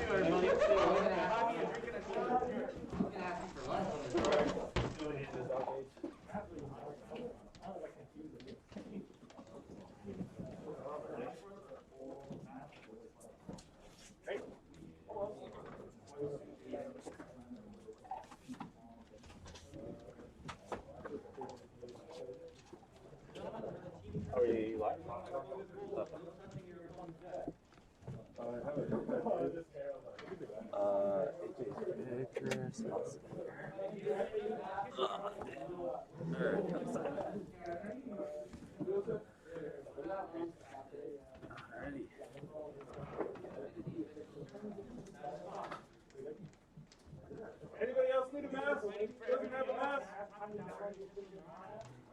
Are we live? AJ's pictures. Alrighty. Anybody else need a mask? Doesn't have a mask?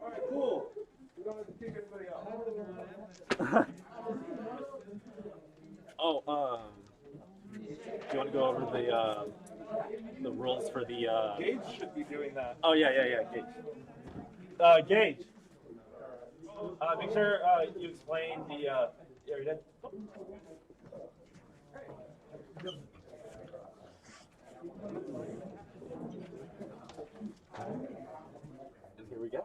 All right, cool. We don't have to kick anybody out. Do you want to go over the rules for the Gage should be doing that. Oh yeah, Gage. Gage. Make sure you explain the. Yeah, you did. And here we go.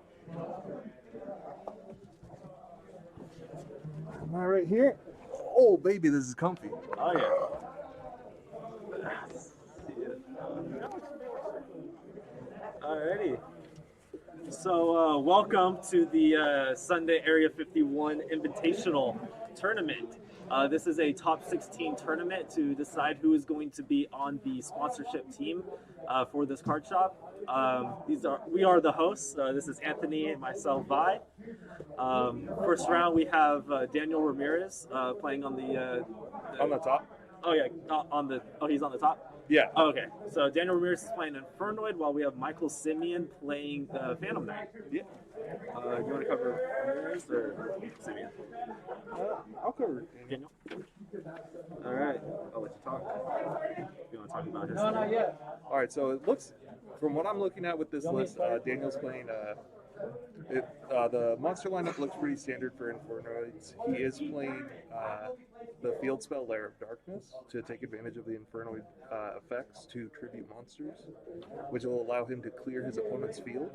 Am I right here? Oh, baby, this is comfy. Oh yeah. Alrighty. So welcome to the Sunday Area 51 Invitational Tournament. This is a top 16 tournament to decide who is going to be on the sponsorship team for this card shop. We are the hosts. This is Anthony and myself, Vi. First round we have Daniel Ramirez playing on the top. Oh yeah, he's on the top. Yeah. Oh, okay, so Daniel Ramirez is playing Infernoid while we have Michael Simeon playing Phantom Knight. Yeah. Do you want to cover Ramirez or Simeon? I'll cover Daniel. All right, I'll let you talk. You want to talk about his? No, not yet. All right, so it looks, from what I'm looking at with this list, Daniel's playing. The monster lineup looks pretty standard for Infernoids. He is playing the field spell Lair of Darkness to take advantage of the Infernoid effects to tribute monsters, which will allow him to clear his opponent's field,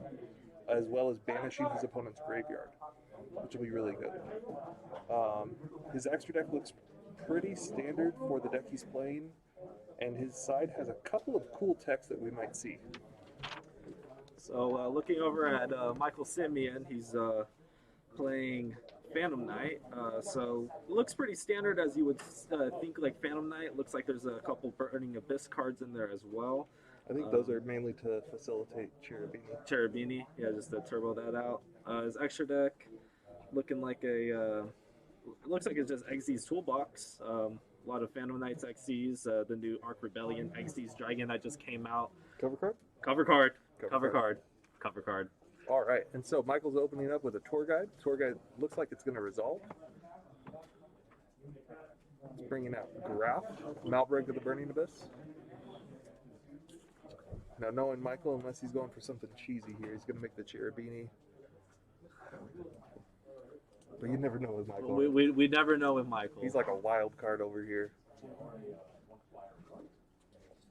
as well as banishing his opponent's graveyard, which will be really good. His extra deck looks pretty standard for the deck he's playing, and his side has a couple of cool techs that we might see. So looking over at Michael Simeon, he's playing Phantom Knight. So looks pretty standard as you would think, like Phantom Knight. Looks like there's a couple Burning Abyss cards in there as well. I think those are mainly to facilitate Cherubini, yeah, just to turbo that out. His extra deck looking like it looks like it's just XD's toolbox. A lot of Phantom Knights XDs, the new Arc Rebellion XD's Dragon that just came out. Cover card? Cover card. Cover card. Cover card. All right, and so Michael's opening up with a tour guide. Tour guide looks like it's going to resolve. It's bringing out Graph, Malbrig of the Burning Abyss. Now, knowing Michael, unless he's going for something cheesy here, he's going to make the Cherubini. But you never know with Michael. We never know with Michael. He's like a wild card over here.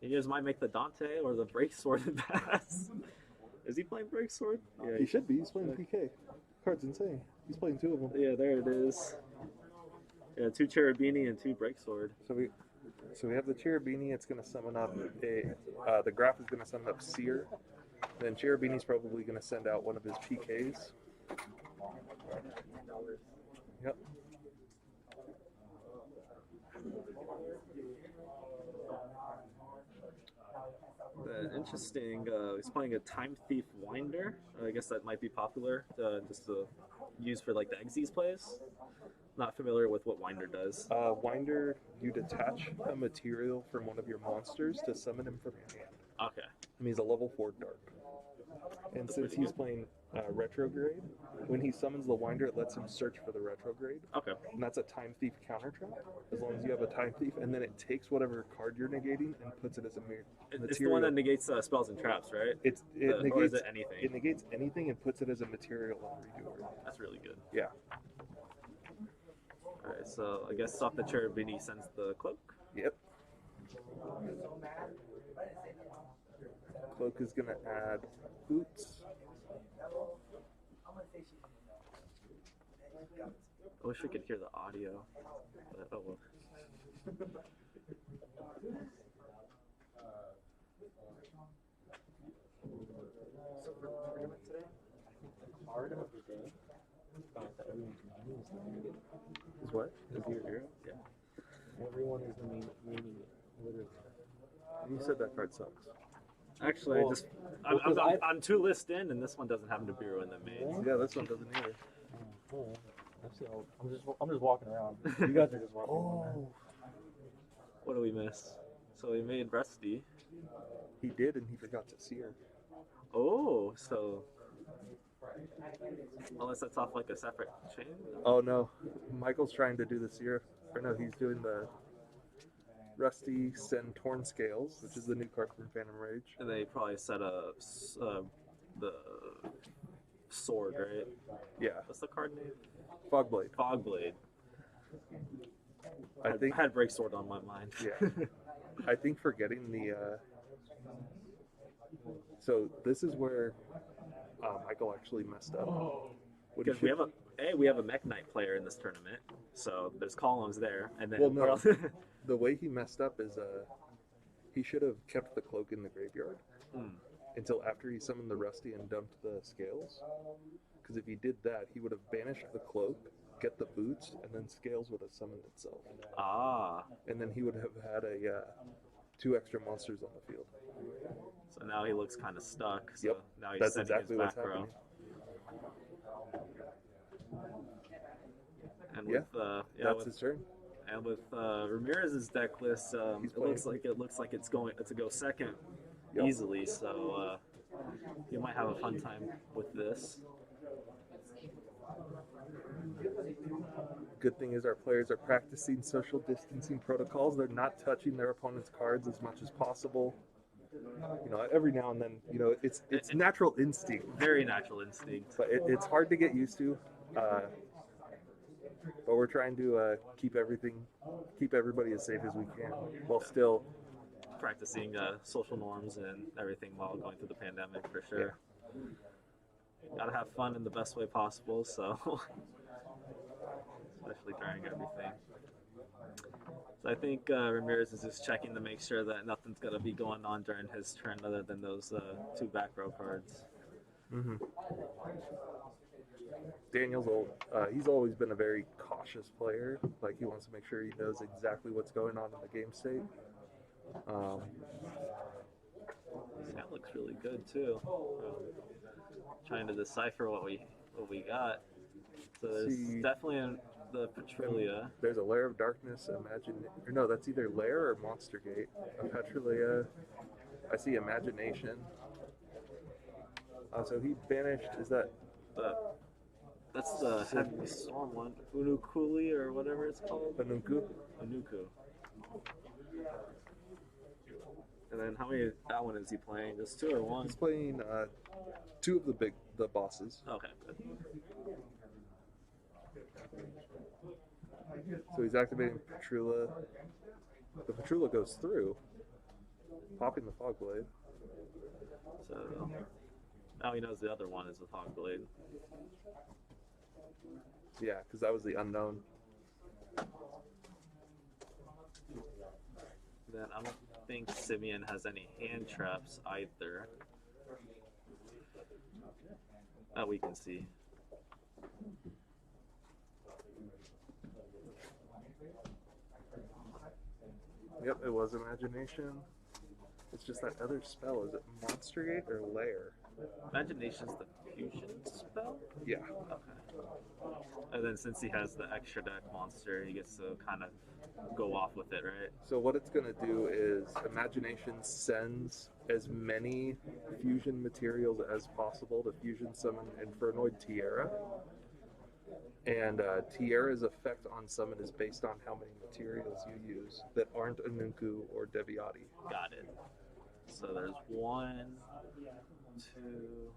He just might make the Dante or the Break Sword and pass. Is he playing Break Sword? Yeah, he should be. He's playing PK. Card's insane. He's playing two of them. Yeah, there it is. Yeah, 2 Cherubini and 2 Break Sword. So we have the Cherubini. It's going to summon up the Graph is going to summon up Seer. Then Cherubini's probably going to send out one of his PKs. Yep. Interesting. He's playing a Time Thief Winder. I guess that might be popular just to use for like the Xyz plays. Not familiar with what Winder does. Winder, you detach a material from one of your monsters to summon him from your hand. Okay. And he's a level 4 dark. And since he's playing Retrograde, when he summons the Winder, it lets him search for the Retrograde. Okay. And that's a Time Thief counter trap, as long as you have a Time Thief, and then it takes whatever card you're negating and puts it as a material. It's the one that negates spells and traps, right? It negates, or is it anything? It negates anything and puts it as a material on redoer. That's really good. Yeah. Alright, so I guess off the Cherubini sends the cloak. Yep. cloak is going to add boots. I wish we could hear the audio. But, oh well. So for the tournament today, I think the card of the day that everyone's mining is the Megalith. Is what? Is he your hero? Yeah. Everyone is the maining it, literally. You said that card sucks. Actually, Well, I'm 2 lists in, and this one doesn't happen to be in the main. Really? Yeah, this one doesn't either. Oh, I'm just walking around. You guys are just walking around. What do we miss? So we made Rusty. He did, and he forgot to sear. Oh, so unless that's off like a separate chain. Oh no, Michael's trying to do the sear. Or no, he's doing the Rusty Send Torn Scales, which is the new card from Phantom Rage. And they probably set the sword, right? Yeah, What's the card name? Fogblade. Fogblade. I think. I had Break Sword on my mind. Yeah, I think forgetting the. So this is where Michael actually messed up. Because we have a Mech Knight player in this tournament, so there's columns there, and then Well, no. The way he messed up is he should have kept the cloak in the graveyard until after he summoned the Rusty and dumped the scales. Because if he did that, he would have banished the cloak, get the boots, and then scales would have summoned itself. Ah. And then he would have had 2 extra monsters on the field. So now he looks kind of stuck. So Yep, now he's that's sending exactly his what's back row. happening. And Yeah, with that's his turn. and with Ramirez's deck list, it looks like it's to go second Yep. easily. So you might have a fun time with this. Good thing is our players are practicing social distancing protocols. They're not touching their opponent's cards as much as possible. You know, every now and then, you know, it's natural instinct, Very natural instinct. but it's hard to get used to. But we're trying to keep everybody as safe as we can, while still. Practicing social norms and everything while going through the pandemic for sure. Gotta have fun in the best way possible, so especially during everything. So I think Ramirez is just checking to make sure that nothing's gonna be going on during his turn other than those 2 back row cards. Mm-hmm. Daniel's he's always been a very cautious player. Like, he wants to make sure he knows exactly what's going on in the game state. That looks really good too. Trying to decipher what we got. So there's definitely the Petrilia. There's a Lair of Darkness, that's either Lair or Monster Gate. A Petrilia. I see Imagination. So he banished. Is that? That's the Heavy Storm one. Unukuli or whatever it's called. Anuku? Anuku. And then how many? That one is he playing? Just 2 or 1? He's playing 2 of the bosses. Okay, good. So he's activating Petrula. The Petrula goes through, popping the Fogblade. So now he knows the other one is the Fogblade. Yeah, because that was the unknown. Then I don't think Simeon has any hand traps either. That we can see. Yep, it was Imagination. It's just that other spell. Is it Monster Gate or Lair? Imagination's the fusion spell? Yeah. Okay. And then since he has the extra deck monster, he gets to kind of go off with it, right? So what it's going to do is Imagination sends as many fusion materials as possible to fusion summon Infernoid Tierra. And Tierra's effect on summon is based on how many materials you use that aren't Anunku or Deviati. Got it. So there's 1, 2...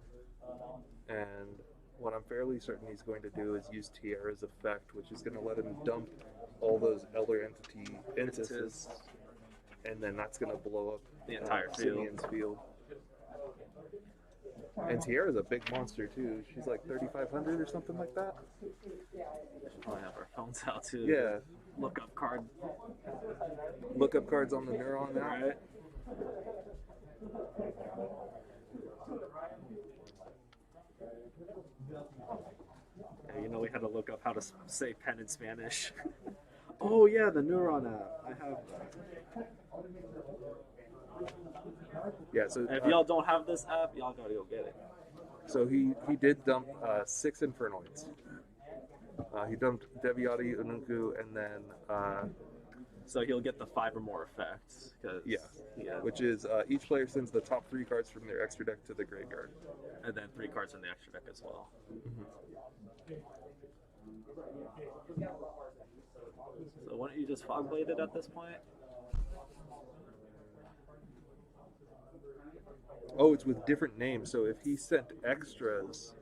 And what I'm fairly certain he's going to do is use Tierra's effect, which is going to let him dump all those Elder Entity Entices, and then that's going to blow up the entire field. Simeon's field. And Tierra's a big monster too. She's like 3,500 or something like that. Probably have our phones out too. Yeah. Look up card. Look up cards on the Numeron now. Right. Yeah, you know, we had to look up how to say pen in Spanish. Oh yeah, the Numeron app. I have that. Yeah, so If y'all don't have this app, y'all gotta go get it. so he did dump 6 Infernoids. He dumped Deviati, Ununku, and then So he'll get the 5 or more effects. yeah, Yeah. which is each player sends the top 3 cards from their extra deck to the graveyard. And then 3 cards in the extra deck as well. So why don't you just fog blade it at this point? Oh, it's with different names. So if he sent extras,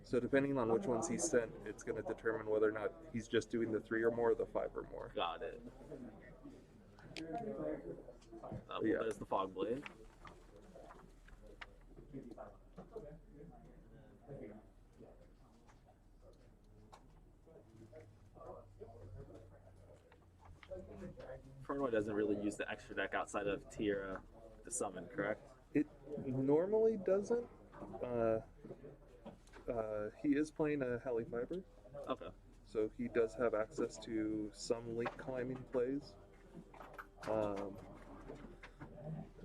so depending on which ones he sent, it's going to determine whether or not he's just doing the 3 or more or the 5 or more. Got it. Well, Yeah. there's the fog blade. Infernoid doesn't really use the extra deck outside of Tierra to summon, correct? It normally doesn't. He is playing a Heli Fiber, Okay. so he does have access to some link climbing plays.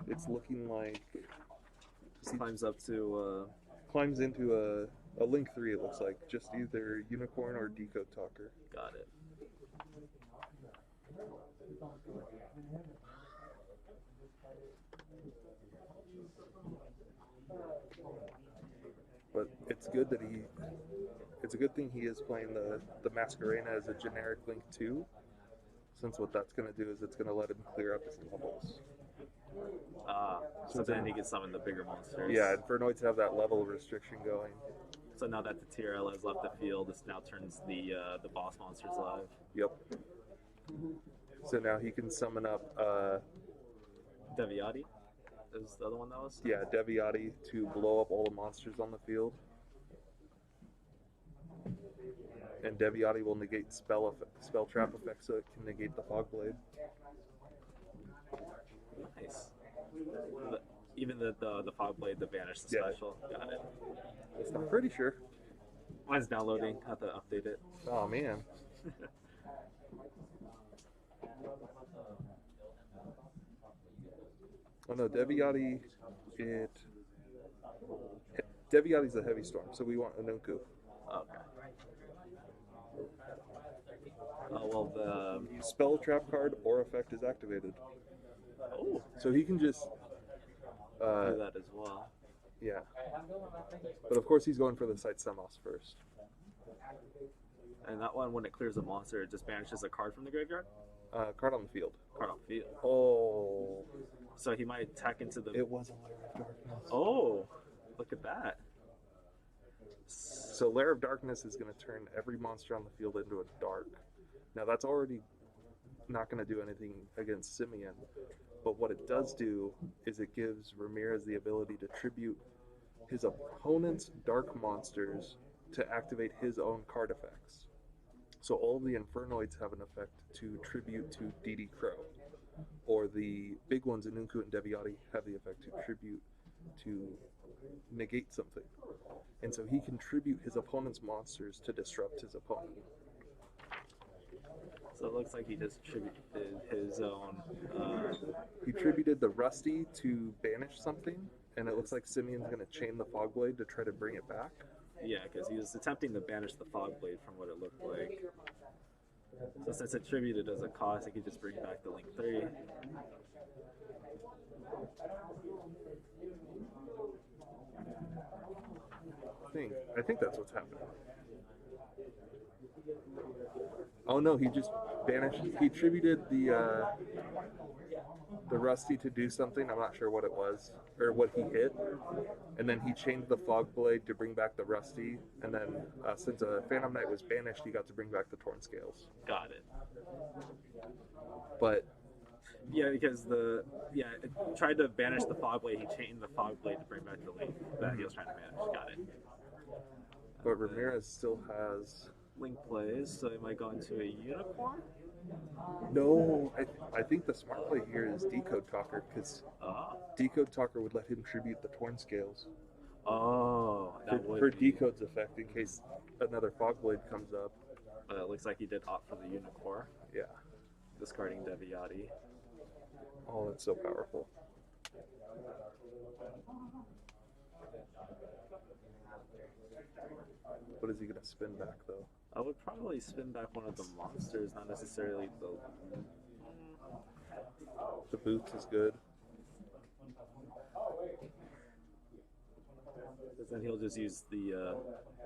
It's looking like Climbs up to, climbs into a link 3. It looks like just either Unicorn or Decode Talker. got it. But it's good that it's a good thing he is playing the Masquerena as a generic link 2, since what that's going to do is it's going to let him clear up his levels. So then he can summon the bigger monsters. Yeah, Infernoids have that level restriction going. So now that the TRL has left the field, this now turns the boss monsters live. Yep. So now he can summon up, Deviati is the other one that was? yeah, Deviati to blow up all the monsters on the field. And Deviati will negate spell trap effects, so it can negate the Fog Blade. Nice. Even the fog blade, the banish the Yeah. special. Got it. I'm pretty sure. Mine's downloading. I have to update it. Oh man. Oh no, Deviati, Deviati's a heavy storm, so we want Anunku. Okay. Oh well, the Spell trap card or effect is activated. oh, So he can just, do that as well. yeah. But of course he's going for the Sight Semos first. And that one, when it clears a monster, it just banishes a card from the graveyard. Card on the field. Card on field. Oh, So he might attack into the. it was a Lair of Darkness. Oh, look at that. So Lair of Darkness is going to turn every monster on the field into a dark. Now that's already not going to do anything against Simeon, but what it does do is it gives Ramirez the ability to tribute his opponent's dark monsters to activate his own card effects. So all the Infernoids have an effect to tribute to DD Crow, or the big ones, Anunku and Deviati, have the effect to tribute to negate something. And so he can tribute his opponent's monsters to disrupt his opponent. So it looks like he just tributed his own. He tributed the Rusty to banish something, and it looks like Simeon's going to chain the Fog Blade to try to bring it back. Yeah, because he was attempting to banish the fog blade from what it looked like. So since it tributed as a cost, he could just bring back the Link 3. I think that's what's happening. Oh no, he just banished. He tributed the Rusty to do something. I'm not sure what it was or what he hit, and then he chained the Fog Blade to bring back the Rusty. And then since a Phantom Knight was banished, he got to bring back the Torn Scales. Got it. But Yeah, because it tried to banish the Fogblade. He chained the Fogblade to bring back the leaf that he was trying to banish. Got it. But Ramirez still has. Link plays, so he might go into a Unicorn. No, I think the smart play here is Decode Talker, because Decode Talker would let him tribute the Torn Scales. Oh, that for Decode's effect in case another Fogblade comes up. But it looks like he did opt for the Unicorn. Yeah. Discarding Deviati. Oh, that's so powerful. What is he going to spin back, though? I would probably spin back one of the monsters, not necessarily the... The Boots is good. Because then he'll just use the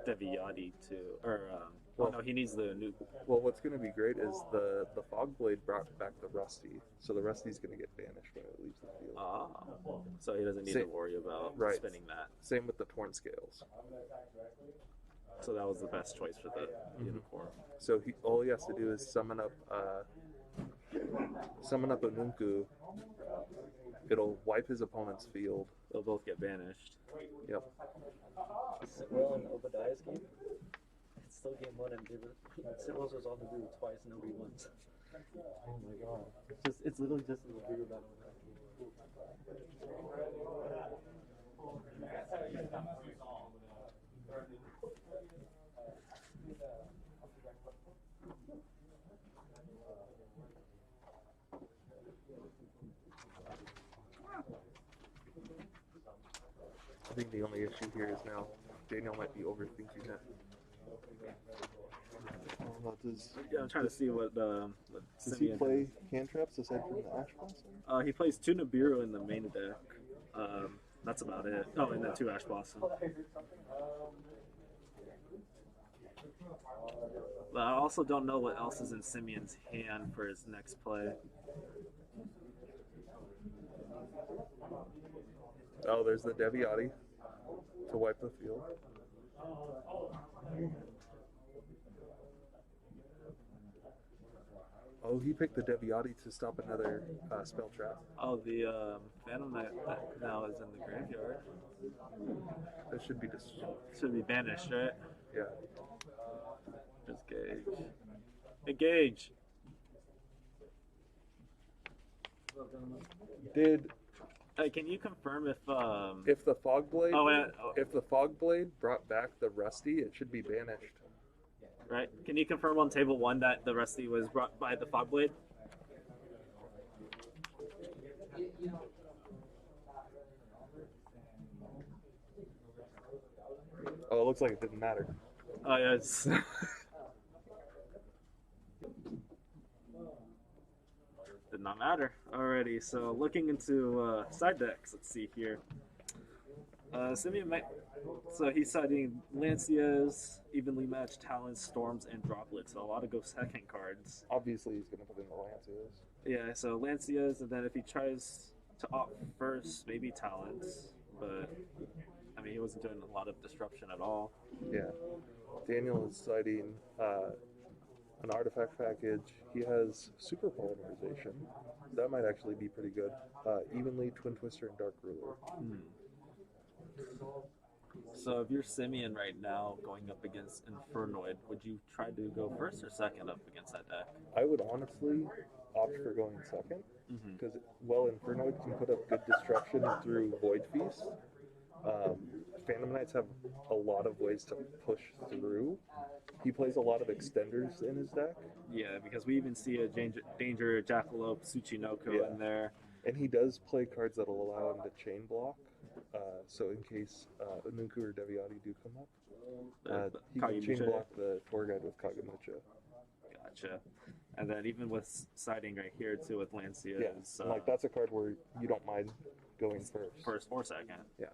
Deviati to... no, he needs the new... Well, what's going to be great is the Fogblade brought back the Rusty, so the Rusty's going to get banished when it leaves the field. So he doesn't need to worry about spinning that. Same with the Torn Scales. So that was the best choice for the Unicorn. So all he has to do is summon up a Nunku. It'll wipe his opponent's field. They'll both get banished. Yep. Well, in Obadiah's game, it's still game one, and Simmons was on the group twice, nobody wins. Oh my god. It's literally just a bigger battle. I think the only issue here is now Daniel might be overthinking it. I'm trying to see what does he play hand traps aside from the Ash Blossom? He plays 2 Nibiru in the main deck. That's about it. Oh, and then 2 Ash Blossom. But I also don't know what else is in Simeon's hand for his next play. Oh, there's the Deviati to wipe the field. Oh, he picked the Deviati to stop another spell trap. Oh, the Phantom Knight that now is in the graveyard. That should be should be banished, right? Yeah. Just gauge. Engage. Can you confirm if the Fogblade if the Fogblade brought back the Rusty, it should be banished. Right? Can you confirm on table 1 that the Rusty was brought by the Fogblade? Oh, it looks like it didn't matter. Oh, yeah, it's... Did not matter. Alrighty, so looking into side decks, let's see here. Simeon might... So he's siding Lancias, evenly matched Talons, Storms, and Droplets. So a lot of go second cards. Obviously he's going to put in the Lancias. Yeah, so Lancias, and then if he tries to opt first, maybe Talons. But, I mean, he wasn't doing a lot of disruption at all. Yeah. Daniel is siding an artifact package. He has Super Polymerization. That might actually be pretty good. Evenly, Twin Twister, and Dark Ruler. So if you're Simeon right now going up against Infernoid, would you try to go first or second up against that deck? I would honestly opt for going second, because Infernoid can put up good destruction through Void Feast. Phantom Knights have a lot of ways to push through. He plays a lot of extenders in his deck. Yeah, because we even see a Danger Jackalope Tsuchinoko in there. And he does play cards that will allow him to chain block. So in case Nunku or Deviati do come up, he can chain block the tour guide with Kagamucha. Gotcha. And then even with siding right here too with Lancia. Yeah, like that's a card where you don't mind going first. First or second. Yeah.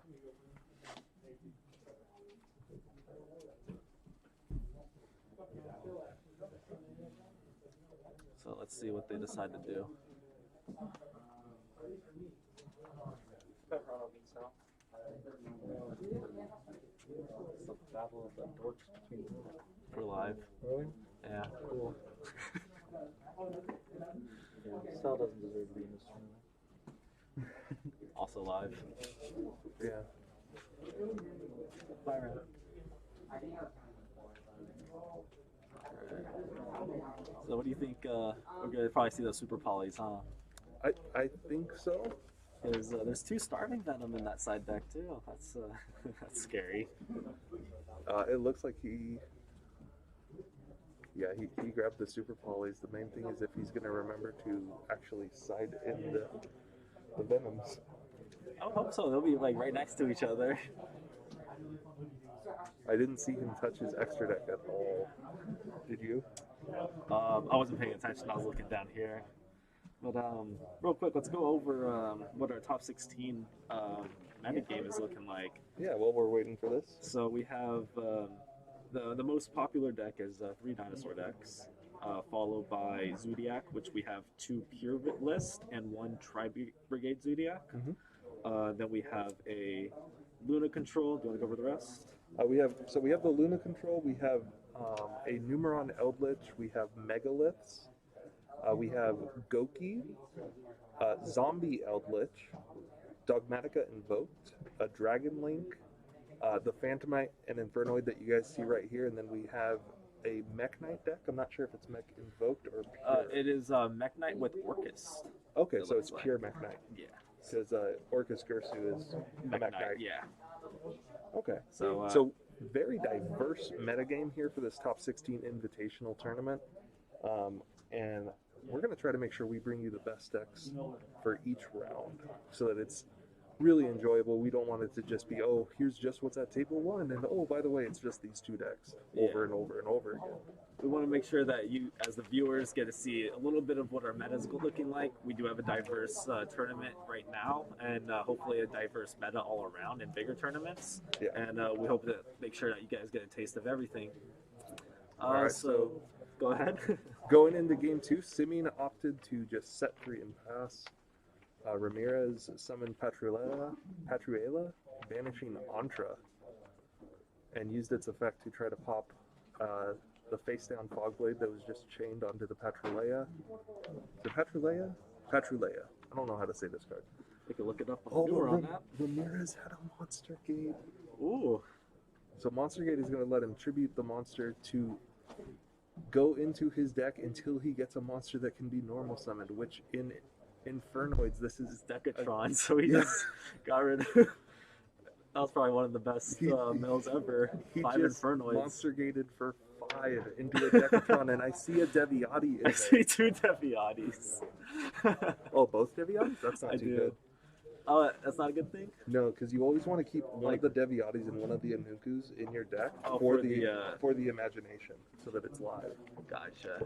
So let's see what they decide to do. It's a battle of the dorks between them. We're live. Really? Yeah. Cool. Yeah, Sal doesn't deserve to be in this alive. Yeah. Byron. So what do you think? We're gonna probably see those super polys, huh? I think so. There's 2 starving venom in that side deck too. That's that's scary. It looks like he grabbed the super polys. The main thing is if he's gonna remember to actually side in the venoms. I hope so. They'll be like right next to each other. I didn't see him touch his extra deck at all. Did you? I wasn't paying attention. I was looking down here. But real quick, let's go over what our top 16 meta game is looking like. Yeah, well, we're waiting for this. So we have the most popular deck is 3 Dinosaur decks, followed by Zodiac, which we have 2 Pure List and 1 Tri-Brigade Zodiac. Then we have a Luna Control. Do you want to go over the rest? We have the Luna Control. We have a Numeron Eldlich. We have Megaliths. We have Goki, Zombie Eldlich, Dogmatica Invoked, a Dragon Link, the Phantomite and Infernoid that you guys see right here, and then we have a Mech Knight deck. I'm not sure if it's Mech Invoked or Pure. It is Mech Knight with Orcus. Okay, so it's pure Mech Knight. Yeah. Because Orcus Gursu is Mech Knight. Yeah. Okay. So very diverse metagame here for this top 16 invitational tournament. And we're going to try to make sure we bring you the best decks for each round so that it's really enjoyable. We don't want it to just be, oh, here's just what's at table 1, and oh, by the way, it's just these 2 decks over and over and over again. We want to make sure that you, as the viewers, get to see a little bit of what our meta is looking like. We do have a diverse tournament right now, and hopefully a diverse meta all around in bigger tournaments. Yeah. And we hope to make sure that you guys get a taste of everything. All right, so go ahead. Going into game 2, Simeon opted to just set 3 and pass. Ramirez summoned Patruela, banishing Antra, and used its effect to try to pop the face-down Fogblade that was just chained onto the Patruela. So Patruela? Patruela. I don't know how to say this card. We can look it up on the Numeron app. Ramirez had a Monster Gate. Ooh. So Monster Gate is going to let him tribute the monster to go into his deck until he gets a monster that can be normal summoned, which in Infernoids, this is Decatron, so he just got rid of that was probably one of the best mills ever. He 5 just Infernoids. monster gated for 5 into a Decatron, and I see a Deviati in I there. see 2 Deviatis. Oh, both Deviatis? That's not I too do. good. Oh, that's not a good thing? No, because you always want to keep one of the Deviatis and one of the Anukus in your deck for the imagination, so that it's live. Gotcha.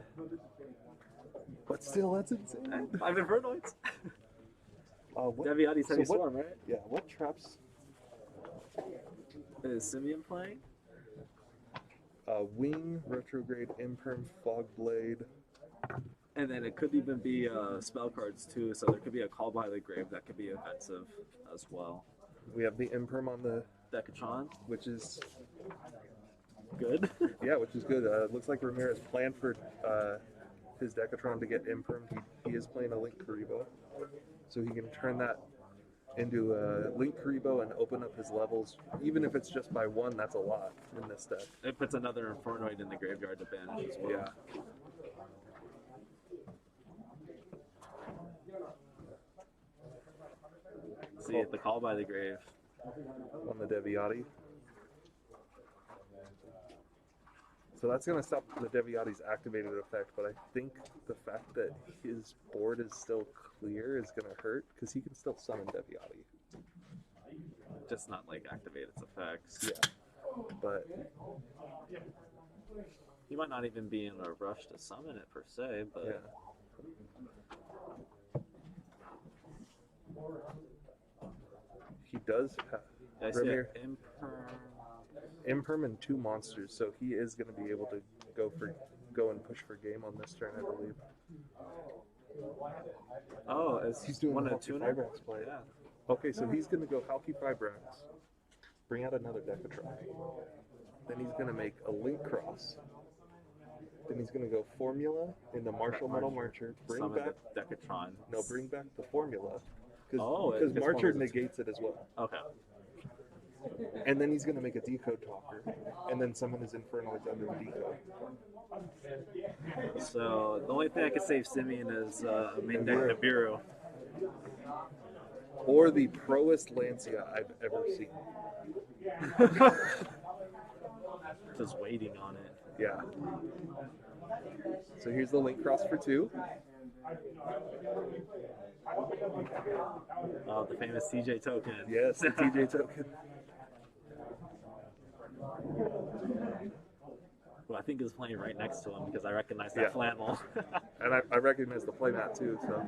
But still, that's insane. 5 Infernoids. What, Deviati's Heavy so what- Storm, right? Yeah, what traps? Is Simeon playing? Wing, Retrograde, Imperm, Fogblade. And then it could even be spell cards too, so there could be a Call by the Grave that could be offensive as well. We have the Imperm on the, Decatron, which is good. yeah, which is good. It looks like Ramirez planned for his Decatron to get Imperm. He is playing a Link Karibo, so he can turn that into a Link Karibo and open up his levels. Even if it's just by 1, that's a lot in this deck. It puts another Infernoid in the graveyard to banish as well. Yeah. See, the Call by the Grave. On the Deviati. So that's going to stop the Deviati's activated effect, but I think the fact that his board is still clear is going to hurt, because he can still summon Deviati. Just not like activate its effects. Yeah. But He might not even be in a rush to summon it per se, but yeah. He does have I see Ramir, an Imperm and 2 monsters, so he is going to be able to go and push for game on this turn, I believe. Oh, is He's doing one a of two Halki Fibrax play. Yeah. Okay, so he's going to go Halki Fibrax, bring out another Decatron. Then he's going to make a Link Cross. Then he's going to go Formula in the Martial Metal Marcher. Bring Summon back the Decatron. bring back the Formula. Oh, because it's Marcher one of the two. negates it as well. Okay. And then he's going to make a decode talker, and then summon his Infernoids under the decode. So the only thing I could save Simeon is main deck Nibiru. Or the proest Lancia I've ever seen. Just waiting on it. Yeah. So here's the link cross for 2. Oh, the famous TJ token. Yes, the TJ token. Who I think is playing right next to him because I recognize that flannel. And I recognize the playmat too, so.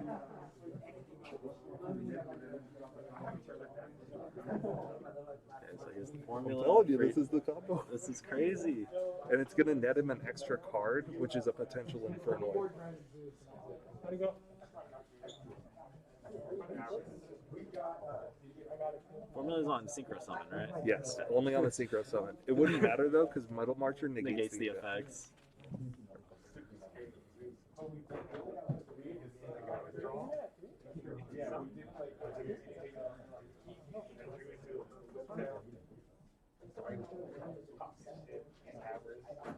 Okay, so here's the formula. I told you, this is the combo. This is crazy. And it's going to net him an extra card, which is a potential Infernoid. Formula's on Synchro Summon, right? Yes, only on the Synchro Summon. It wouldn't matter though, because Metal Marcher Negates the effects.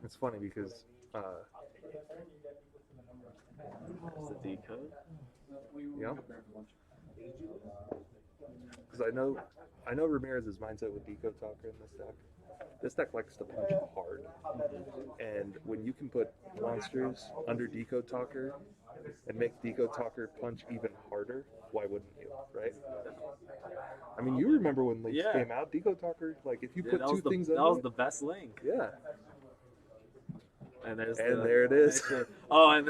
It's funny because It's the decode. yeah, because I know Ramirez's mindset with Decode Talker in this deck. This deck likes to punch hard, and when you can put monsters under Decode Talker and make Decode Talker punch even harder, why wouldn't you, right? I mean, you remember when Links came out, Decode Talker, like if you put two things under that was the best link. Yeah. And there's there it is. Oh, and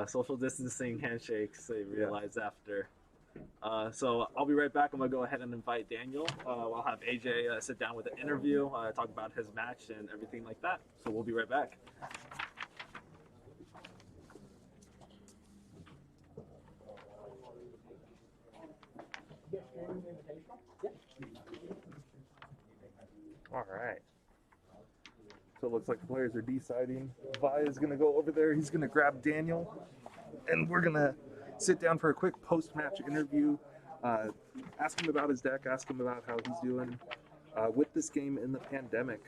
social distancing handshakes, they realized after. So I'll be right back. I'm going to go ahead and invite Daniel. I'll have AJ sit down with an interview, talk about his match and everything like that. So we'll be right back. All right. So it looks like the players are deciding. Vi is going to go over there. He's going to grab Daniel. And we're going to sit down for a quick post-match interview. Ask him about his deck. Ask him about how he's doing with this game in the pandemic.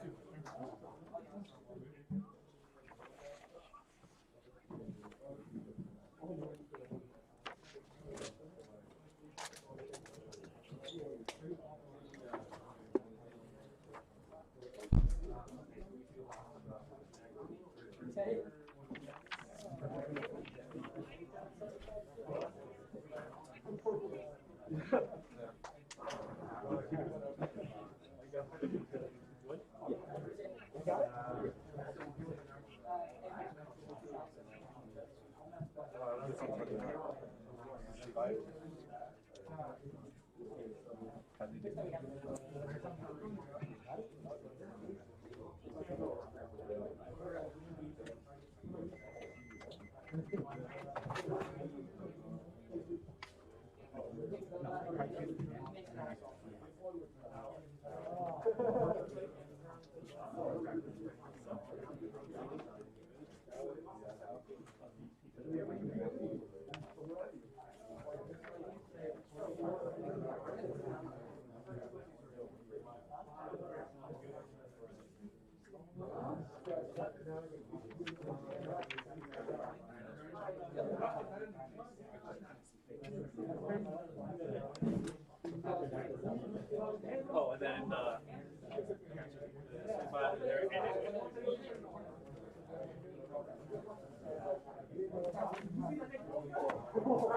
Oh, and then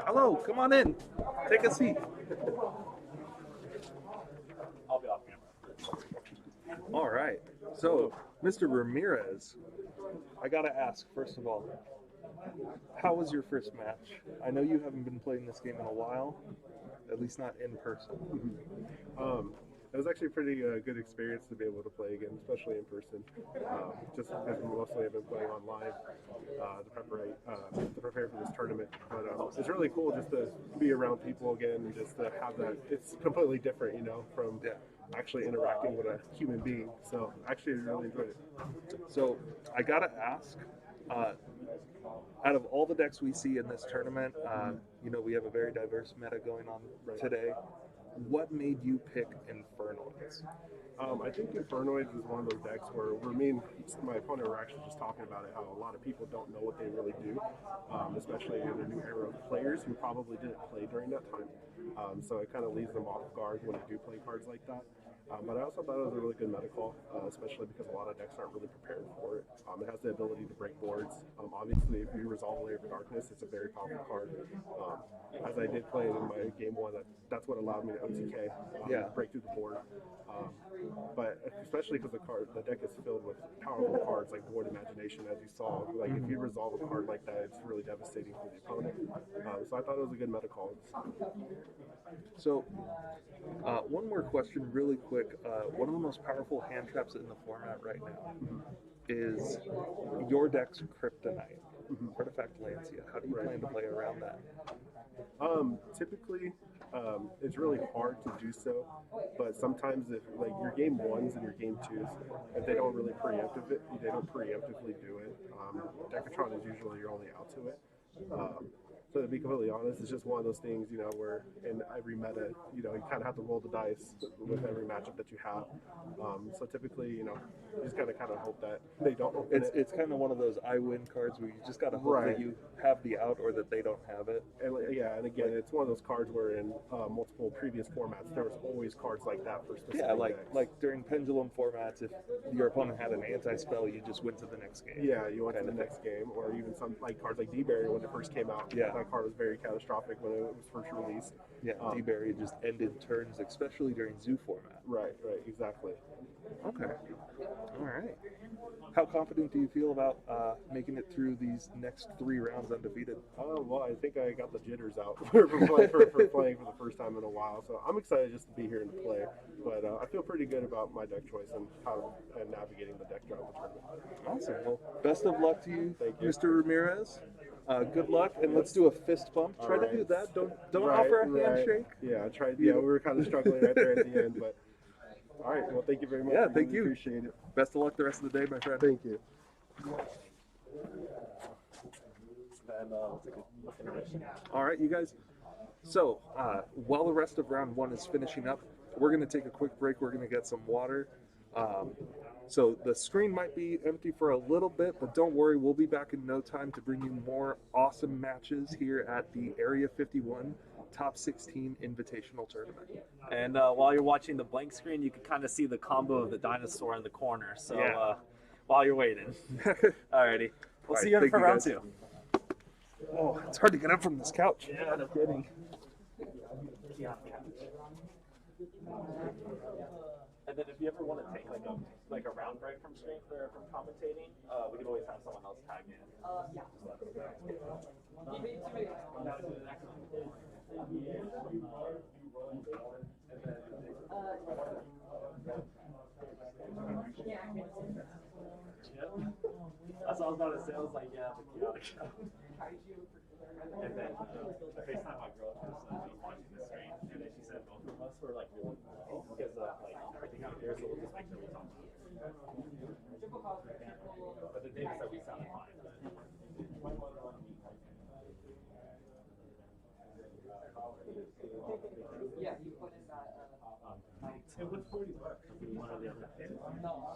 Hello, come on in. Take a seat. I'll be off camera. All right. So, Mr. Ramirez, I got to ask, first of all, how was your first match? I know you haven't been playing this game in a while, at least not in person. It was actually a pretty good experience to be able to play again, especially in person. Just because we mostly have been playing online to prepare for this tournament. But it's really cool just to be around people again and just to have that. It's completely different, you know, from actually interacting with a human being. So actually, I really enjoyed it. So I gotta ask, out of all the decks we see in this tournament, you know, we have a very diverse meta going on today. What made you pick Infernoids? I think Infernoid is one of those decks where me and my opponent were actually just talking about it, how a lot of people don't know what they really do, especially in a new era of players who probably didn't play during that time. So it kind of leaves them off guard when they do play cards like that. But I also thought it was a really good meta call, especially because a lot of decks aren't really prepared for it. It has the ability to break boards. Obviously, if you resolve a Layer of Darkness, it's a very powerful card. As I did play it in my game one, that's what allowed me to OTK, break through the board. But especially because the deck is filled with powerful cards like Void Imagination, as you saw. Like if you resolve a card like that, it's really devastating for the opponent. So I thought it was a good meta call. So, one more question, really quick. One of the most powerful hand traps in the format right now is your deck's Kryptonite, Artifact Lancia. How do you plan to play around that? Typically, it's really hard to do so, but sometimes if like your game ones and your game twos, if they don't really they don't preemptively do it. Decatron is usually your only out to it. So to be completely honest, it's just one of those things, you know, where in every meta, you know, you kind of have to roll the dice with every matchup that you have. So typically, you know, you just kind of hope that they don't open it. It's kind of one of those I win cards where you just got to hope that you have the out or that they don't have it. And and again, it's one of those cards where in multiple previous formats, there was always cards like that for specific decks. like during Pendulum formats, if your opponent had an anti-spell, you just went to the next game. Yeah, you went to the next game, or even some like cards like D-Berry when it first came out. Yeah. That card was very catastrophic when it was first released. Yeah, D-Berry just ended turns, especially during Zoo format. Right, exactly. Okay. All right. How confident do you feel about making it through these next 3 rounds undefeated? Well, I think I got the jitters out for playing for the first time in a while, so I'm excited just to be here and to play. But I feel pretty good about my deck choice and navigating the deck throughout the tournament. Awesome. Well, best of luck to you, Thank you. Mr. Ramirez. Good luck, and let's do a fist bump. Try to do that. Don't offer a handshake. Yeah, I tried. Yeah, we were kind of struggling right there at the end, but all right. Well, thank you very much. Yeah, thank you. Appreciate it. Best of luck the rest of the day, my friend. Thank you. All right, you guys. So, while the rest of round 1 is finishing up, we're going to take a quick break. We're going to get some water. So the screen might be empty for a little bit, but don't worry, we'll be back in no time to bring you more awesome matches here at the Area 51 Top 16 Invitational Tournament. And while you're watching the blank screen, you can kind of see the combo of the Dinosaur in the corner. So while you're waiting. Alrighty. We'll see you for round 2. Oh, it's hard to get up from this couch. Yeah, no kidding. And then if you ever want to take like a round break from commentating, we could always have someone else tag in. That's all I was about to say. I was like, yeah, the chaotic show. And then I FaceTime my girl because she's watching the stream, and then she said both of us were like really cool because like everything out here, so we'll just make sure we talk. But the data said we sounded fine. Yeah, you put in that. It was $40 if you wanted the other thing. No.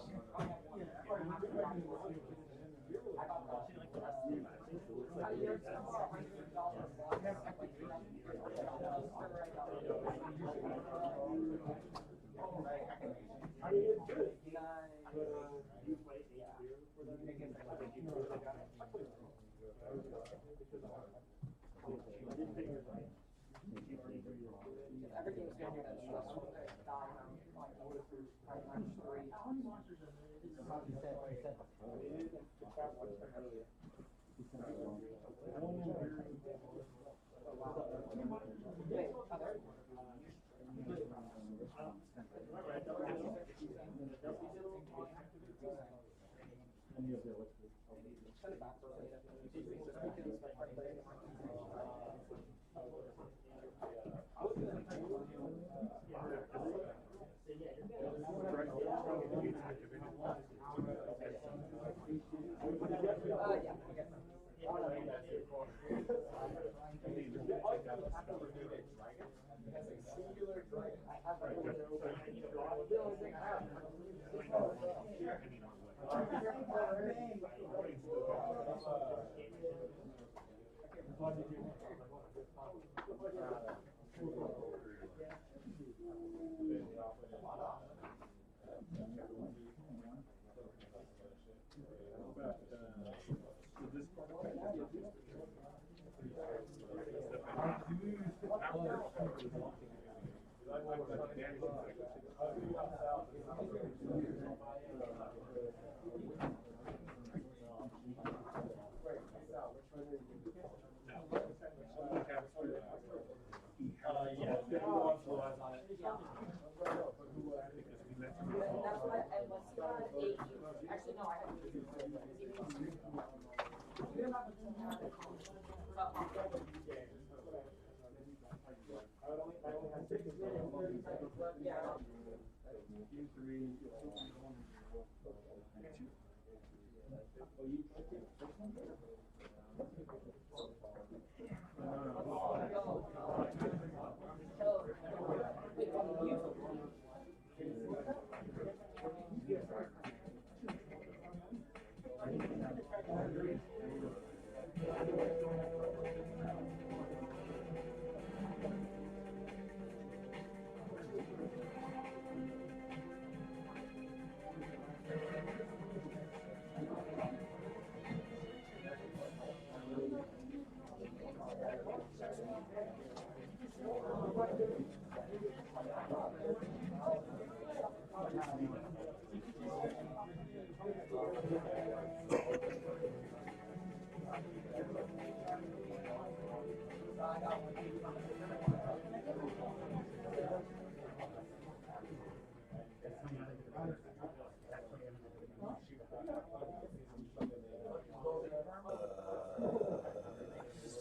Everything's going to be stressful.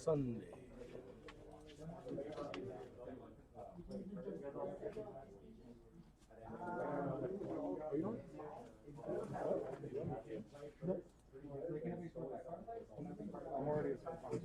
Sunday. I'm already sponsored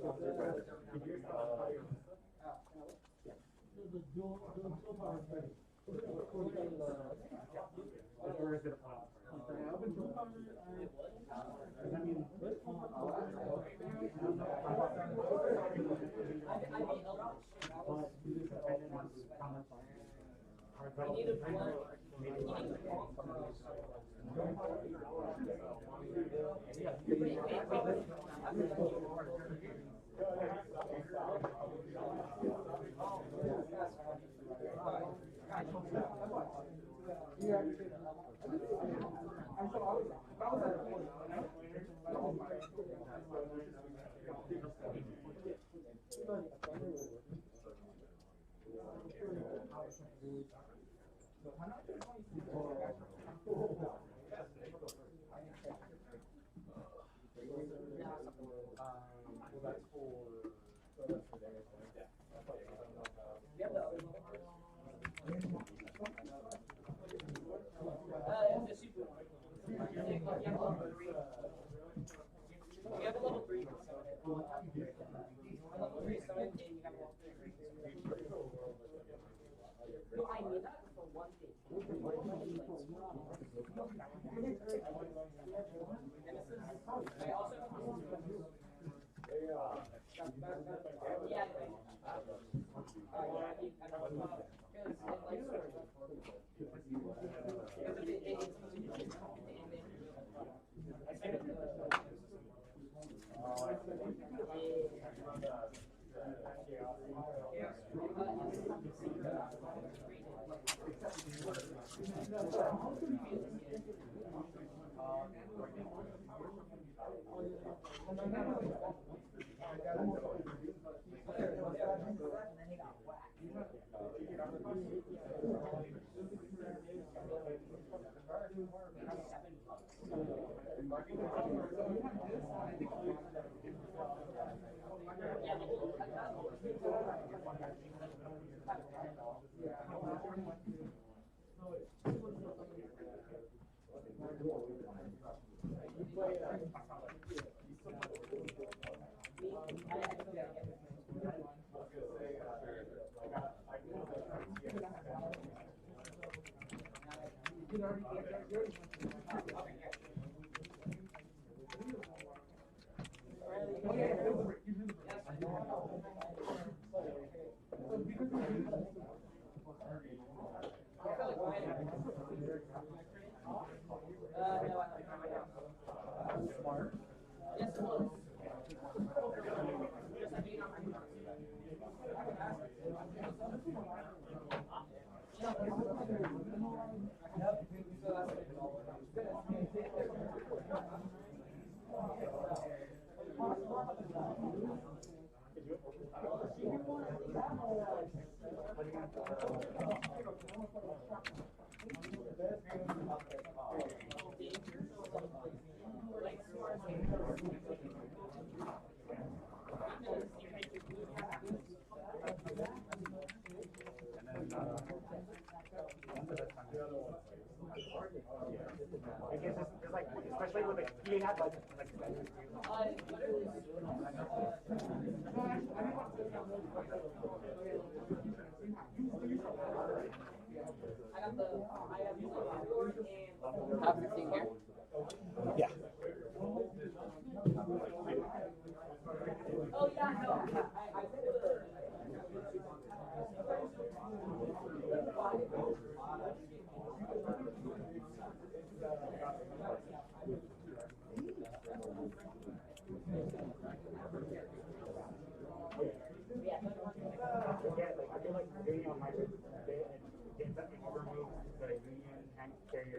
by I guess it's like, especially with like, he had like Top 15 here? Yeah. Oh, yeah, no. I feel like doing on my bit and getting something overmove the union and carrier.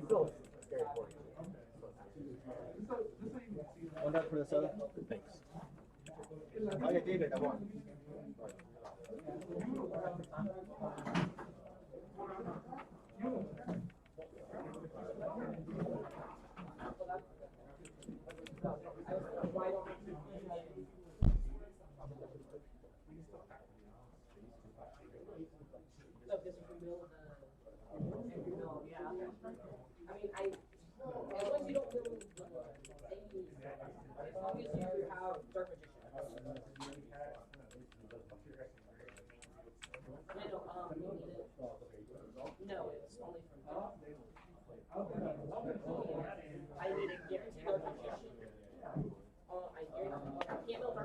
Still very important. One up for the seven. Thanks. Oh yeah, David, I won. No, it's only from I need a guaranteed dark magician. I can't build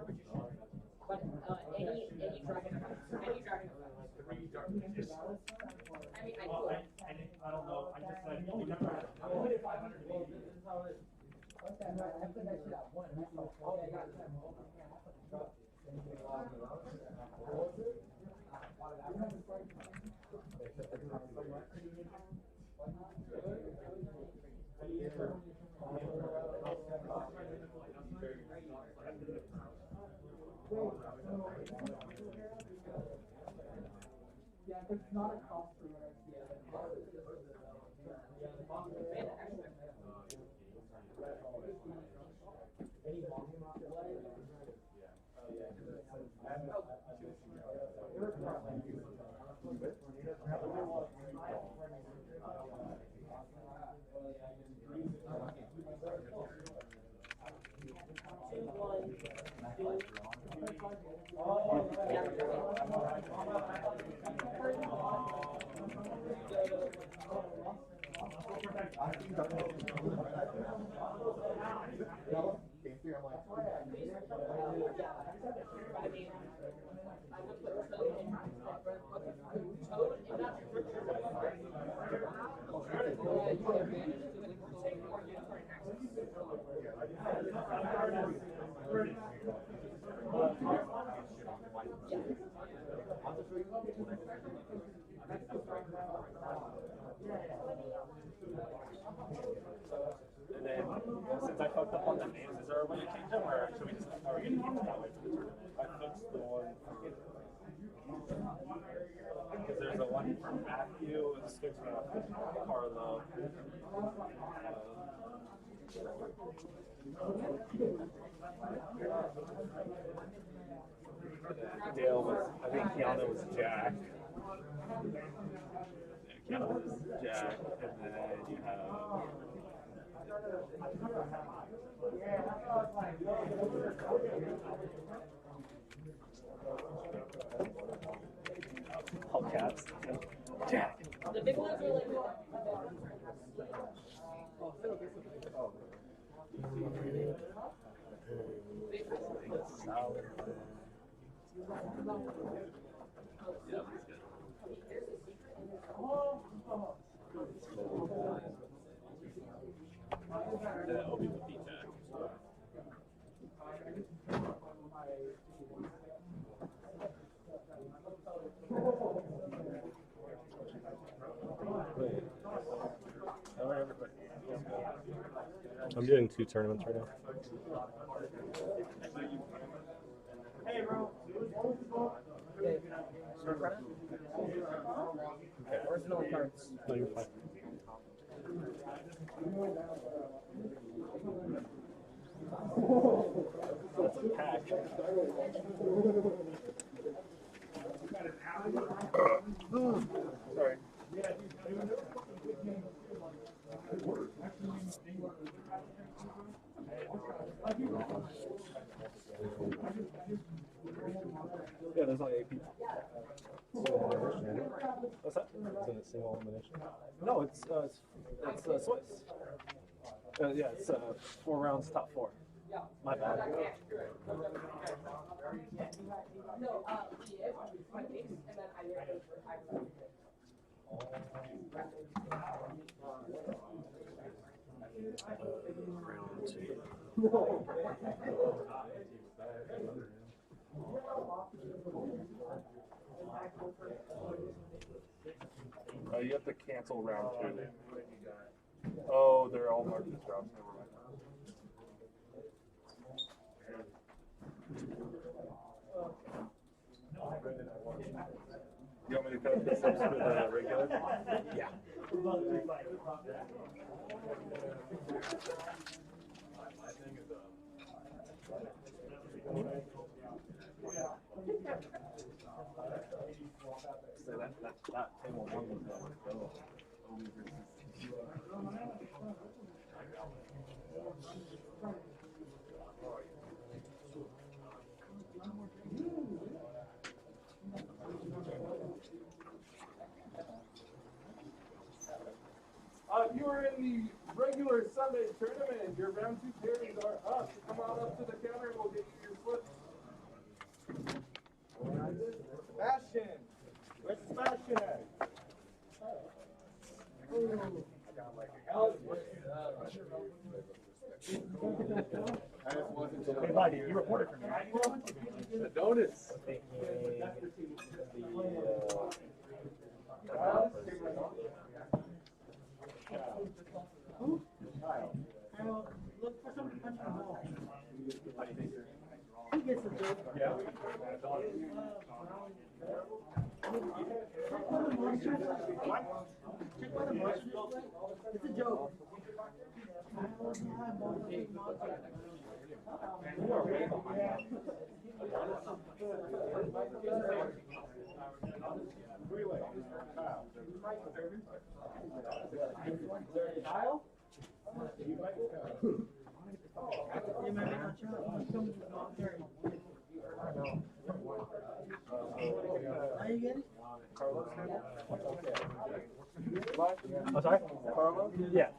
dark magician, but any dragon, Three dark magicians. I mean, I could. I don't know. I just said, remember, I put it 500 maybe. It's not a cost for what I see. And then, since I fucked up on the names, is there a way to change them, or should we just, are we going to keep it that way for the tournament? I fixed the one. Because there's a one from Matthew, and six from Carlo. Dale was, I think Keanu was Jack. Yeah, Keanu was Jack, and then you have. All caps. Jack. The big ones are like. Solid. Yeah, he's good. Obi would beat Jack. I'm doing 2 tournaments right now. Hey, bro. Okay. Original cards. No, you're fine. That's a pack. Sorry. Yeah, there's like 8 people. What's that? Isn't it single elimination? No, it's Swiss. Yeah, it's 4 rounds, top 4. My bad. You have to cancel round 2. Oh, they're all marked as rounds. Never mind. You want me to cut this up for the regular? Yeah. So that table 1 was If you are in the regular Sunday tournament, your round 2 carries are up. Come on up to the counter and we'll get you your slips. Sebastian! Where's Sebastian at? Hey, buddy, you reported for me. The donuts. Look for some punch the ball. Who gets the joke? Yeah. Check by the monsters. It's a joke. Kyle? You might not show up. Come here. Are you getting? Oh, sorry? Carlos? Yeah.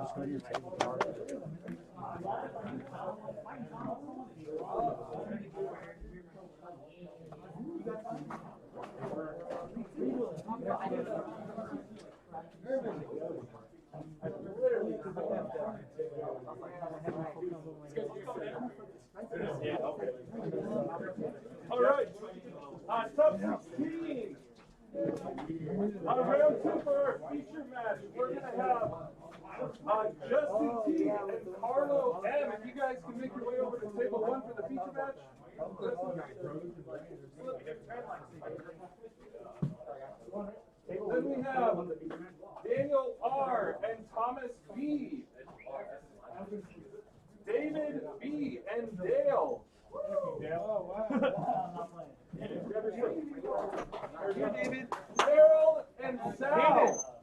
Just go to your table. All right. Top 16. Round 2 for our feature match. We're going to have Justin T and Carlo M. If you guys can make your way over to table 1 for the feature match. Then we have Daniel R. and Thomas B. David B. and Dale. David. Harold and Sal.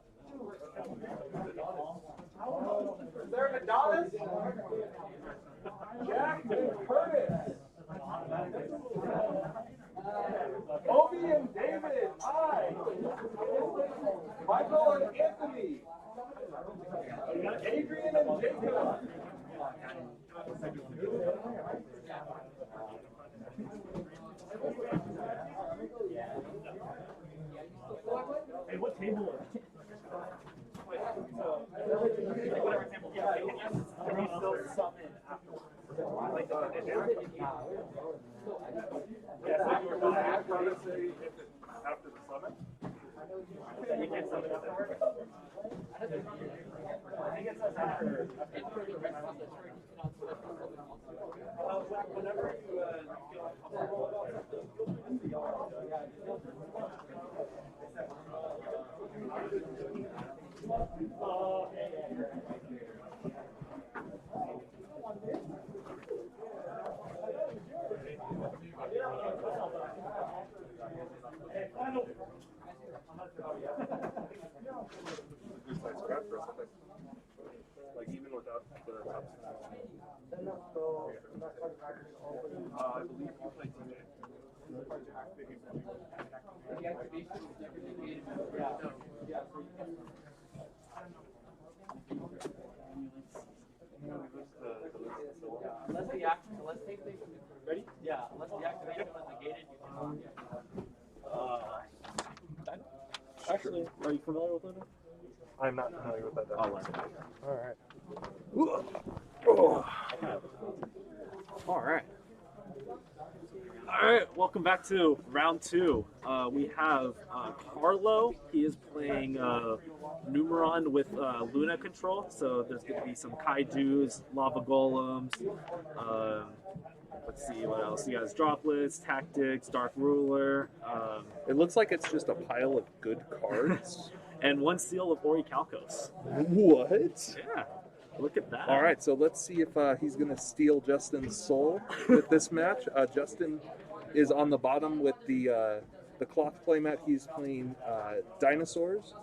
Is there Adonis? Jack and Curtis. Obi and David. I. Michael and Anthony. Adrian and Jacob. Hey, what table? After the summit? You can't summon afterwards? I think it says after. Whenever you Just like scratch or something. Like even without the top. I believe you play TJ. Unless take the ready? Yeah, unless the activation was negated, you can. Actually, are you familiar with it? I'm not familiar with that. I'll learn it. All right. All right, welcome back to round two. We have Carlo. He is playing Numeron with Luna control. So there's going to be some kaijus, lava golems. Let's see what else. You guys droplets, tactics, dark ruler. It looks like it's just a pile of good cards. And one seal of Orichalcos. What? Yeah, look at that. All right, so let's see if he's going to steal Justin's soul with this match. Justin is on the bottom with the cloth playmat. He's playing Dinosaurs.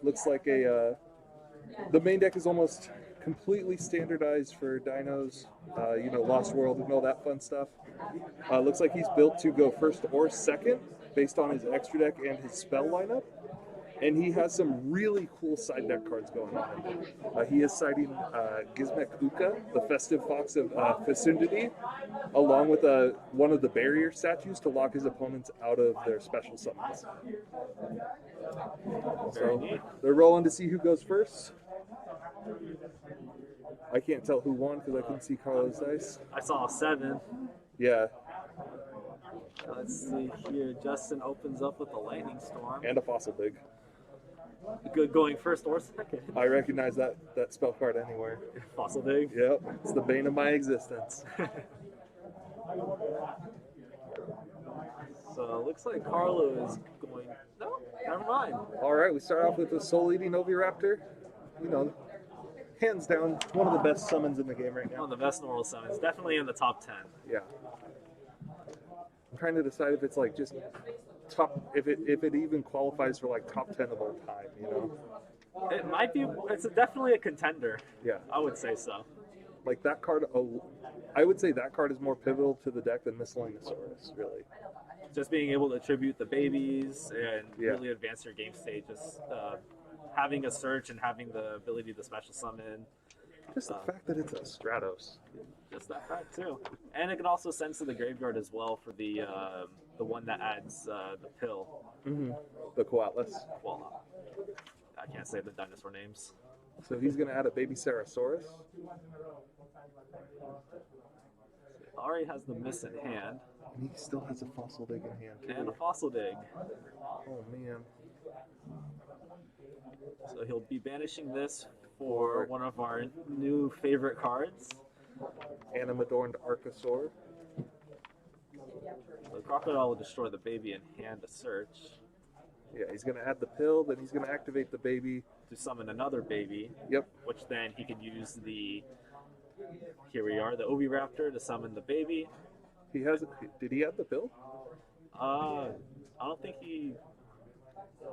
Looks like the main deck is almost completely standardized for dinos, Lost World and all that fun stuff. Looks like he's built to go first or second based on his extra deck and his spell lineup. And he has some really cool side deck cards going on. He is siding Gizmek Uka, the Festive Fox of Fesundity, along with one of the barrier statues to lock his opponents out of their special summons. So they're rolling to see who goes first. I can't tell who won because I couldn't see Carlo's dice. I saw a 7. Yeah. Let's see here. Justin opens up with a lightning storm. And a fossil dig. Good going first or second. I recognize that spell card anywhere. Fossil dig. Yep, it's the bane of my existence. So it looks like Carlo is going. No, never mind. All right, we start off with the Soul-Eating Oviraptor. Hands down, one of the best summons in the game right now. One of the best normal summons. Definitely in the top 10. Yeah. I'm trying to decide if it's like just top, if it even qualifies for like top 10 of all time, It might be. It's definitely a contender. Yeah. I would say so. Like that card, I would say that card is more pivotal to the deck than Miscellaneousaurus, really. Just being able to attribute the babies and really advance your game state. Just having a search and having the ability to special summon. Just the fact that it's a Stratos. Just that fact too. And it can also send to the graveyard as well for the one that adds the pill. Mm-hmm. The Coatlas. Well, I can't say the dinosaur names. So he's going to add a baby Sarasaurus. Already has the miss in hand. And he still has a fossil dig in hand, too. And a fossil dig. Oh, man. So he'll be banishing this for one of our new favorite cards. Animadorned Archosaur. The crocodile will destroy the baby and hand a search. Yeah, he's going to add the pill, then he's going to activate the baby. To summon another baby. Yep. Which then he can use the... Here we are, the Oviraptor to summon the baby. He has... Did he add the pill? I don't think he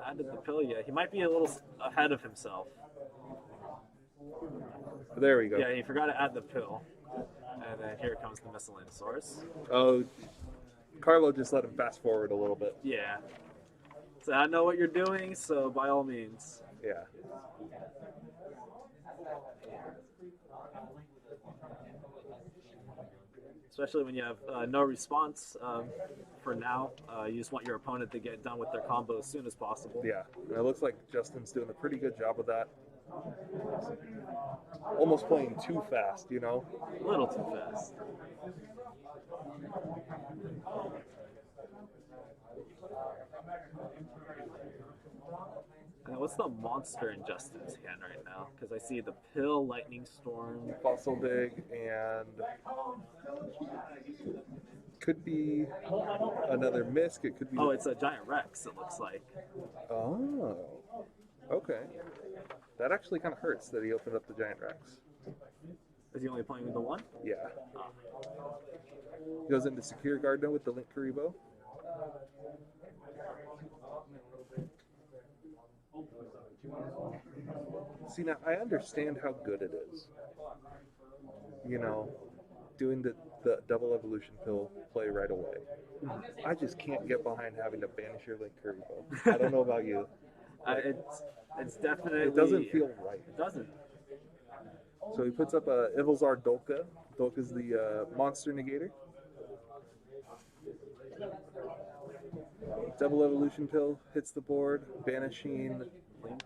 added the pill yet. He might be a little ahead of himself. There we go. Yeah, he forgot to add the pill. And then here comes the Miscellaneousaurus. Oh, Carlo just let him fast forward a little bit. Yeah. So I know what you're doing, so by all means. Yeah. Especially when you have no response for now. You just want your opponent to get done with their combo as soon as possible. Yeah. And it looks like Justin's doing a pretty good job of that. Almost playing too fast, you know? A little too fast. What's the monster in Justin's hand right now? Because I see the Pill, Lightning Storm, Fossil Dig, and could be another Misk. It could be. Oh, it's a Giant Rex, it looks like. Oh. Okay. That actually kind of hurts that he opened up the Giant Rex. Is he only playing with the one? Yeah. He goes into Secure Gardener with the Link Karibo. See, now I understand how good it is. You know, doing the double evolution pill play right away. I just can't get behind having to banish your Link Karibo. I don't know about you. It's definitely... It doesn't feel right. It doesn't. So he puts up a Ivilzar Dolka. Dolka's the monster negator. Double evolution pill hits the board, banishing Link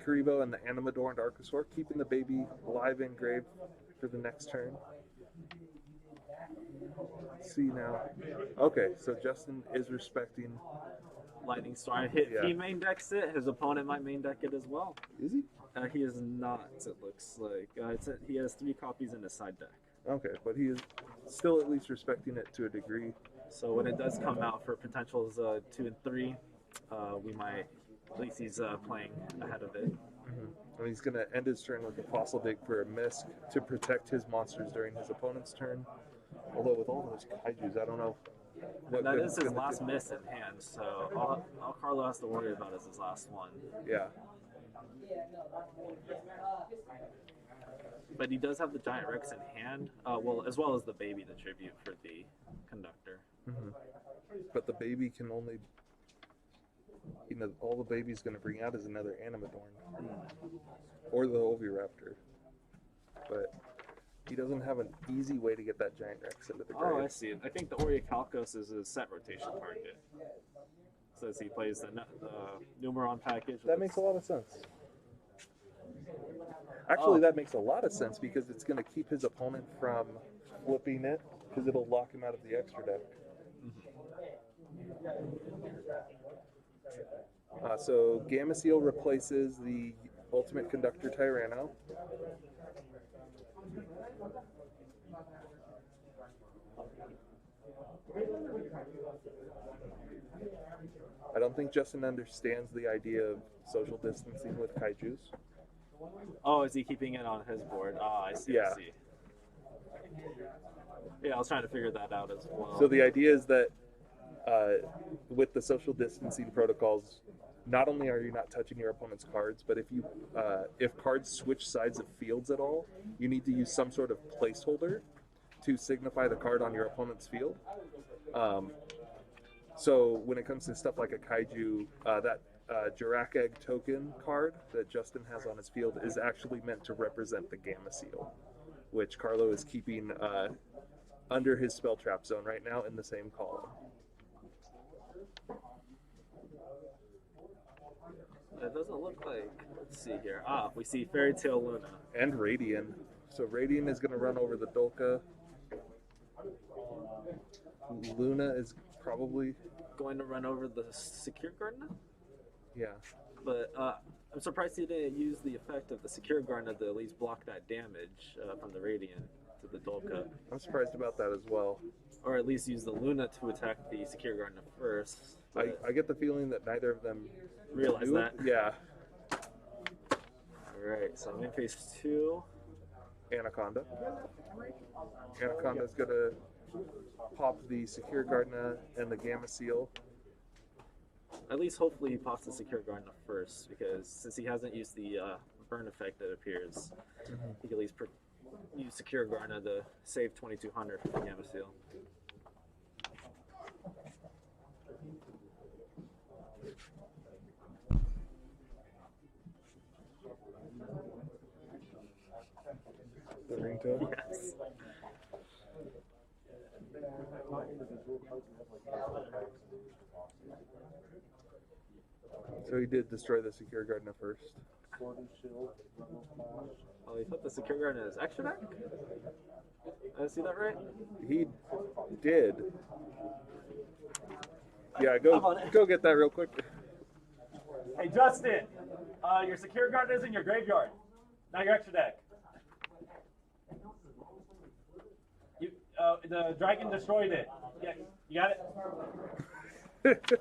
Karibo and the Animador and Archosaur, keeping the baby alive in grave for the next turn. See now. Okay, so Justin is respecting Lightning Storm. He main decks it. His opponent might main deck it as well. Is he? He is not, it looks like. He has 3 copies in his side deck. Okay, but he is still at least respecting it to a degree. So when it does come out for potentials 2 and 3, we might, at least he's playing ahead of it. Mm-hmm. And he's going to end his turn with a Fossil Dig for a Misk to protect his monsters during his opponent's turn. Although with all those Kaijus, I don't know. That is his last miss in hand, so all Carlo has to worry about is his last one. Yeah. But he does have the Giant Rex in hand, well, as well as the baby, the tribute for the conductor. Mm-hmm. But the baby can only, you know, all the baby's going to bring out is another Animadorn. Or the Oviraptor. But he doesn't have an easy way to get that Giant Rex into the grave. Oh, I see. I think the Orichalcos is a set rotation target. Says he plays the Numeron package. That makes a lot of sense. Actually, that makes a lot of sense because it's going to keep his opponent from flipping it because it'll lock him out of the extra deck. So Gameciel replaces the Ultimate Conductor Tyranno. I don't think Justin understands the idea of social distancing with kaijus. Oh, is he keeping it on his board? Ah, I see, Yeah. I see. Yeah, I was trying to figure that out as well. So the idea is that with the social distancing protocols, not only are you not touching your opponent's cards, but if cards switch sides of fields at all, you need to use some sort of placeholder to signify the card on your opponent's field. So when it comes to stuff like a kaiju, that Jirak Egg token card that Justin has on his field is actually meant to represent the Gameciel, which Carlo is keeping under his spell trap zone right now in the same column. It doesn't look like. Let's see here. Ah, we see Fairy Tale Luna. And Radiant. So Radiant is going to run over the Dolka. Luna is probably going to run over the Secure Gardener? Yeah. But I'm surprised he didn't use the effect of the Secure Gardener to at least block that damage from the Radiant to the Dolka. I'm surprised about that as well. Or at least use the Luna to attack the Secure Gardener first. I get the feeling that neither of them realize that. Yeah. Alright, so I'm in phase 2. Anaconda. Anaconda's gonna pop the Secure Gardener and the Gameciel. At least hopefully he pops the Secure Gardener first, because since he hasn't used the burn effect that appears, he can at least use Secure Gardener to save 2200 from the Gameciel. The ringtone? Yes. So he did destroy the Secure Gardener first. Oh, you put the Secure Guard in his extra deck? Did I see that right? He did. Yeah, I'm on it. go get that real quick. Hey, Justin, your Secure Guard is in your graveyard, not your extra deck. The dragon destroyed it. Yeah, you got it?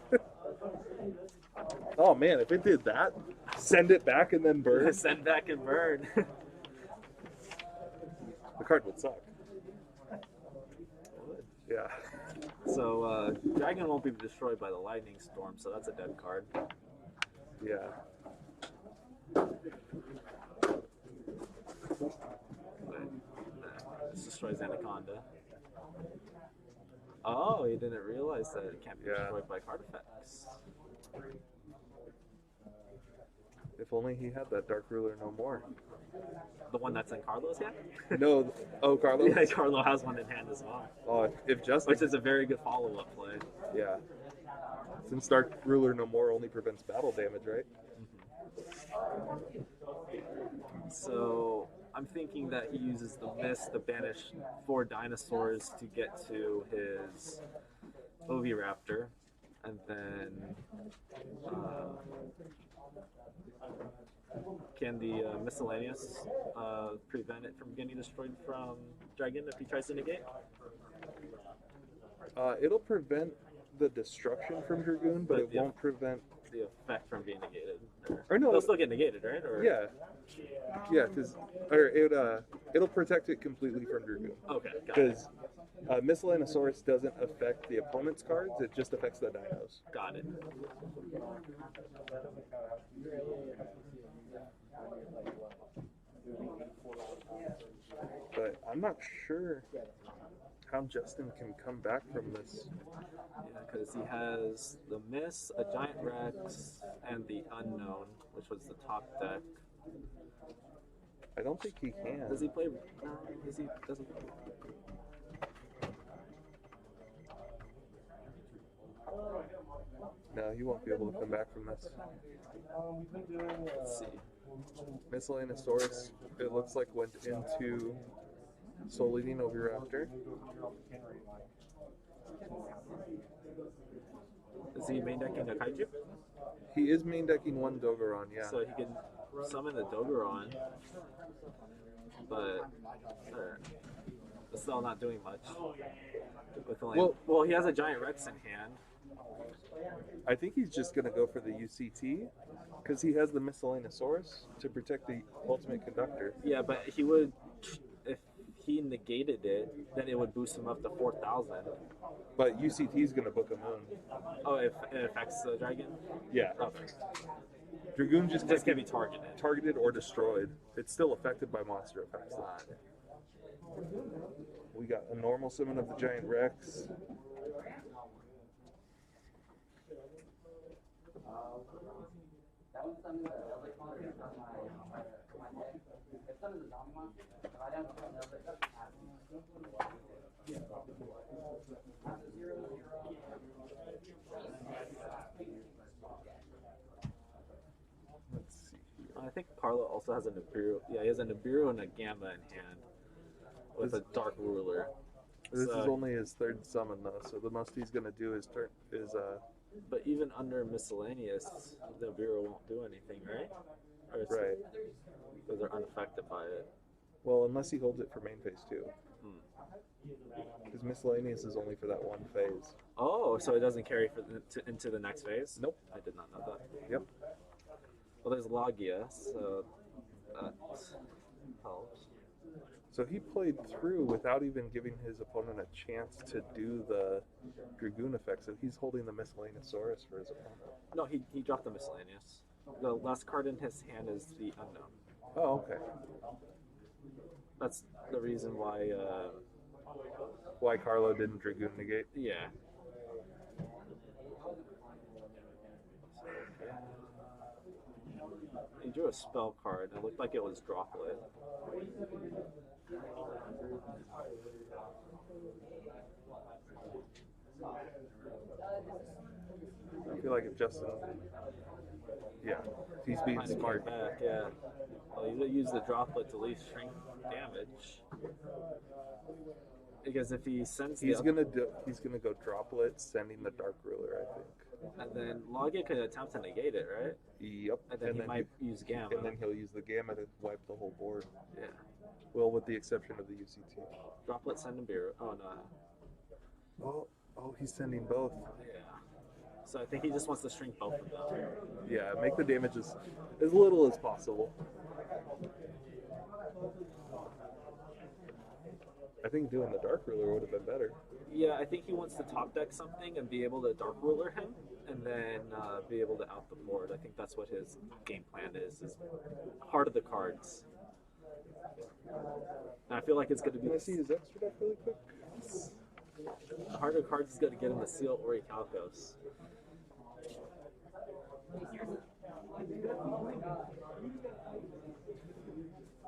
Oh man, if it did that, send it back and then burn. Send back and burn. The card would suck. Yeah. So, dragon won't be destroyed by the lightning storm, so that's a dead card. Yeah. This destroys Anaconda. Oh, he didn't realize that it can't be destroyed by card effects. If only he had that Dark Ruler no more. The one that's in Carlo's hand? No. Oh, Carlo? Yeah, Carlo has one in hand as well. Oh, if Justin... Which is a very good follow-up play. Yeah. Since Dark Ruler no more only prevents battle damage, right? So I'm thinking that he uses the mist to banish 4 dinosaurs to get to his Oviraptor, and then can the miscellaneous prevent it from getting destroyed from Dragon if he tries to negate? It'll prevent the destruction from Dragoon, but it won't prevent the effect from being negated. Or no, it'll still get negated, right? Or... Yeah, because it'll protect it completely from Dragoon. Okay, got it. Because Miscellaneosaurus doesn't affect the opponent's cards; it just affects the dinos. Got it. But I'm not sure how Justin can come back from this. Yeah, because he has the Miss, a Giant Rex, and the Unknown, which was the top deck. I don't think he can. Does he play? No, doesn't. No, he won't be able to come back from this. Let's see. Miscellaneosaurus, it looks like went into Soul Eating Oviraptor. Is he main decking a Kaiju? He is main decking 1 Dogoron, yeah. So he can summon the Dogoron, but it's still not doing much. With only, well, he has a Giant Rex in hand. I think he's just going to go for the UCT, because he has the Miscellaneosaurus to protect the Ultimate Conductor. Yeah, but he would, if he negated it, then it would boost him up to 4,000. But UCT is going to book a moon. Oh, if it affects the dragon? Yeah. Okay. Dragoon just can be targeted. Targeted or destroyed. It's still affected by monster effects. We got a normal summon of the Giant Rex. That one's something that Eldlich monster is on my deck. If some is a zombie monster, if I don't put an Eldlich, that's happening. Let's see. I think Carlo also has a Nibiru. Yeah, he has a Nibiru and a Gamma in hand with a Dark Ruler. This is only his 3rd summon though, so the most he's gonna do is But even under miscellaneous, the Nibiru won't do anything, right? Right. Because they're unaffected by it. Well, unless he holds it for main phase 2. Because miscellaneous is only for that one phase. Oh, so it doesn't carry into the next phase? Nope. I did not know that. Yep. Well, there's Logia, so that helps. So he played through without even giving his opponent a chance to do the Dragoon effect, so he's holding the Miscellaneosaurus for his opponent. No, he dropped the miscellaneous. The last card in his hand is the Unknown. Oh, okay. That's the reason why... Why Carlo didn't Dragoon negate? Yeah. He drew a spell card. It looked like it was Droplet. I feel like if Justin, yeah, he's being Might have smart. came back, yeah. Well, he's gonna use the droplet to at least shrink damage. Because if he sends He's the gonna go droplet, sending the Dark Ruler, I think. and then Logic could attempt to negate it, right? Yep. And then he might use Gamma. And then he'll use the Gamma to wipe the whole board. Yeah. Well, with the exception of the UCT. Droplet, send him beer. Oh no. Oh, he's sending both. Yeah. So I think he just wants to shrink both of them. Yeah, make the damage as little as possible. I think doing the Dark Ruler would have been better. Yeah, I think he wants to top deck something and be able to Dark Ruler him, and then be able to out the board. I think that's what his game plan is heart of the cards. And I feel like it's going to be... Can I see his extra deck really quick? The heart of the cards is going to get him the Seal Orichalcos.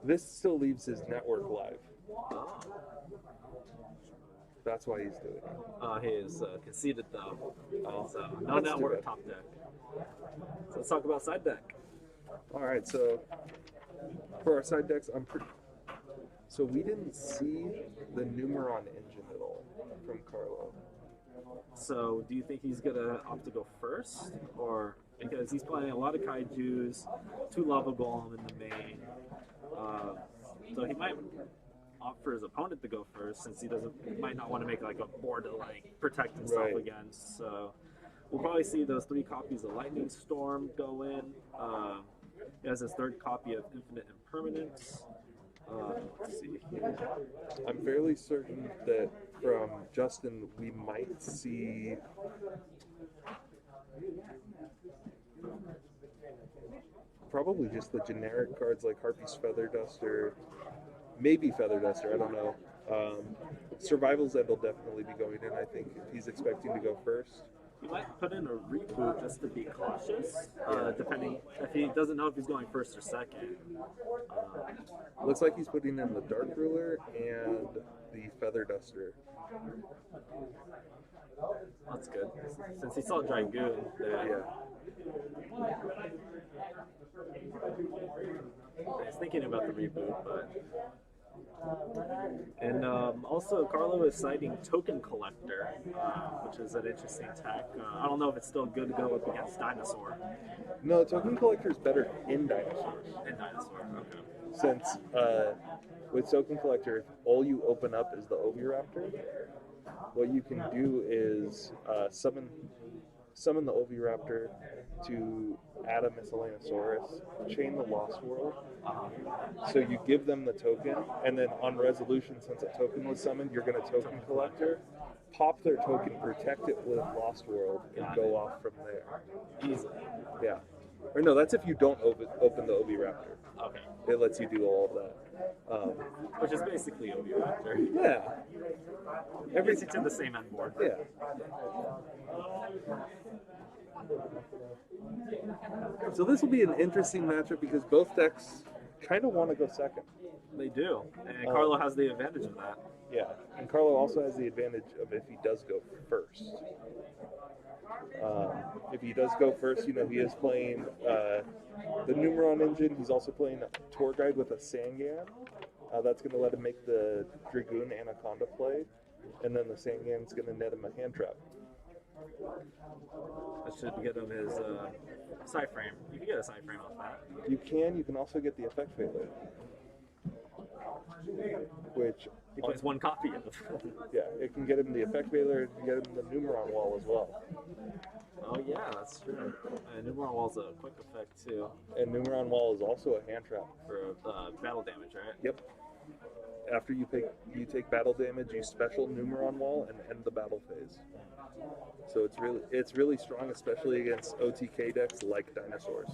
This still leaves his network live. Oh. That's why he's doing it. He is conceded though. So no That's too network bad. top deck. So let's talk about side deck. All right, so for our side decks, so we didn't see the Numeron engine at all from Carlo. So do you think he's gonna opt to go first, or because he's playing a lot of kaijus, 2 lava golem in the main, so he might opt for his opponent to go first since he might not want to make like a board to like protect himself Right. against. So we'll probably see those 3 copies of Lightning Storm go in. He has his 3rd copy of Infinite Impermanence. Let's see here. I'm fairly certain that from Justin, we might see probably just the generic cards like Harpy's Feather Duster, maybe Feather Duster, I don't know. Survival's End will definitely be going in, I think, if he's expecting to go first. He might put in a reboot just to be cautious, depending if he doesn't know if he's going first or second. Looks like he's putting in the Dark Ruler and the Feather Duster. That's good. Since he saw Dragoon, Yeah. he's thinking about the reboot, but. And also, Carlo is citing Token Collector, which is an interesting tech. I don't know if it's still good to go up against Dinosaur. No, Token Collector is better in Dinosaurs. And Dinosaur, okay. Since with Token Collector, all you open up is the Oviraptor. What you can do is summon the Oviraptor to add a Miscellaneousaurus, chain the Lost World. So you give them the token, and then on resolution, since a token was summoned, you're going to Token Collector, pop their token, protect it with Lost World, and go off from there. Easily. Yeah. Or no, that's if you don't open the Oviraptor. Okay. It lets you do all of that. Which is basically Oviraptor. Yeah. Everything's to the same end board. Yeah. So this will be an interesting matchup because both decks kind of want to go second. They do. And Carlo has the advantage of that. Yeah. And Carlo also has the advantage of if he does go first. If he does go first, you know, he is playing the Numeron engine. He's also playing a tour guide with a Sangan. That's going to let him make the Dragoon Anaconda play. And then the Sangan's going to net him a hand trap. That should get him his side frame. You can get a side frame off that. You can also get the Effect Failure. Which He plays 1 copy of. yeah, it can get him the Effect Veiler, it can get him the Numeron Wall as well. Oh yeah, that's true. Numeron Wall's a quick effect too And Numeron Wall is also a hand trap. for battle damage, right? Yep. After you take battle damage, you special Numeron Wall and end the battle phase. So it's really strong, especially against OTK decks like Dinosaurs.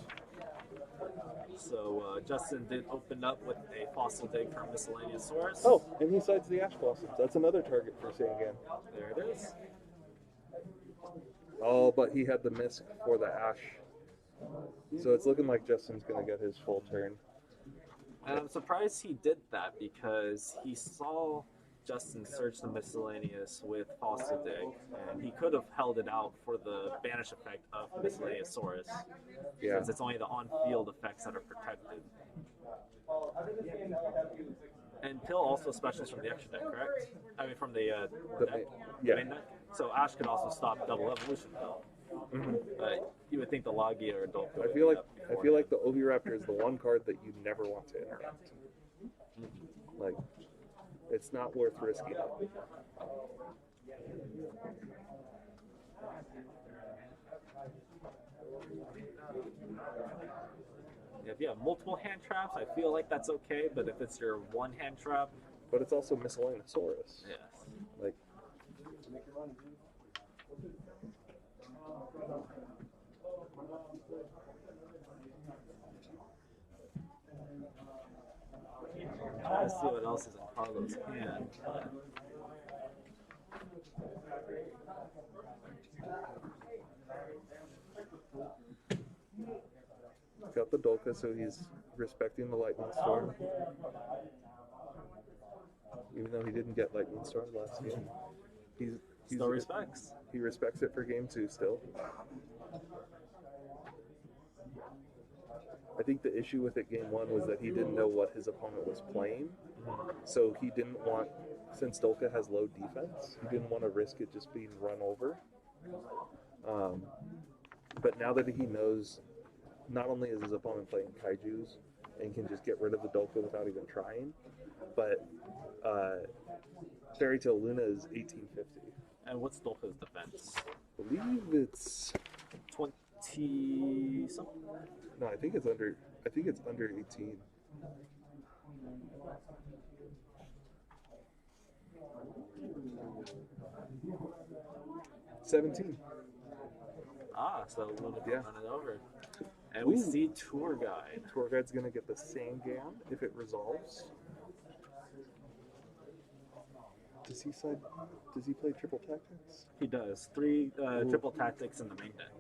So Justin did open up with a fossil dig for Miscellaneousaurus. Oh, and he sides the Ash Blossoms. That's another target for Sangan. There it is. Oh, but he had the Misk for the Ash. So it's looking like Justin's going to get his full turn. And I'm surprised he did that because he saw Justin search the miscellaneous with Fossil Dig, and he could have held it out for the banish effect of Miscellaneousaurus, Yeah. since it's only the on-field effects that are protected. And Pill also specials from the extra deck, correct? I mean, from the deck, yeah. main deck. So Ash could also stop double evolution Pill. Mm-hmm. You would think the Logia or Dolphin. I feel like the Oviraptor is the one card that you never want to interrupt. Like, it's not worth risking it. If you have multiple hand traps, I feel like that's okay. But if it's your one hand trap, but it's also Miscellaneousaurus. Yes. Like. I'm trying to see what else is in Carlo's hand. Got the Dolka, so he's respecting the Lightning Storm. Even though he didn't get Lightning Storm last game. He's still respects. He respects it for game 2 still. I think the issue with it game 1 was that he didn't know what his opponent was playing. So he didn't want, since Dolka has low defense, he didn't want to risk it just being run over. But now that he knows, not only is his opponent playing Kaijus and can just get rid of the Dolka without even trying, but Fairy Tale Luna is 1850. And what's Dolka's defense? I believe it's 20 something. No, I think it's under 18. $17. Ah, so Luna can run it over. And Ooh. we see Tour Guide. Tour Guide's gonna get the same gam if it resolves. Does he play triple tactics? He does. 3 triple tactics in the main deck.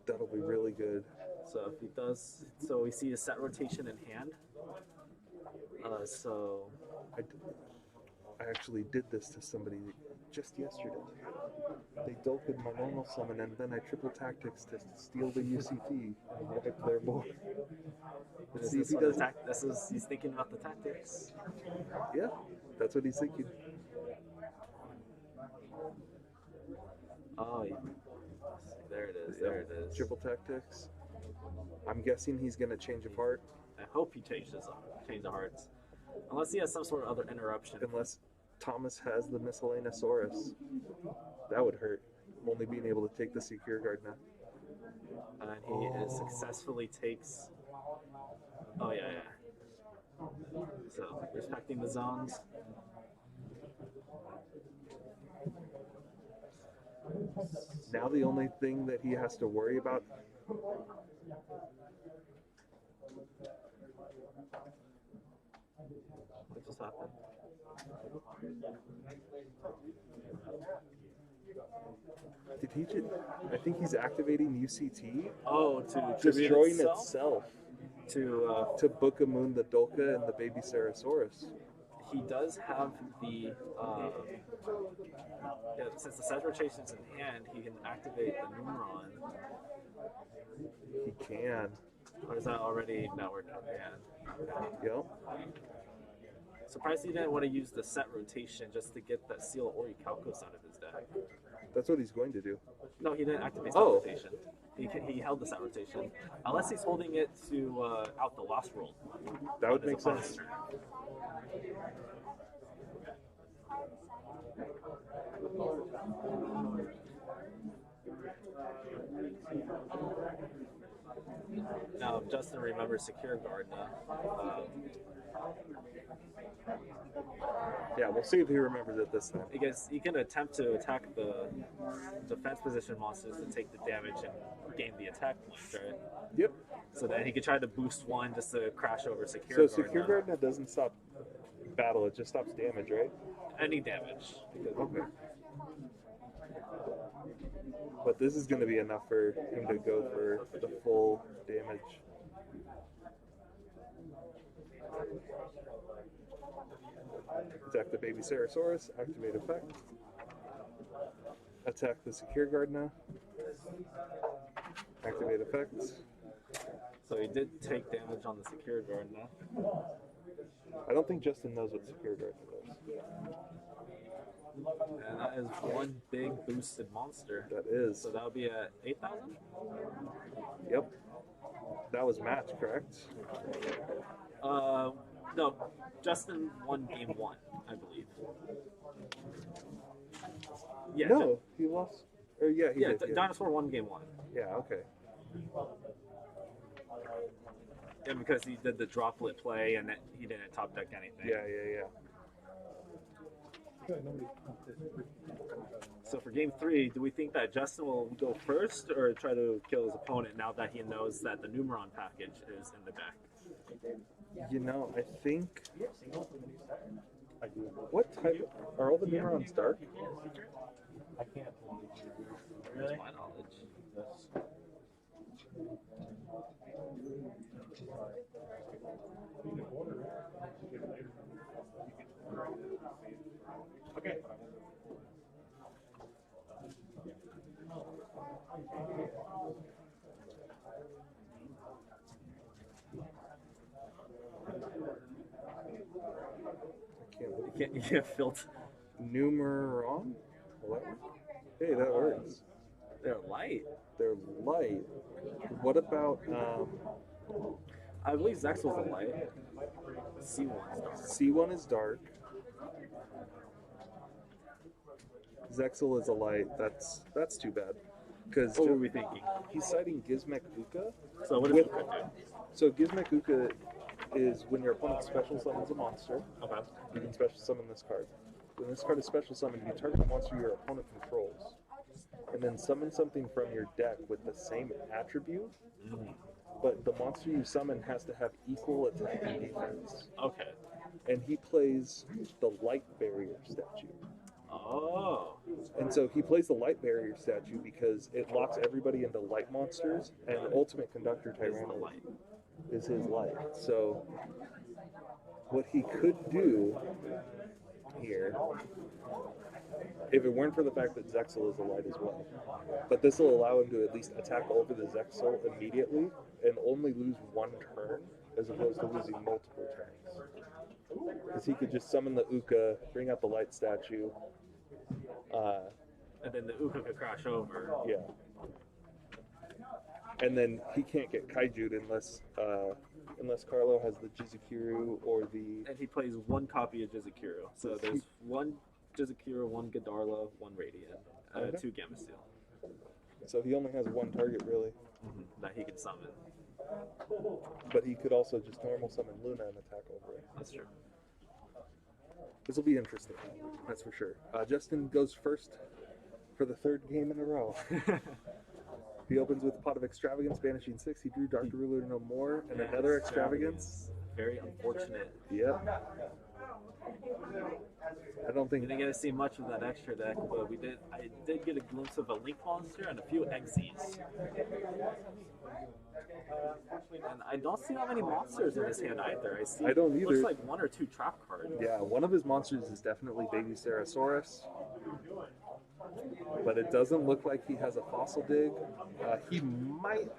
That'll be really good. So if he does, so we see a set rotation in hand. I actually did this to somebody just yesterday. They dolphined my normal summon and then I triple tactics to steal the UCT and wipe their board. See if he does. He's thinking about the tactics. Yeah, that's what he's thinking. Oh, there it is. There it is. Triple tactics. I'm guessing he's going to change a part. I hope he change the hearts. Unless he has some sort of other interruption. Unless Thomas has the Miscellaneousaurus. That would hurt. Only being able to take the secure guard now. And he successfully takes... Oh, yeah. So, respecting the zones. Now the only thing that he has to worry about... What just happened? Did he just... I think he's activating UCT. Oh, to destroying itself. To Book a Moon, the Dolka, and the baby Sarasaurus. He does have the... since the set rotation's in hand, he can activate the Numeron. He can. Or is that already networked in hand? Yep. Surprised he didn't want to use the set rotation just to get that Seal Orichalcos out of his deck. That's what he's going to do. No, he didn't activate set rotation. He held the set rotation. Unless he's holding it to out the Lost World. That would make sense. Now, if Justin remembers Secure Guard now. Yeah, we'll see if he remembers it this time. Because he can attempt to attack the defense position monsters to take the damage and gain the attack points, right? Yep. So then he could try to boost one just to crash over Secure Guard. So Secure Guard now doesn't stop battle, it just stops damage, right? Any damage. Okay. But this is going to be enough for him to go for the full damage. Attack the baby Ceratosaurus, activate effect. Attack the Secure Guard now. Activate effects. So he did take damage on the secure guard now. I don't think Justin knows what Secure Guard does. And that is one big boosted monster. That is. So that would be at 8,000? Yep. That was match, correct? No. Justin won game 1, I believe. Yeah. No, he lost. Or yeah, he did. Dinosaur won game 1. Yeah, okay. And because he did the droplet play and he didn't top deck anything. Yeah. So for game 3, do we think that Justin will go first or try to kill his opponent now that he knows that the Numeron package is in the deck? You know, I think. What type? Are all the Numerons dark? I can't. That's my knowledge. Okay. You can't filter. Numeron? What? Hey, that works. They're light. They're light. What about I believe Zexel's a light. C1's dark. C1 is dark. Zexel is a light. That's too bad. Because What were we thinking? he's citing Gizmek Uka. So what does Uka do? So Gizmek Uka is when your opponent special summons a monster. Okay. You can special summon this card. When this card is special summoned, you target a monster your opponent controls, and then summon something from your deck with the same attribute, but the monster you summon has to have equal attack and defense. Okay. And he plays the Light Barrier statue. Oh. And so he plays the Light Barrier statue because it locks everybody into light monsters, and Ultimate Conductor Is the Tyranno light. is his light. So what he could do here, if it weren't for the fact that Zexel is a light as well, but this will allow him to at least attack over the Zexel immediately and only lose one turn as opposed to losing multiple turns. Because he could just summon the Uka, bring out the light statue. And then the Uka could crash over. Yeah. And then he can't get Kaiju'd unless Carlo has the Jizukiru or the... And he plays one copy of Jizukiru. So there's one Jizukiru, one Godarla, one Radiant, Okay. 2 Gamma Steel. So he only has one target, really. That he can summon. But he could also just normal summon Luna and attack over it. That's true. This will be interesting, that's for sure. Justin goes first for the 3rd game in a row. He opens with Pot of Extravagance, banishing 6. He drew Dark Ruler no more, and another Extravagance. Very unfortunate. Yep. I don't We think... didn't get to see much of that extra deck, but I did get a glimpse of a Link monster and a few Xyz. And I don't see that many monsters in his hand either. I don't either. Looks like 1 or 2 trap cards. Yeah, one of his monsters is definitely Baby Ceratosaurus. But it doesn't look like he has a Fossil Dig. He might...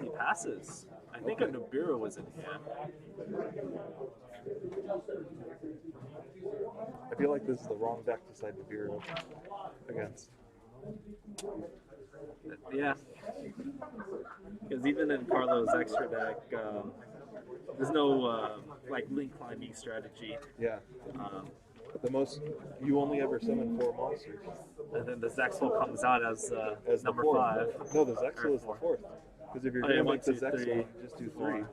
He passes. I think a Nibiru was in hand. I feel like this is the wrong deck to side Nibiru against. Yeah. Because even in Carlo's extra deck, there's no like link climbing strategy. Yeah. The most... You only ever summon 4 monsters. And then the Zexel comes out as number the 5. 4th. No, the Zexel is the 4th. Because if you're going to make the Zexel, just do 3.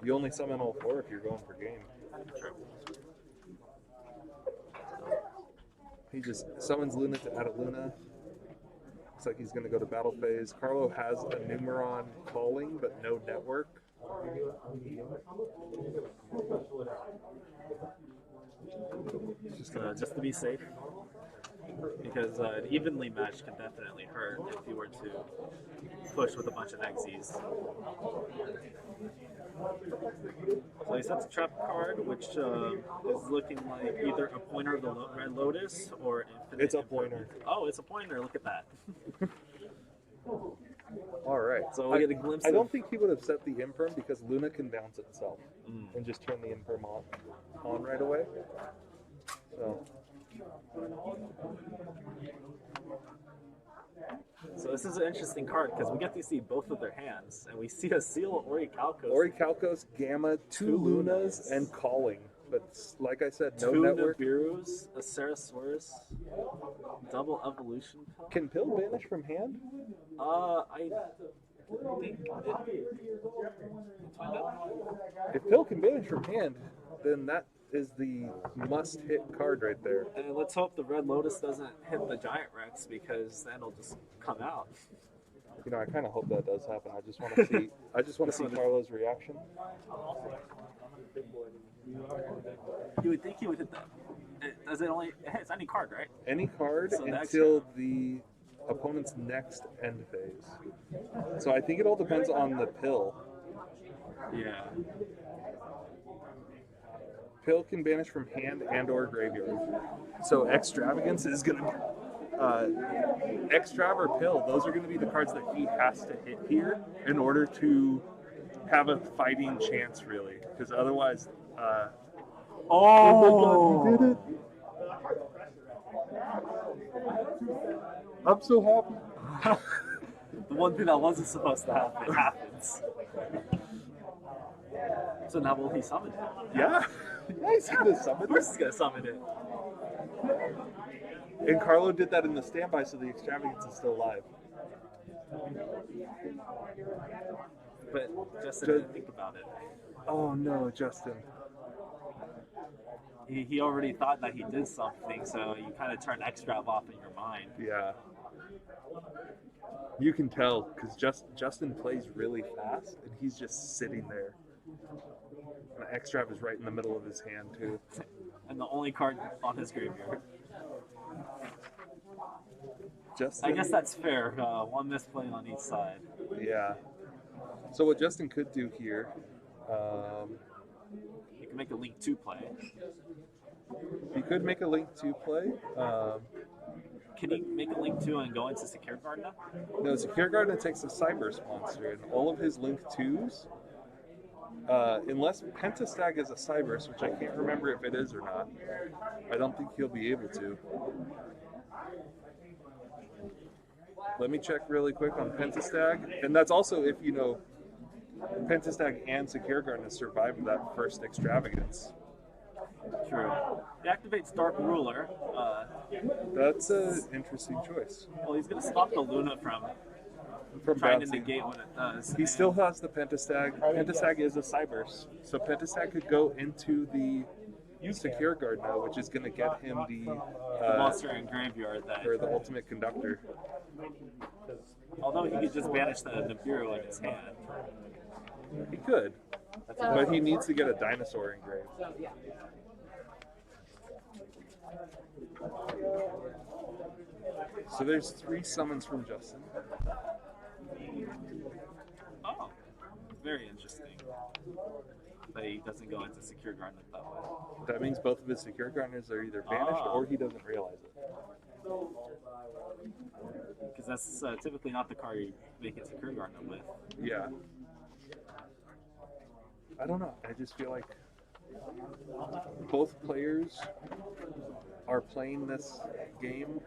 You only summon all 4 if you're going for game. True. He just summons Luna to add a Luna. Looks like he's going to go to battle phase. Carlo has a Numeron calling, but no network. Just to be safe. Because an evenly matched can definitely hurt if you were to push with a bunch of Xyz. So he sets a trap card, which is looking like either a pointer of the Red Lotus or Infinite. It's a pointer. Oh, it's a pointer. Look at that. All right. So we get a glimpse. I don't think he would have set the Imperm because Luna can bounce itself and just turn the Imperm on right away. So this is an interesting card because we get to see both of their hands, and we see a seal Orichalcos. Orichalcos, Gamma, two Lunas, and Calling. But like I said, no two network. Nibiru's, a Sarasaurus, double evolution pill. Can Pill banish from hand? I think If Pill can banish from hand, then that is the must-hit card right there. and let's hope the Red Lotus doesn't hit the Giant Rex because then it'll just come out. You know, I kind of hope that does happen. I just want to see. I just want to see Carlo's reaction. You would think he would hit that. Does it only? It hits any card, right? Any card So the until the opponent's next end phase. So I think it all depends on the Pill. Yeah. Pill can banish from hand and or graveyard. So Extravagance is going to Extrav or Pill, those are going to be the cards that he has to hit here in order to have a fighting chance, really. Because otherwise... Oh! He did it! I'm so happy. The one thing that wasn't supposed to happen happens. So now will he summon it? Yeah. Yeah, he's going to summon Of course he's going to summon it. And Carlo did that in the standby, so the Extravagance is still alive. But Justin didn't think about it. Oh no, Justin. He already thought that he did something, so you kind of turn Extrav off in your mind. Yeah. You can tell, because Justin plays really fast, and he's just sitting there. And Extrav is right in the middle of his hand, too. And the only card on his graveyard. Justin, I guess that's fair. One misplay on each side. Yeah. So what Justin could do here, You can make a Link 2 play. he could make a Link 2 play. Can he make a Link 2 and go into Secure Garden? No, Secure Garden takes a Cybers monster, and all of his Link 2s, unless Pentastag is a Cybers, which I can't remember if it is or not, I don't think he'll be able to. Let me check really quick on Pentastag, and that's also if you know Pentastag and Secure Garden has survived that first Extravagance. True. He activates Dark Ruler. That's an interesting choice. Well, he's going to stop the Luna from trying to negate what it does. He still has the Pentastag. Pentastag is a Cybers, so Pentastag could go into the Secure Guard now, which is going to get him the monster in graveyard that, or the Ultimate Conductor. Although he could just banish the Nibiru in his hand. He could, but he needs to get a Dinosaur engraved. So there's 3 summons from Justin. Oh, very interesting. But he doesn't go into Secure Garden that way. That means both of his Secure Gardeners are either banished or he doesn't realize it. Because that's typically not the card you make a Secure Garden with. Yeah. I don't know. I just feel like both players are playing this game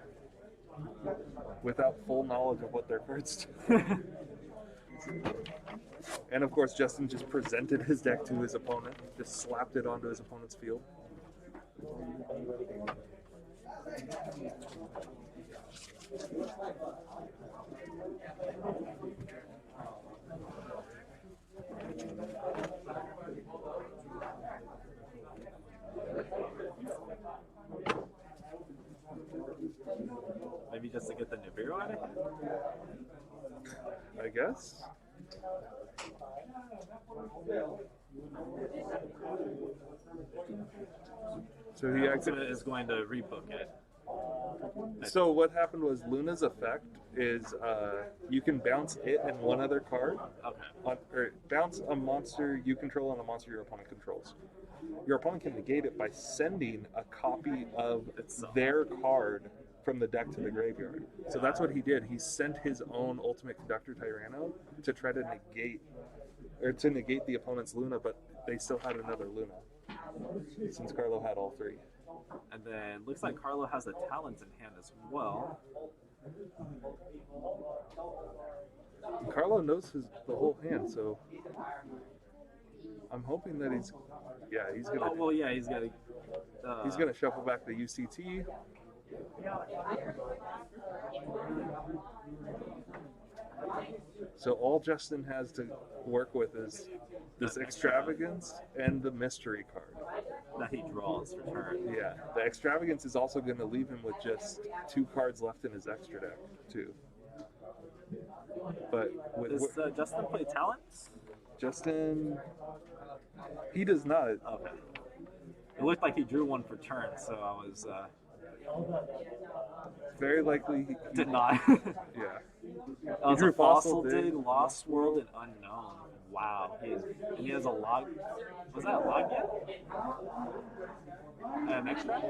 without full knowledge of what their cards do. And of course, Justin just presented his deck to his opponent, just slapped it onto his opponent's field. Maybe just to get the Nibiru out of it? I guess. So he Ultimate is going to rebook it. So what happened was Luna's effect is you can bounce it and one other card, Okay. or bounce a monster you control and a monster your opponent controls. Your opponent can negate it by sending a copy of their card from the deck to the graveyard. So that's what he did. He sent his own Ultimate Conductor Tyranno to try to negate the opponent's Luna, but they still had another Luna, since Carlo had all three. And then looks like Carlo has the talents in hand as well. Carlo knows the whole hand, so I'm hoping that he's gonna. Oh well, yeah, he's gonna. He's gonna shuffle back the UCT. So all Justin has to work with is this extravagance and the mystery card that he draws for turn. Yeah, the extravagance is also going to leave him with just 2 cards left in his extra deck too. But does Justin play talents? Justin, he does not. Okay. It looked like he drew one for turn, so I was. Very likely he did not. Yeah. He drew Fossil Dig, Lost World, and Unknown. Wow. He has a log. Was that a log yet? An extra?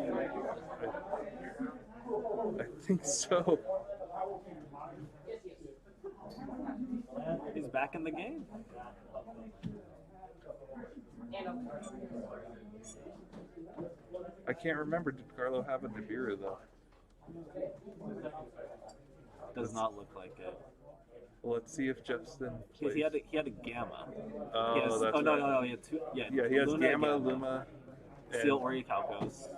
I think so. He's back in the game. I can't remember. Did Carlo have a Nibiru though? Does not look like it. Well, let's see if Justin plays. He had a Gamma. Oh, that's right. No, he had 2. Yeah, he has Gamma, Luma, Seal Orichalcos.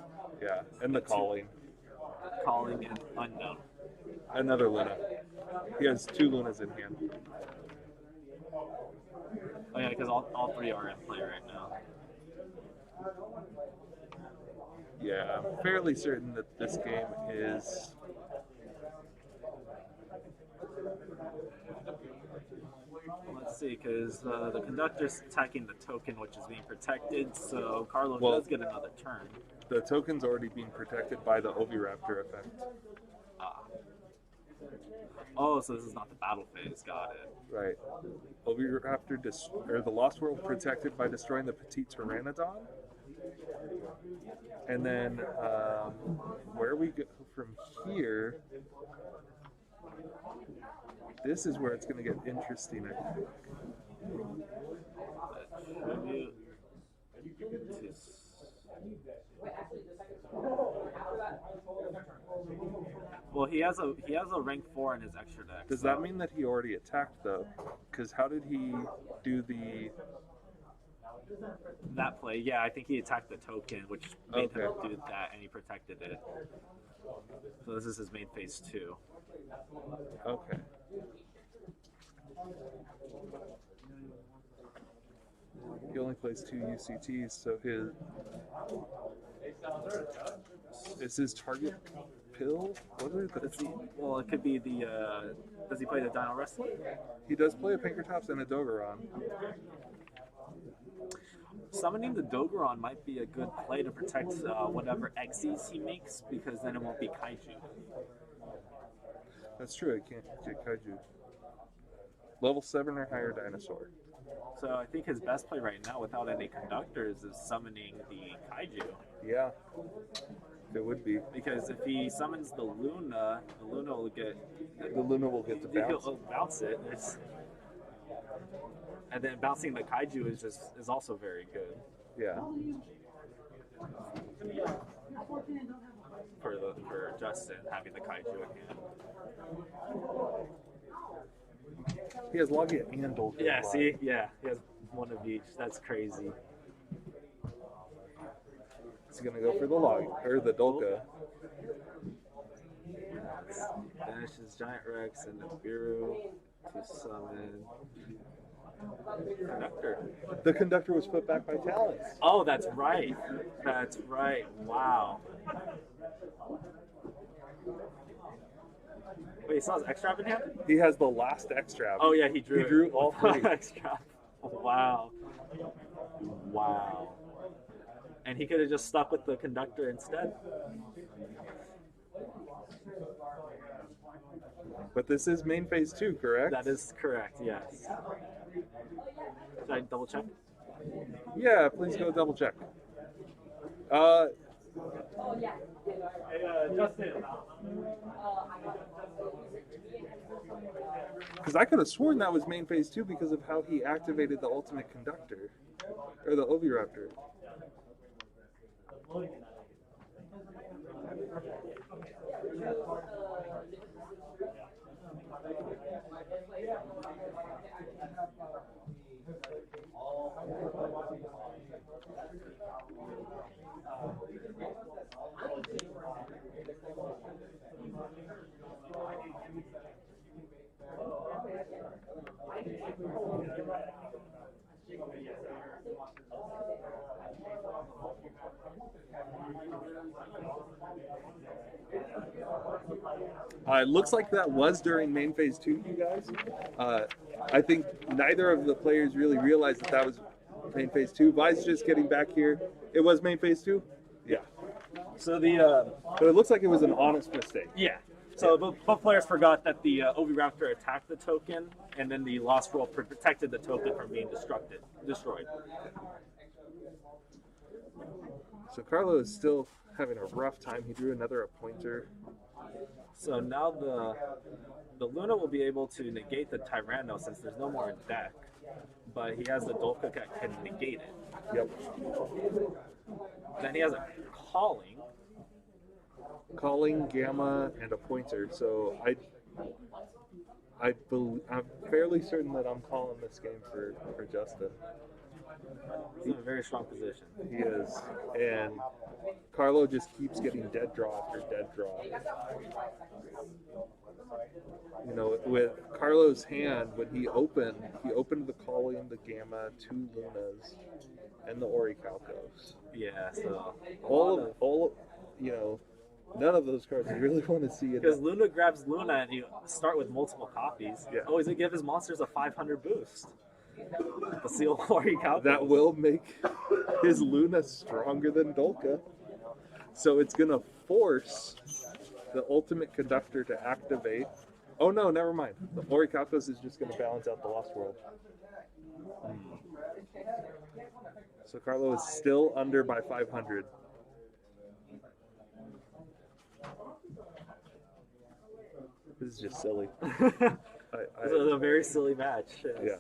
Yeah, and the Calling. Calling and Unknown. Another Luna. He has 2 Lunas in hand. Oh yeah, because all 3 are in play right now. Yeah, I'm fairly certain that this game is. Let's see, because the conductor's attacking the token, which is being protected, so Carlo does get another turn. The token's already being protected by the Oviraptor effect. Oh, so this is not the battle phase. Got it. Right. Oviraptor, or the Lost World protected by destroying the Petite Pteranodon. And then where we go from here, this is where it's going to get interesting, I think. Well, he has a rank 4 in his extra deck. Does that mean that he already attacked though? Because how did he do that play? Yeah, I think he attacked the token, which made him do that, and he protected it. So this is his main phase 2. Okay. He only plays 2 UCTs, so is his target pill? What are the? Well, it could be the. Does he play the Dino Wrestler? He does play a Pinkertops and a Dogoron. Summoning the Dogoron might be a good play to protect whatever Xyz he makes, because then it won't be Kaiju. That's true, I can't get Kaiju. Level 7 or higher Dinosaur. So I think his best play right now, without any conductors, is summoning the Kaiju. Yeah, it would be. Because if he summons the Luna will get... The Luna will get to bounce. He'll bounce it. And then bouncing the Kaiju is also very good. Yeah. For Justin, having the Kaiju in hand. He has Logia and Dolka. Yeah, see? Yeah, he has one of each. That's crazy. He's going to go for the the Dolka. Banishes Giant Rex and Nibiru to summon Conductor. The Conductor was put back by Talents. Oh, that's right. That's right. Wow. Wait, he still has Extra in hand? He has the last Extra. Oh yeah, he drew all 3. Extra. Wow. Wow. And he could have just stuck with the Conductor instead. But this is main phase 2, correct? That is correct, yes. Should I double check? Yeah, please go double check. Justin. Because I could have sworn that was main phase 2 because of how he activated the ultimate conductor. Or the Oviraptor. It looks like that was during main phase 2, you guys. I think neither of the players really realized that that was main phase 2. Vi's just getting back here. It was main phase 2? Yeah. So the But it looks like it was an honest mistake. yeah. So both players forgot that the Oviraptor attacked the token, and then the Lost World protected the token from being destroyed. So Carlo is still having a rough time. He drew another appointer. So now the Luna will be able to negate the Tyranno since there's no more in deck, but he has the Dolka that can negate it. Yep. Then he has a Calling. Calling, Gamma, and a pointer. So I'm fairly certain that I'm calling this game for Justin. He's in a very strong position. He is. And Carlo just keeps getting dead draw after dead draw. You know, with Carlo's hand, when he opened the Calling, the Gamma, 2 Lunas, and the Orichalcos. Yeah, so All you know, none of those cards you really want to see it. because Luna grabs Luna and you start with multiple copies. Yeah. Oh, he's gonna give his monsters a 500 boost. The Seal Orichalcos. That will make his Luna stronger than Dolka. So it's going to force the ultimate conductor to activate. Oh no, never mind. The Orichalcos is just going to balance out the Lost World. So Carlo is still under by 500. This is just silly. This is a very silly match. Yes. Yeah.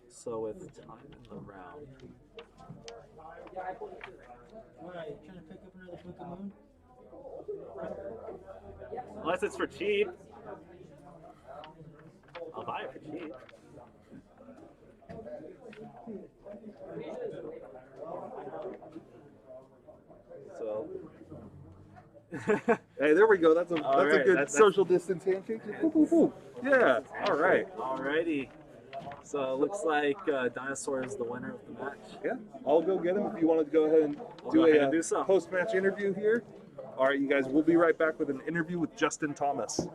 So with time in the round. Alright, trying to pick up another Book of Moon? Unless it's for cheap. I'll buy it for cheap. So. Hey, there we go. That's a Alright, good that's social distance handshake. Boop, boop, boop. Yeah. All right. Alrighty. So it looks like Dinosaur is the winner of the match. Yeah. I'll go get him if you want to go ahead and I'll do go ahead a and do so. post-match interview here. All right, you guys. We'll be right back with an interview with Justin Thomas.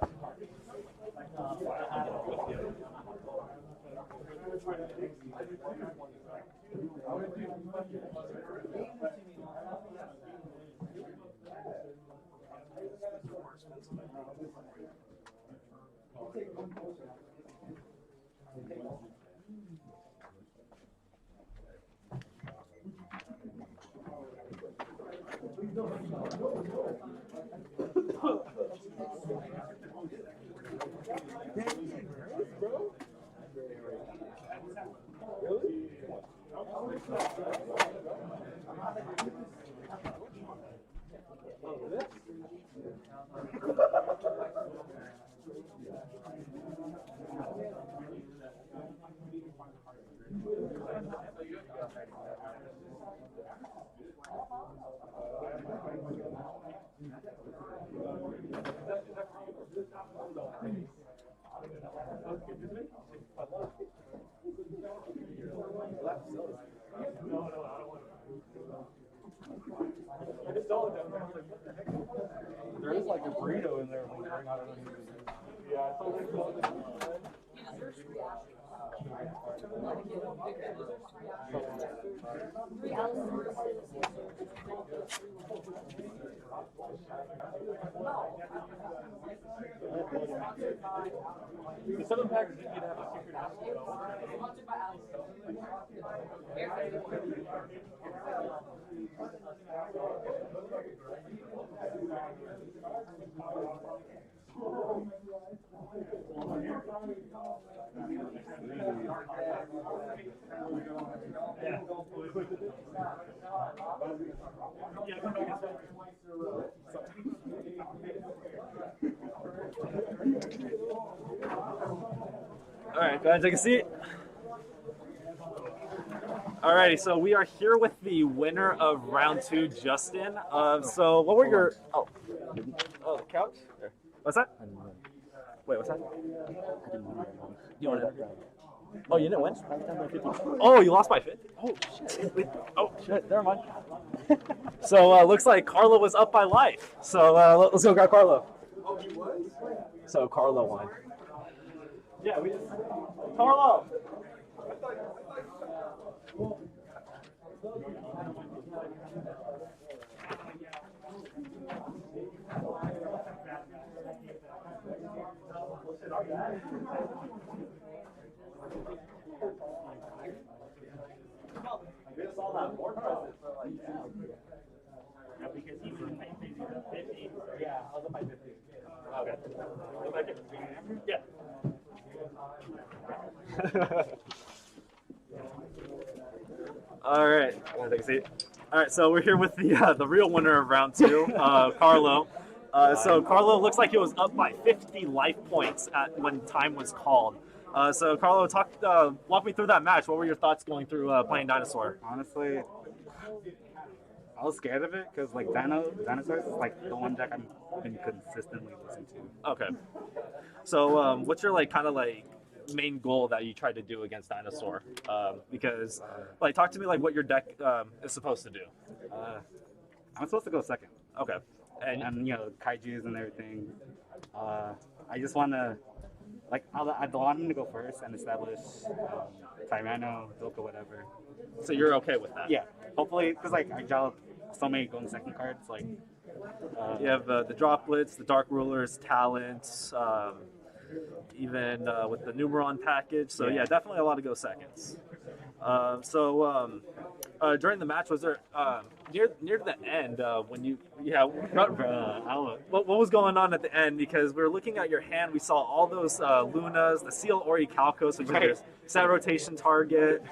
There is like a burrito in there lingering. I don't know. Yeah, I thought it was. The 7-pack, you'd have a secret acid. All right, go ahead and take a seat. Alrighty, so we are here with the winner of round 2, Justin. So what were your... Oh, the couch? What's that? Wait, what's that? You want it? Oh, you didn't win? Oh, you lost by 50? Oh, shit. Oh, shit, never mind. So looks like Carlo was up by life. So let's go grab Carlo. Oh, he was? So Carlo won. Yeah, we just... Carlo! We just saw that board present for like, because he was in 50. Yeah, I was up by 50. Okay. Go back in. Yeah. All right. Want to take a seat? All right. So we're here with the real winner of round 2, Carlo. So Carlo looks like he was up by 50 life points when time was called. So Carlo, walk me through that match. What were your thoughts going through playing Dinosaur? Honestly, I was scared of it because like Dinosaur is like the one deck I've been consistently listening to. Okay. So what's your kind of main goal that you tried to do against Dinosaur? Because talk to me what your deck is supposed to do. I'm supposed to go second. Okay. And you know, kaijus and everything. I just want to, I don't want him to go first and establish Tyranno, Doka, whatever. So you're okay with that? Yeah. Hopefully, because I draw so many going second cards. You have the droplets, the Dark Rulers, talents, even with the Numeron package. So yeah, definitely a lot of go seconds. During the match, was there near the end when you what was going on at the end? Because we were looking at your hand, we saw all those Lunas, the Seal Orichalcos, which is your set rotation target,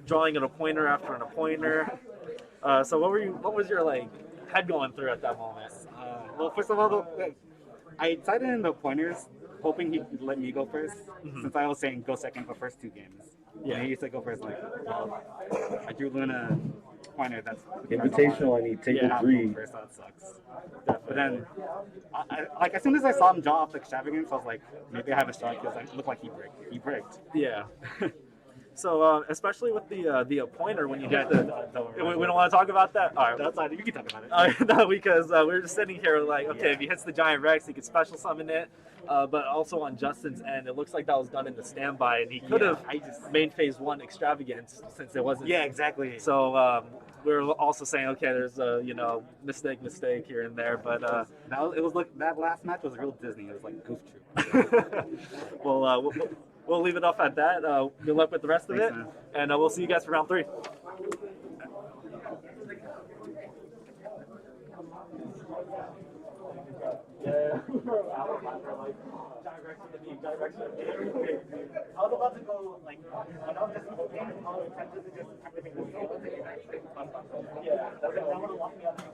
drawing an appointer after an appointer. So what was your head going through at that moment? Well, first of all, I decided in the pointers, hoping he'd let me go first, since I was saying go second for first 2 games. Yeah, he used to go first. I drew Luna pointer. That's Invitational. I need table 3. First, that sucks. But then, as soon as I saw him draw off the extravagance, I was like, maybe I have a shot because it looked like he bricked. Yeah. So especially with the appointer when you get we don't want to talk about that. All right, that's fine. You can talk about it. No, because we were just sitting here okay, if he hits the giant Rex, he could special summon it. But also on Justin's end, it looks like that was done in the standby, and he could have made phase 1 extravagance since it wasn't. Yeah, exactly. So we were also saying, okay, there's a mistake here and there, but that last match was real Disney. It was like Goof Troop. Well, we'll leave it off at that. Good luck with the rest of it, man. And we'll see you guys for round 3. Yeah, I was about to go when I was just hoping how tempted to just everything was yeah, that would have locked me out of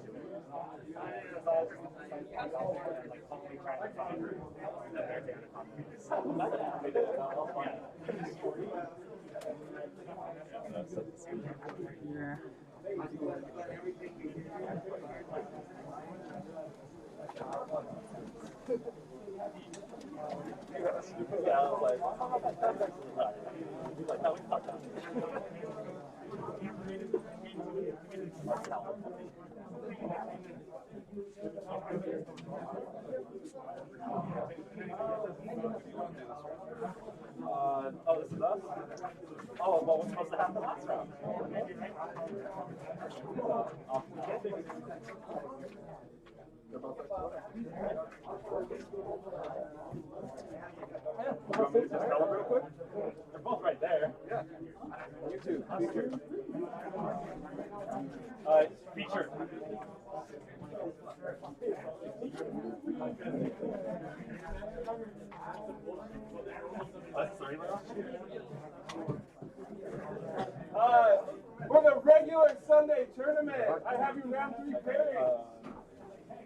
Yeah, I was he's like, no, we can talk about it. Oh, this is us? Oh, well, we're supposed to have the last round. Want me to just tell them real quick? They're both right there. Yeah. YouTube. Feature. Feature. For the regular Sunday tournament, I have you round 3 pairing.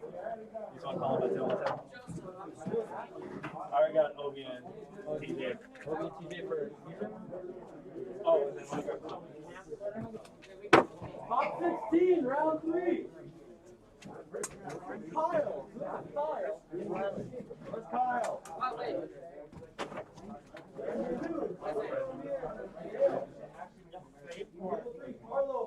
You just want to call them at 2 1 10? I already got Obi and TJ. Obi and TJ for future? Oh, and then one Top 16, round 3. Kyle. Kyle. Where's Kyle? Oh, wait. Carlo.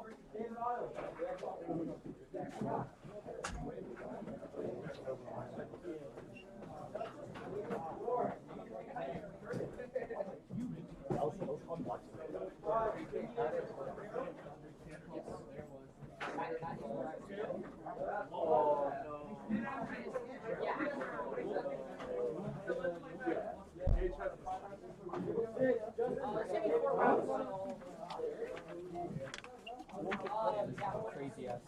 Crazy ass.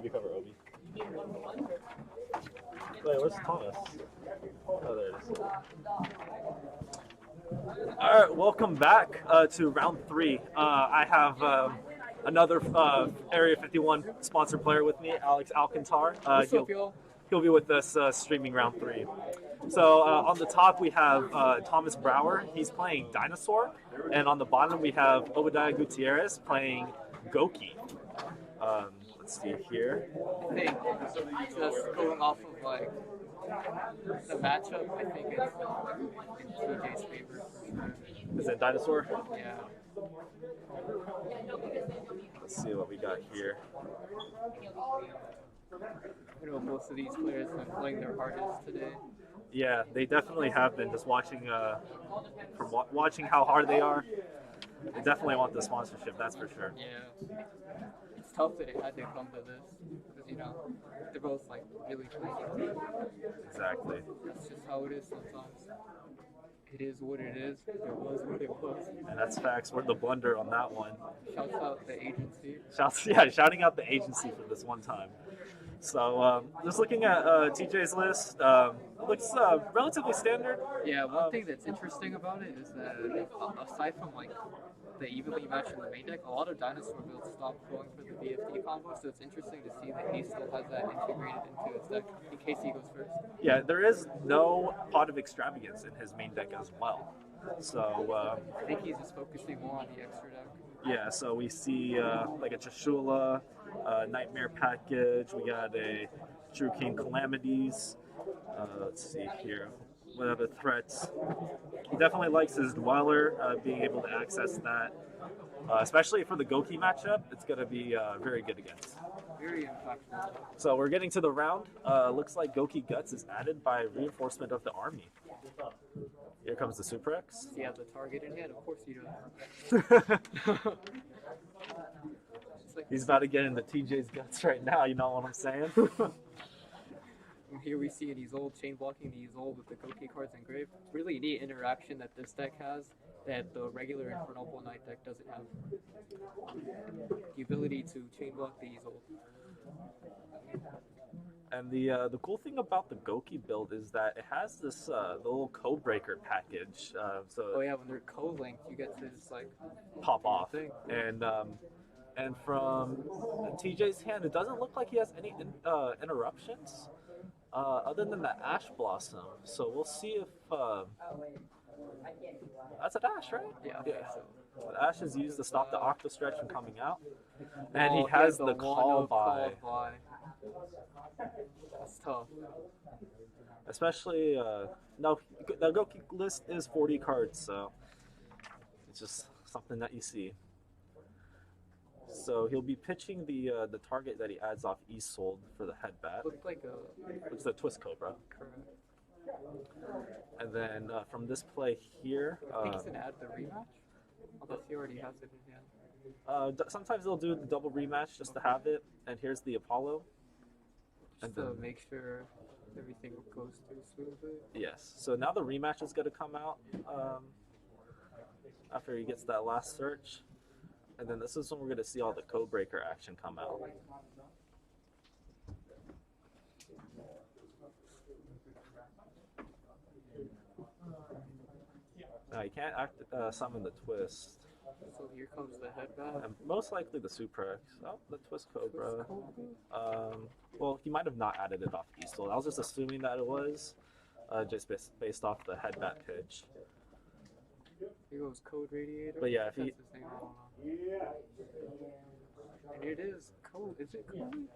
You cover Obi. Wait, where's Thomas? Oh, there it is. Alright, welcome back to round 3. I have another Area 51 sponsored player with me, Alex Alcantar. He'll be with us streaming round 3. So on the top we have Thomas Brower. He's playing Dinosaur. And on the bottom we have Obadiah Gutierrez playing Goki. Let's see here. I think just going off of like the matchup, I think it's in TJ's favor for sure. Is it Dinosaur? Yeah. Let's see what we got here. I know most of these players have been playing their hardest today. Yeah, they definitely have been. Just watching, from watching how hard they are, they definitely want the sponsorship. That's for sure. Yeah. It's tough that it had to come to this because you know they're both like really playing. Exactly. That's just how it is sometimes. It is what it is. It was what it was. And that's facts. We're the blunder on that one. Shouts out the agency. Shouting out the agency for this one time. So just looking at TJ's list, it looks relatively standard. Yeah, one thing that's interesting about it is that aside from like the evenly matched in the main deck, a lot of Dinosaur builds stop going for the BFT combo, so it's interesting to see that he still has that integrated into his deck in case he goes first. Yeah, there is no Pot of Extravagance in his main deck as well. So I think he's just focusing more on the extra deck. Yeah, so we see like a Chishula, Nightmare Package, we got a True King Calamities, let's see here, what other threats? He definitely likes his Dweller, being able to access that, especially for the Goki matchup, it's going to be very good against. Very impactful. So we're getting to the round, looks like Goki Guts is added by reinforcement of the army. Here comes the Super X. Does he have the target in hand? Of course he does. He's about to get into TJ's guts right now, you know what I'm saying? Here we see he's old chain blocking these old with the Goki cards engraved. Really neat interaction that this deck has that the regular Infernoid Knight deck doesn't have. The ability to chain block these old. And the cool thing about the Goki build is that it has this the little code breaker package. So oh yeah, when they're co-linked, you get to just like pop off. And from TJ's hand, it doesn't look like he has any interruptions other than the Ash Blossom. So we'll see if that's an Ash, right? Yeah. So the Ash is used to stop the Octo Stretch from coming out, and he has the call by. That's tough. Especially, no, the Goki list is 40 cards, so it's just something that you see. So he'll be pitching the target that he adds off Isold for the headbat, Looked like a which is a Twist Cobra. correct. And then from this play here, I think it's an add the rematch. Unless he already has it in hand. sometimes they'll do the double rematch just to have it. And here's the Apollo. Just to make sure everything goes through smoothly. Yes. So now the rematch is going to come out after he gets that last search. And then this is when we're going to see all the code breaker action come out. Now you can't summon the Twist. So here comes the headbat. And most likely the Suprex. Oh, the Twist Cobra. Well, he might have not added it off Easel. I was just assuming that it was, just based off the headbat pitch. Here goes Code Radiator. But yeah, if he... That's his name, I don't know. And it is Code. Is it Code?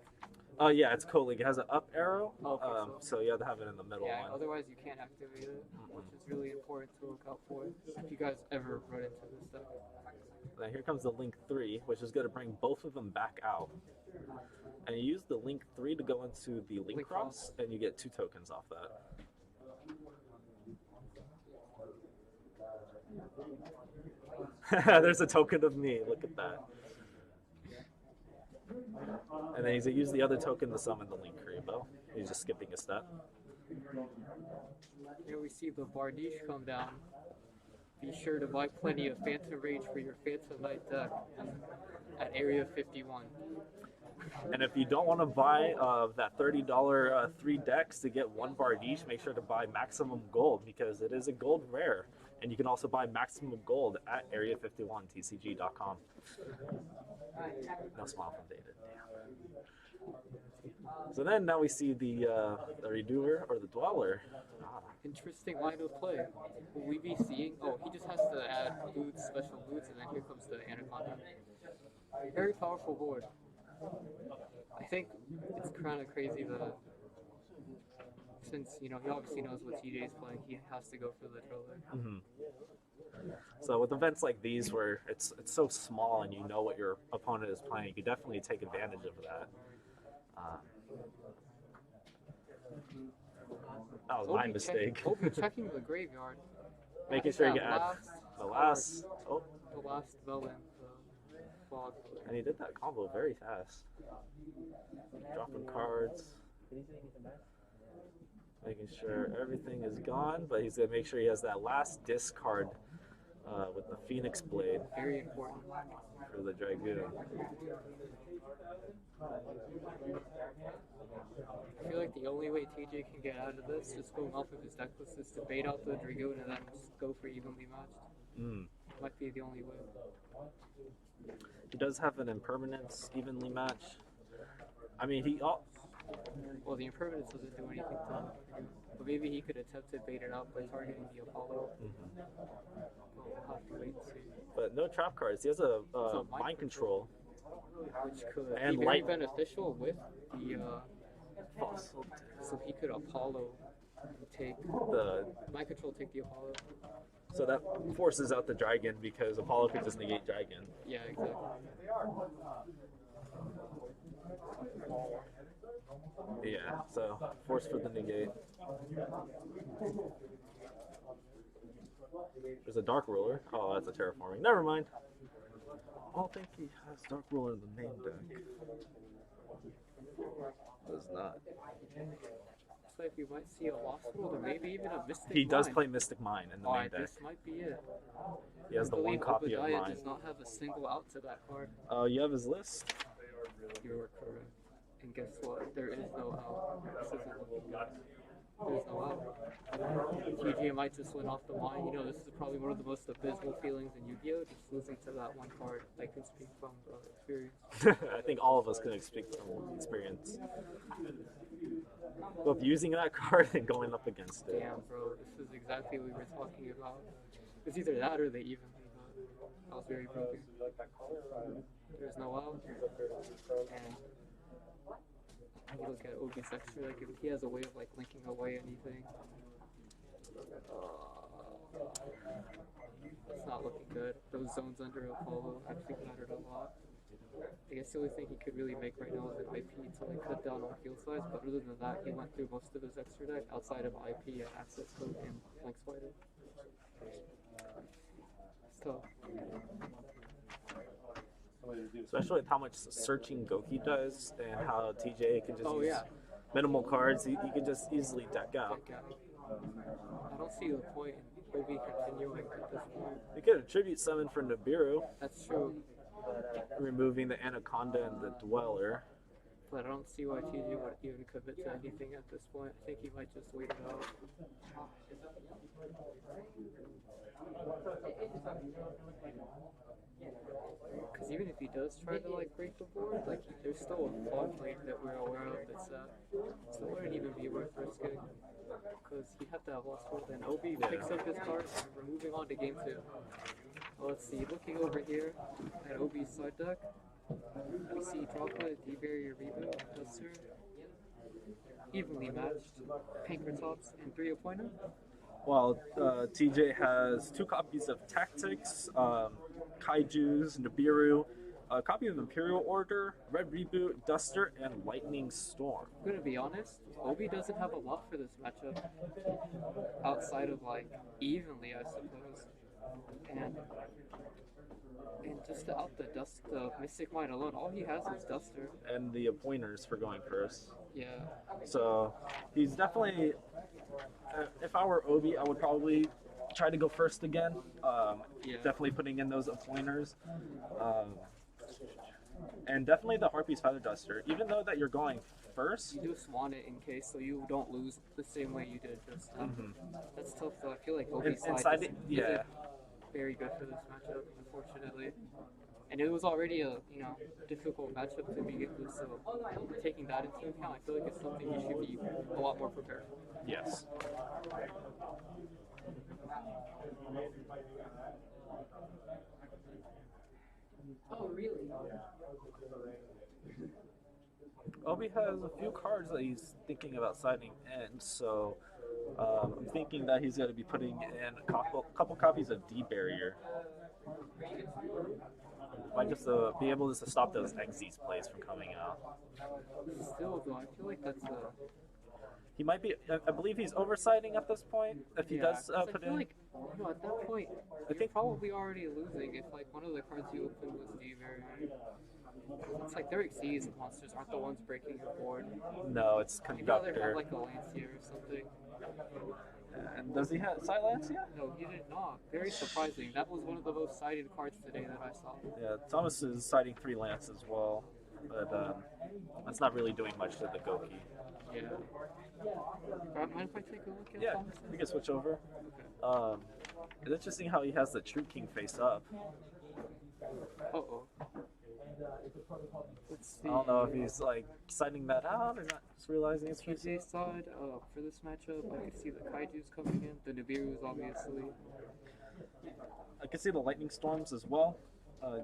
Yeah, it's Colig. It has an up arrow, Okay, so you have to have it in the middle Yeah, one. otherwise you can't activate it, which is really important to look out for if you guys ever run into this deck. Then here comes the Link 3, which is going to bring both of them back out. And you use the Link 3 to go into the Link Cross, and you get 2 tokens off that. There's a token of me. Look at that. And then he's going to use the other token to summon the Link Karibo. He's just skipping a step. Here we see the Bardiche come down. Be sure to buy plenty of Phantom Rage for your Phantom Knight deck at Area 51. And if you don't want to buy that $30 3 decks to get 1 Bardiche, make sure to buy Maximum Gold because it is a gold rare. And you can also buy Maximum Gold at Area51TCG.com. No smile from David. Damn. So then now we see the Redoer or the Dweller. Interesting line of play. Will we be seeing? Oh, he just has to add boots, special boots, and then here comes the Anaconda. Very powerful board. I think it's kind of crazy that since he obviously knows what TJ is playing, he has to go for the Driller. Mm-hmm. So with events like these where it's so small and you know what your opponent is playing, you can definitely take advantage of that. That was my mistake. Checking the graveyard. Making sure you get the last melon, the fog. And he did that combo very fast. Dropping cards. Making sure everything is gone, but he's going to make sure he has that last discard with the Phoenix Blade. Very important. For the Dragoon. I feel like the only way TJ can get out of this, just going off of his deck list, is to bait out the Dragoon and then just go for evenly matched. Might be the only way. He does have an impermanence evenly matched. I mean, well, the impermanence doesn't do anything to him. But maybe he could attempt to bait it out by targeting the Apollo. We'll have to wait and see. But no trap cards. He has a mind control. Which could and be very beneficial with the Fossil. So he could Apollo take the mind control, take the Apollo. So that forces out the Dragon because Apollo could just negate Dragon. Yeah, exactly. Yeah, so force for the negate. There's a Dark Ruler. Oh, that's a Terraforming. Never mind. I don't think he has Dark Ruler in the main deck. Does not. Looks like we might see a Lost World or maybe even a Mystic Mine. He does play Mystic Mine in the main deck. This might be it. He has the one copy of Obadiah mine. does not have a single out to that card. You have his list? You are correct. And guess what? There is no out. This isn't looking good. There's no out. TJ might just win off the line. You know, this is probably one of the most abysmal feelings in Yu-Gi-Oh! Just losing to that one card. I can speak from experience. I think all of us can speak from experience. Both using that card and going up against it. Damn, bro. This is exactly what we were talking about. It's either that or they evenly, but I was very broken. There's no out. And you look at Ogi's extra, like if he has a way of like linking away anything. It's not looking good. Those zones under Apollo actually mattered a lot. I guess the only thing he could really make right now is an IP to like cut down on field size, but other than that, he went through most of his extra deck outside of IP and access code and Flank Spider. So, Especially with how much searching Goki does and how TJ can just oh use yeah, minimal cards, he can just easily deck out. I don't see the point in Obi continuing at this point. You could have tribute summon for Nibiru, That's true, removing the Anaconda and the Dweller. but I don't see why TJ would even commit to anything at this point. I think he might just wait it out. Because even if he does try to like break the board, like there's still a fog lane that we're aware of that's so it wouldn't even be worth risking. Because he'd have to have lost hold, and Obi picks up his cards, and we're moving on to game 2. Well, let's see, looking over here at Obi's side deck, we see Droplet, D-Barrier, Reboot, Duster, evenly matched, Pankratops, and 3 Appointer. While TJ has 2 copies of Tactics, Kaiju's, Nibiru, a copy of Imperial Order, Red Reboot, Duster, and Lightning Storm. I'm gonna be honest, Obi doesn't have a lot for this matchup, outside of like evenly, I suppose, and just to out the Mystic Mind alone, all he has is Duster. And the Appointers for going first. Yeah. So he's definitely, if I were Obi, I would probably try to go first again. Yeah. Definitely putting in those Appointers. And definitely the Harpy's Feather Duster. Even though that you're going first, You do swan it in case so you don't lose the same way you did just now. That's tough though. I feel like Obi's side isn't very good for this matchup, unfortunately. And it was already a difficult matchup to begin with, so taking that into account, I feel like it's something you should be a lot more prepared for. yes. Oh, really? Obi has a few cards that he's thinking about signing in, so I'm thinking that he's going to be putting in a couple copies of D-Barrier. Might just be able to stop those XZ plays from coming out. Still, though, I feel like that's a... He might be, I believe he's oversighting at this point, if he does 'cause put I feel in. like, at that point, you're probably already losing if, like, one of the cards you opened was D-Barrier. It's like their Xyz monsters aren't the ones breaking your board. No, it's You'd rather Conductor. have, like, a Lancia or something. And does he have Silencia? No, he did not. Very surprising. That was one of the most cited cards today that I saw. Yeah, Thomas is citing 3 Lance as well, but that's not really doing much to the Goki. Yeah. Mind if I take a look at Yeah, Thomas? we can switch over. It's interesting how he has the True King face up. Uh-oh. Let's see. I don't know if he's like citing that out or not, just realizing it's face TJ side, for this matchup, I can see the Kaiju's coming in, the Nibiru's obviously. I can see the Lightning Storms as well,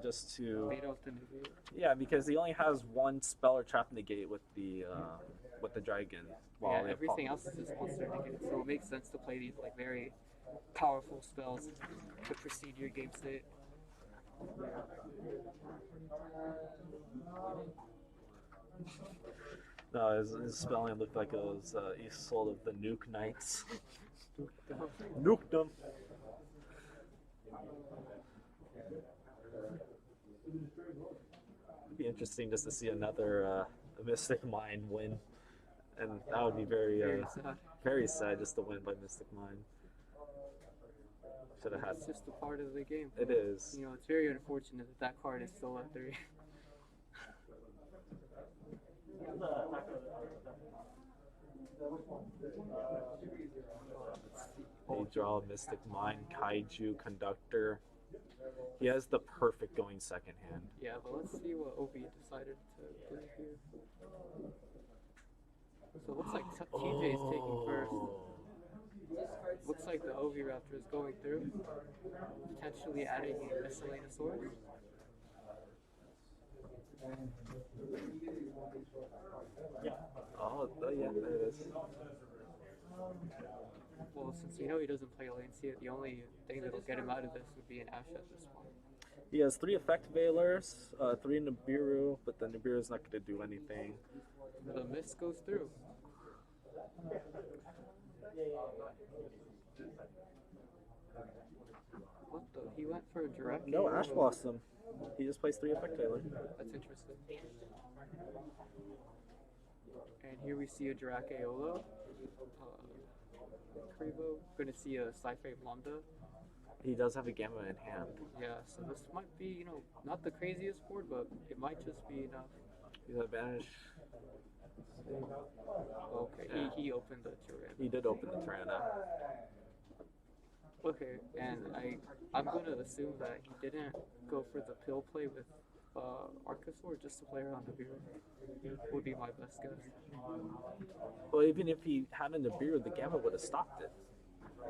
just to... Bait out the Nibiru. Yeah, because he only has 1 spell or trap negate with the dragon. Yeah, everything else is just monster negate, so it makes sense to play these like very powerful spells to precede your game state. No, his spelling looked like it was Isolde of the Nuke Knights. Nuked them. It'd be interesting just to see another Mystic Mind win, and that would be very sad just to win by Mystic Mind. Should have had. It's just a part of the game. It is. It's very unfortunate that that card is still at 3. They draw Mystic Mind, Kaiju, Conductor. He has the perfect going second hand. Yeah, but let's see what Obi decided to play here. So it looks like TJ is taking first. Looks like the Ovi Raptor is going through, potentially adding a miscellaneous sword. Oh, yeah, there it is. Well, since we know he doesn't play Lancia, the only thing that'll get him out of this would be an Ash at this point. He has 3 effect Veilers, 3 Nibiru, but the Nibiru is not going to do anything. The mist goes through. What the? He went for a direct? No, Ash Blossom. He just plays 3 effect Veiler. That's interesting. And here we see a Dirac Aeolo. Krivo. Gonna see a Sci-Fi Lambda. He does have a Gamma in hand. Yeah, so this might be, you know, not the craziest board, but it might just be enough. He's at Banish. Okay, Yeah. he opened the Tirana. He did open the Tirana. Okay, and I'm gonna assume that he didn't go for the pill play with Archosaur just to play around the beer. Would be my best guess. Well, even if he had a Nibiru, the Gamma would have stopped it.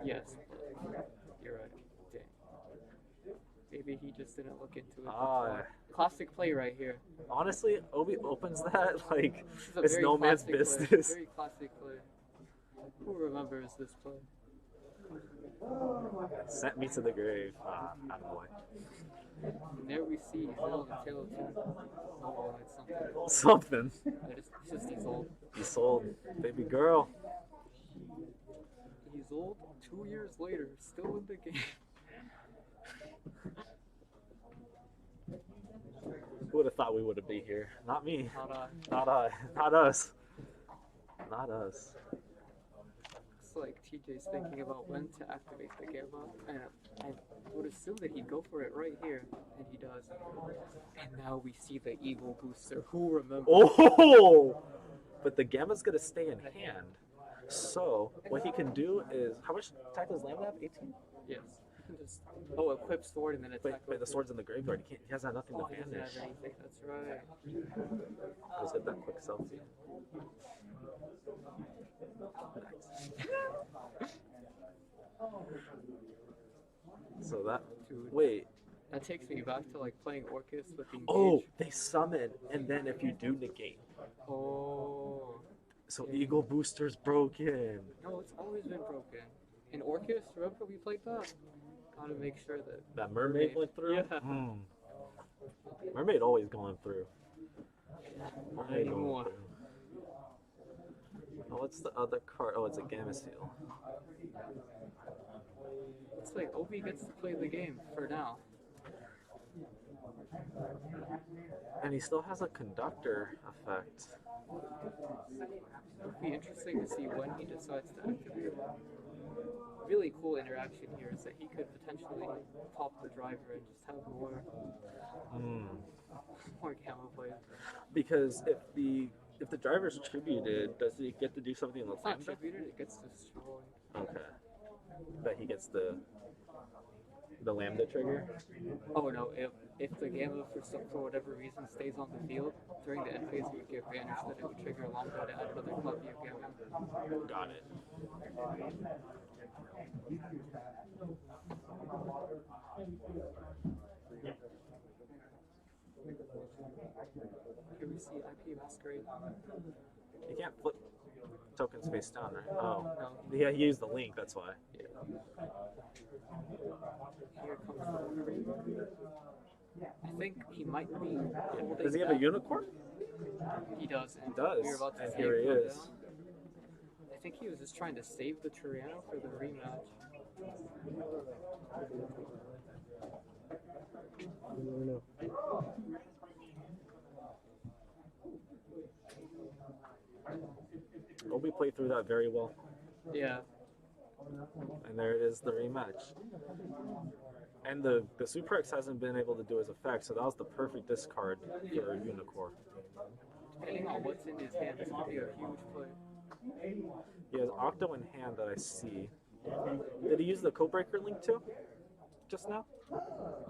Yes, but you're right. Dang. Maybe he just didn't look into it. Classic play right here. Honestly, Obi opens that like This is a it's very no man's classic play, business. very classic play. Who remembers this play? Sent me to the grave. Attaboy. And there we see Zell and Tail 2. Oh, it's something. Something. It's just he's old. He sold baby girl. He's old 2 years later, still in the game. Who would have thought we would have been here? Not me. Not I. Not us. Not us. It's like TJ's thinking about when to activate the Gamma, and I would assume that he'd go for it right here, and he does. And now we see the Eagle Booster. Who remembers? Oh! But the Gamma's gonna stay in hand. So what he can do is, how much attack does Lambda have? 18. Yes. He can just equip sword and then attack. Wait, the sword's in the graveyard. He has nothing to He doesn't banish. have anything. That's right. Let's hit that quick selfie. So that. Dude. Wait. That takes me back to like playing Orcus with Engage. Oh, they summon, and then if you do negate. Oh. So Eagle Booster's broken. No, it's always been broken. In Orcus, remember we played that? Gotta make sure that... That Mermaid went through? Yeah. Mermaid always going through. Not Mermaid anymore. going through. Oh, what's the other card? Oh, it's a Gamma Seal. It's like Obi gets to play the game for now. And he still has a Conductor effect. It'll be interesting to see when he decides to activate it. Really cool interaction here is that he could potentially pop the driver and just have more Gamma plays. Because if the driver's tributed, does he get to do something with It's not Lambda? tributed, it gets destroyed. Okay. But he gets the Lambda trigger? Oh no, if the Gamma for whatever reason stays on the field, during the end phase it would get banished, then it would trigger Lambda to add another copy of Gamma. Got it. Here we see IP Masquerade. You can't flip tokens face down, right? Oh. No. Yeah, he used the link, that's why. Yeah. Here comes the I think he might be holding Does he have a back. unicorn? He does. He does. We're about to And see here it he go is. down. I think he was just trying to save the Triano for the rematch. Obi played through that very well. Yeah. And there it is, the rematch. And the Super X hasn't been able to do his effect, so that was the perfect discard for Unicorn. Depending on what's in his hand, this could be a huge play. He has Octo in hand that I see. Did he use the Codebreaker link too? Just now?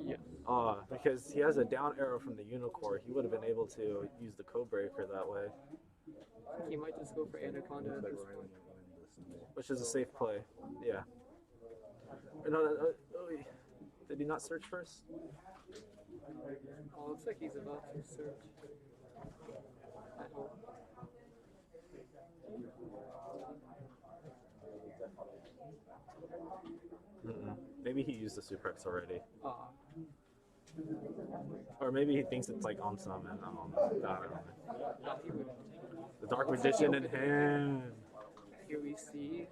Yeah. Because he has a down arrow from the Unicorn, he would have been able to use the Codebreaker that way. He might just go for Anaconda at this point. Which is a safe play, yeah. No, did he not search first? Oh, looks like he's about to search. I hope. Maybe he used the Super X already. Or maybe he thinks it's like on summon. I don't know. No, he wouldn't. The Dark Magician in hand. Here we see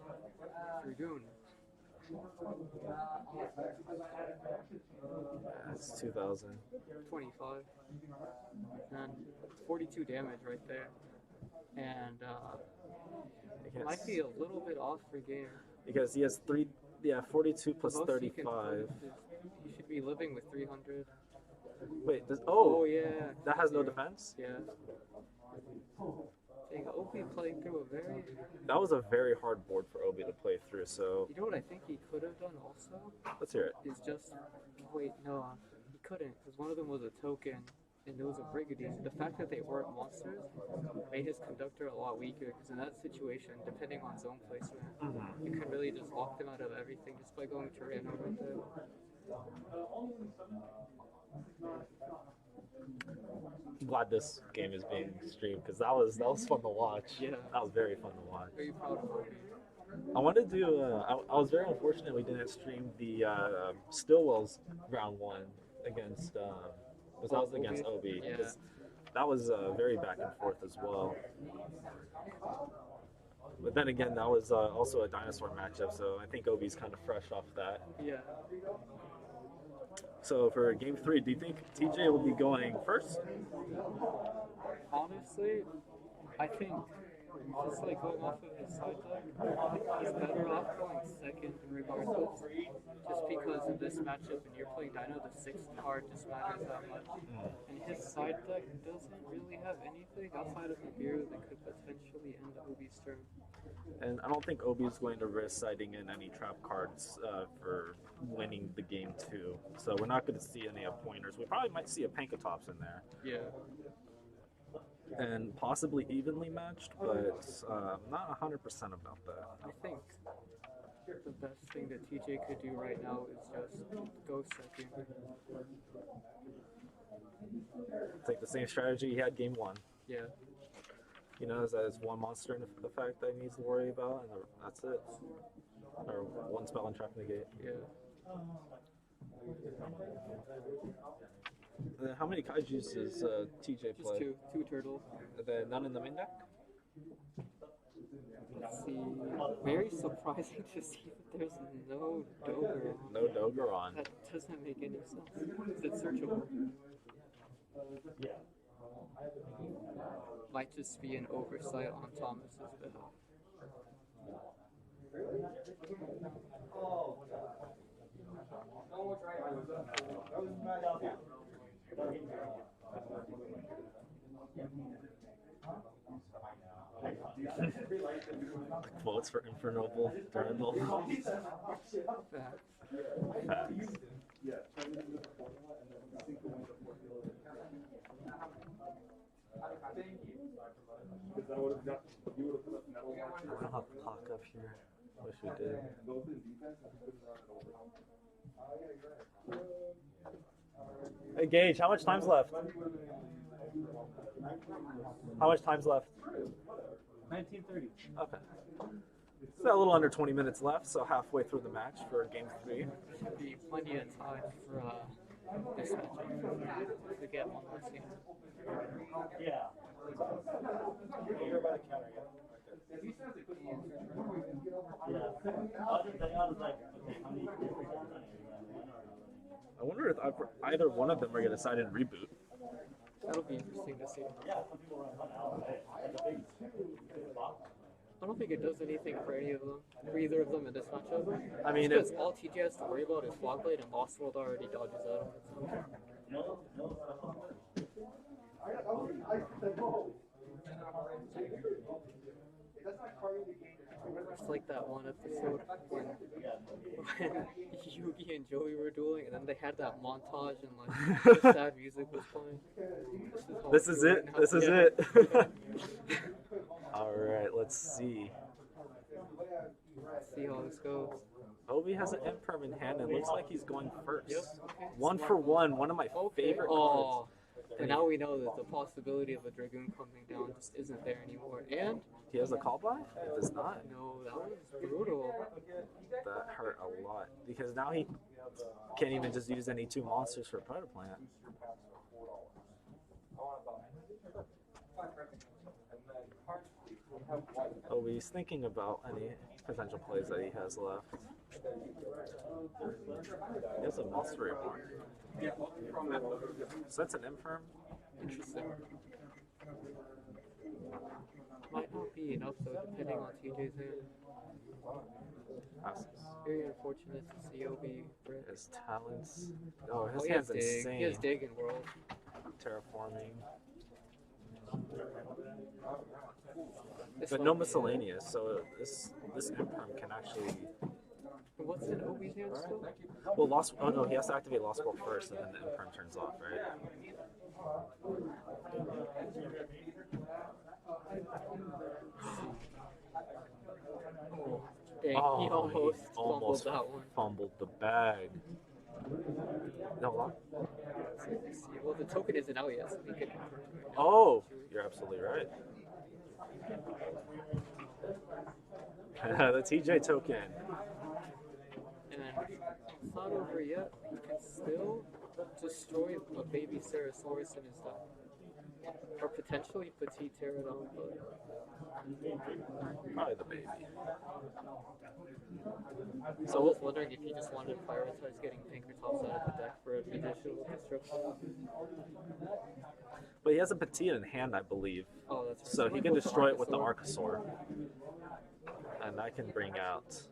Dragoon. That's 2,000. 25. And 42 damage right there. And might be a little bit off for game. Because he has 42 plus The most he can 35. put is- He should be living with 300. Wait, Oh yeah. that has no defense? Yeah. Dang, Obi playing through a very. That was a very hard board for Obi to play through, so You know what I think he could have done also? let's hear it. Is just. Wait, no. He couldn't, because one of them was a token, and it was a Brigadier. The fact that they weren't monsters made his conductor a lot weaker, because in that situation, depending on zone placement, you can really just lock them out of everything just by going Tyranno right there. I'm glad this game is being streamed because that was fun to watch. Yeah. That was very fun to watch. Very proud of Obi. I wanted to. I was very unfortunate we didn't stream the Stillwell's round one against. Because that was against Obi. Yeah. 'Cause that was very back and forth as well. But then again, that was also a Dinosaur matchup, so I think Obi's kind of fresh off that. Yeah. So for game 3, do you think TJ will be going first? Honestly, I think just like going off of his side deck, he's better off going second regardless. Just because in this matchup, when you're playing Dino, the 6th card just matters that much. And his side deck doesn't really have anything outside of the beer that could potentially end Obi's turn. And I don't think Obi's going to risk siding in any trap cards for winning the game 2. So we're not going to see any pointers. We probably might see a Pankatops in there. Yeah. And possibly evenly matched, but not 100% about that. I think the best thing that TJ could do right now is just go second. Take the same strategy he had game 1. Yeah. He knows that it's one monster in effect that he needs to worry about, and that's it. Or one spell and trap negate. Yeah. Then how many kaijus does TJ play? Just two turtles. Are there none in the main deck? Let's see. Very surprising to see that there's no Dogeron. No Dogeron. That doesn't make any sense. It's searchable. Might just be an oversight on Thomas's behalf. Votes for Infernoble Durandal. Facts. Facts. Because I would have got, you would have put up metal I don't have clock up here. Wish we did. both in defense and you couldn't run it over. Hey Gage, how much time's left? How much time's left? 1930. Okay. So a little under 20 minutes left, so halfway through the match for game 3. Should be plenty of time for this matchup to get one last game. Yeah. You're about to counter it. Yeah. Other thing, I was like, okay, how many I wonder if either one of them are going to side and reboot. That'll be interesting to see. Yeah, some people run one out. I don't think it does anything for any of them, for either of them in this matchup. I mean, because all TJ has to worry about is Blockblade, and Lost World already dodges out on its own. It's like that one episode when Yugi and Joey were dueling, and then they had that montage and like sad music was playing. This is it. Now. This is Yeah. it. All right, let's see. Let's see how this goes. Obi has an imperm in hand and looks like he's going first. Yep. Okay. One for one of my Okay. favorite Oh, cards. But now we know that the possibility of a Dragoon coming down just isn't there anymore. And He has a call by? If it's not, no, that was brutal. that hurt a lot. Because now he can't even just use any 2 monsters for Predaplant. Oh, he's thinking about any potential plays that he has left. He has a Monster Reborn. So that's an Infirm? Interesting. Might not be enough though, depending on TJ's hand. Very unfortunate to see OB break. His talents. Oh, his he hand's has dig. insane. He has dig in world. Terraforming. This But one- no miscellaneous, so this Infirm can actually. What's in OB's hand still? Well, Lost. Oh no, he has to activate Lost World first, and then the Infirm turns off, right? Dang, Oh, he almost almost fumbled that one. fumbled the bag. No, what? Well, the token isn't out yet, so we could. Oh, you're absolutely right. The TJ token. And it's not over yet. He can still destroy a baby Ceratosaurus in his deck. Or potentially Petite Pterodon, but Probably the baby. so I was wondering if you just wanted to prioritize getting Pinkertops out of the deck for additional destruction. But he has a Petite in hand, I believe. Oh, that's right. So he can destroy it with the Archosaur. And I can bring out.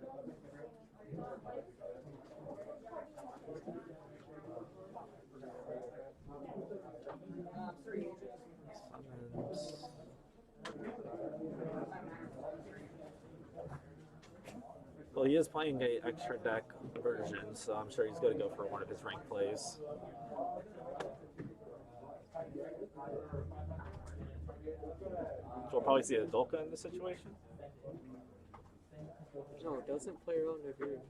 Summons. Well, he is playing a extra deck version, so I'm sure he's going to go for one of his rank plays. So we'll probably see a Dolka in this situation. No, it doesn't play around the group.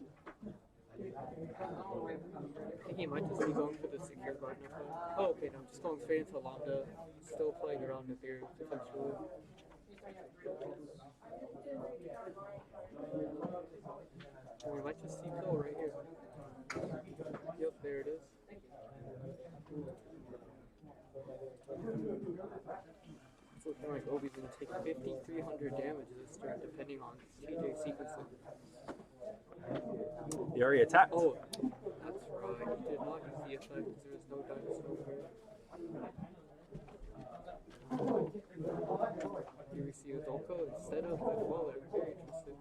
I think he might just be going for the secure Gardener play. Oh, okay, no, I'm just going straight into Lambda. Still playing around the beer, potentially. And we might just see Phil right here. Yep, there it is. It's looking like Obi's going to take 5,300 damage this turn, depending on TJ sequencing. He already attacked. Oh, that's right. He did not use the effect because there was no dinosaur there. Here we see Udolko instead of the Dweller. Very interesting.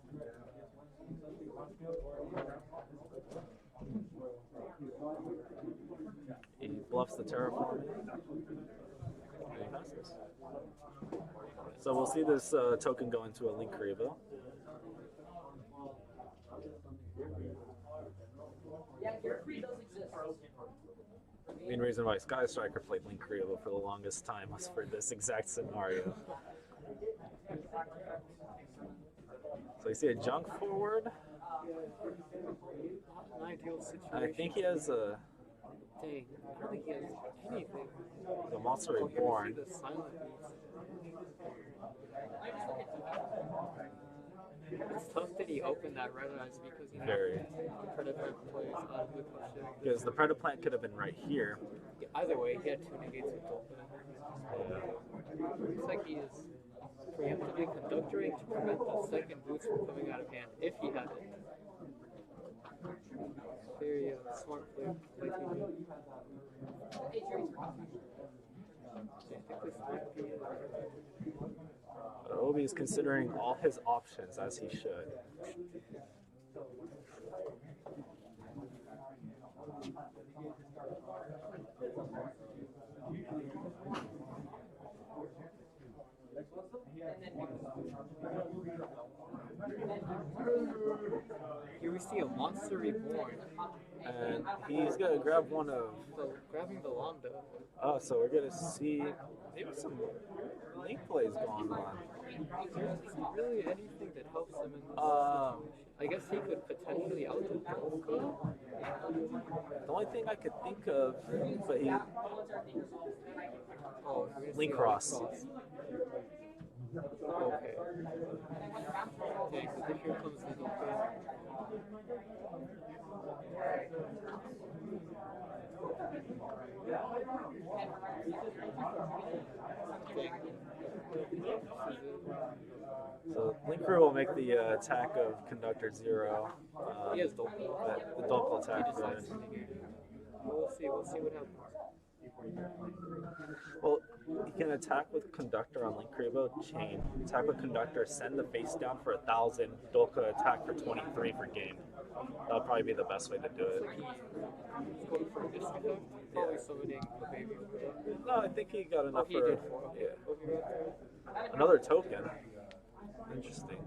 He bluffs the Terraform. And he passes. So we'll see this token go into a Link Revo. Main reason why Sky Striker played Link Revo for the longest time was for this exact scenario. So you see a junk forward. An ideal situation. I think he has a Dang, I don't think he has anything. the Monster Reborn. The silent beast. It's tough that he opened that red eyes because he Very. Predator plays out of the question. Because the Predaplant could have been right here. Either way, he had 2 negates with Dolphin. Looks like he is preemptively conductoring to prevent the second boost from coming out of hand, if he had it. Very smart play. I think this might be Obi is considering all his options, as he should. Here we see a Monster Reborn. And he's going to grab one of... So, grabbing the Lambda. Oh, so we're going to see maybe some Link plays going on. really anything that helps him in this situation? I guess he could potentially out-do Goki. The only thing I could think of, but he Oh, Link Cross. Okay. Okay, so here comes the Goki. So Link Crew will make the attack of Conductor 0. He has double. The double He attack. decides to negate it. We'll see what happens. Well, he can attack with Conductor on Link Crew, chain. Attack with Conductor, send the face down for 1,000. Dolka attack for 23 for game. That'll probably be the best way to do it. He's going for a disc effect. Probably summoning a baby over there. No, I think he got enough Oh, he for did for him. yeah. Another token. Interesting.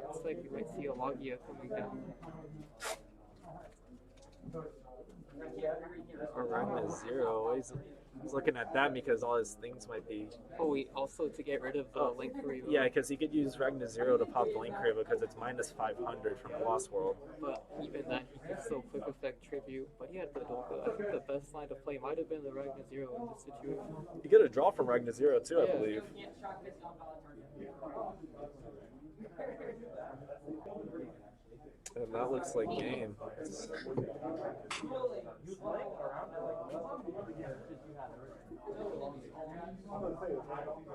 Looks like we might see a Logia coming down. Or Ragna 0. He's looking at that because all his things might be. Oh, wait, also to get rid of the Link Crew. Yeah, because he could use Ragna 0 to pop the Link Crew because it's minus 500 from Lost World. But even then, he could still quick effect tribute. But he had the Dolka. I think the best line to play might have been the Ragna 0 in this situation. You get a draw from Ragna 0 too, I believe. And that looks like game.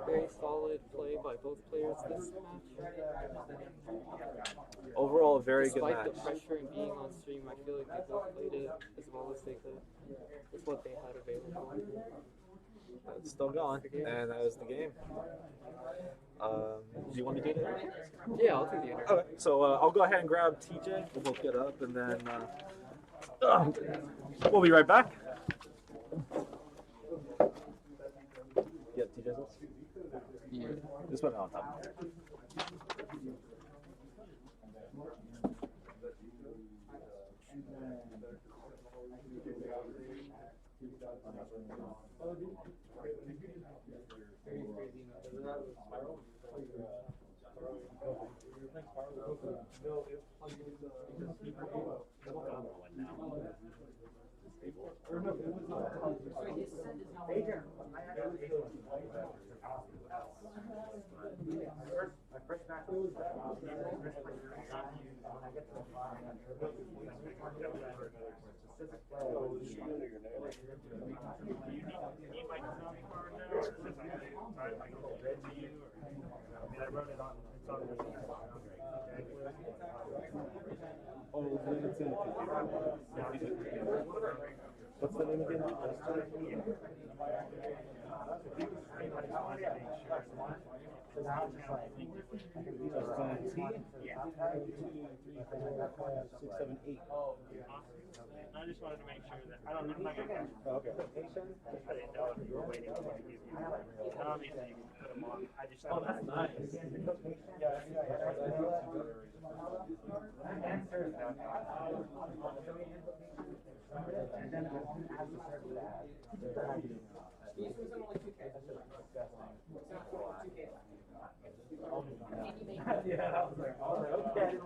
Very solid play by both players this match. Overall, a very good Despite match. the pressure and being on stream, I feel like they both played it as well as they could. It's what they had available. It's still going, and that was the game. Do you want to do that? Yeah, I'll do the interview. Okay, so I'll go ahead and grab TJ. We'll both get up, and then we'll be right back. Yeah, TJ's up? Yeah. Just put it on top. What's the name again? I just wanted to make sure that I'm not going to catch it. Okay. I didn't know if you were waiting for me to give you. Obviously, you can put them on. I just Oh, that's nice. Yeah, I was like, okay.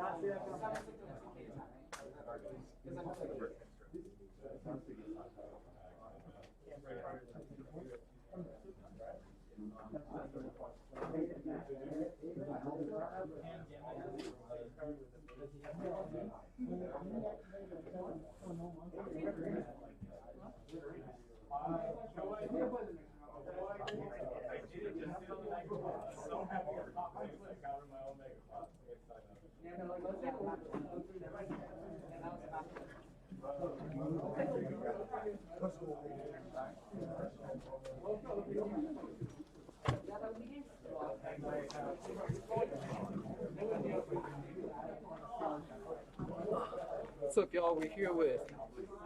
What's up, y'all? We're here with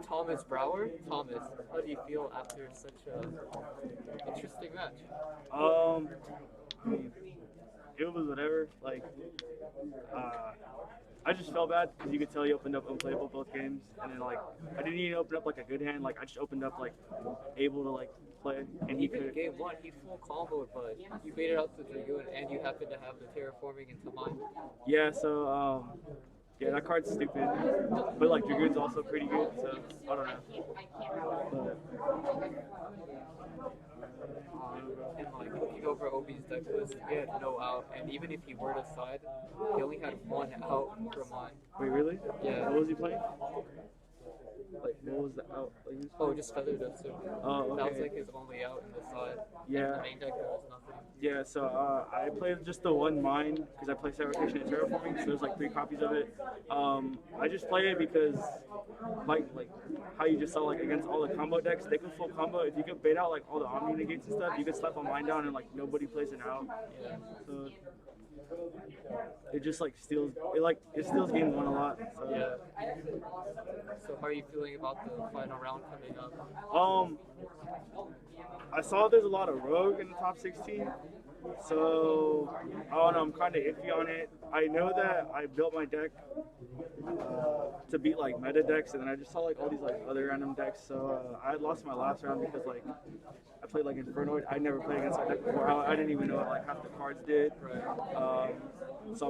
Thomas Brower. Thomas, how do you feel after such a interesting match? I mean, it was whatever. Like, I just felt bad because you could tell he opened up unplayable both games, and then like I didn't even open up like a good hand. Like I just opened up like able to like play, and he Even could. game one, he full comboed, but you made it out to Dragoon, and you happen to have the terraforming into mine. Yeah. So yeah, that card's stupid, but like Dragoon's also pretty good. So I don't know. And like looking over Obi's deck list, he had no out, and even if he were to side, he only had one out for mine. Wait, really? Yeah. What was he playing? Like, what was the out? Like, he was Oh, just Feather Duster. Oh, okay. That was like his only out in the side. Yeah. And the main deck there was nothing. Yeah, so I played just the one mine because I play Side Rotation and Terraforming, so there's like 3 copies of it. I just play it because, like how you just saw, like against all the combo decks, they can full combo. If you could bait out like all the Omni negates and stuff, you could slap a mine down and like nobody plays it out. Yeah. So it just like steals game 1 a lot. So. Yeah. So how are you feeling about the final round coming up? I saw there's a lot of rogue in the top 16, so I don't know, I'm kind of iffy on it. I know that I built my deck to beat like meta decks, and then I just saw like all these like other random decks, so I lost my last round because like I played like Infernoid. I never played against that deck before. I didn't even know what like half the cards did. So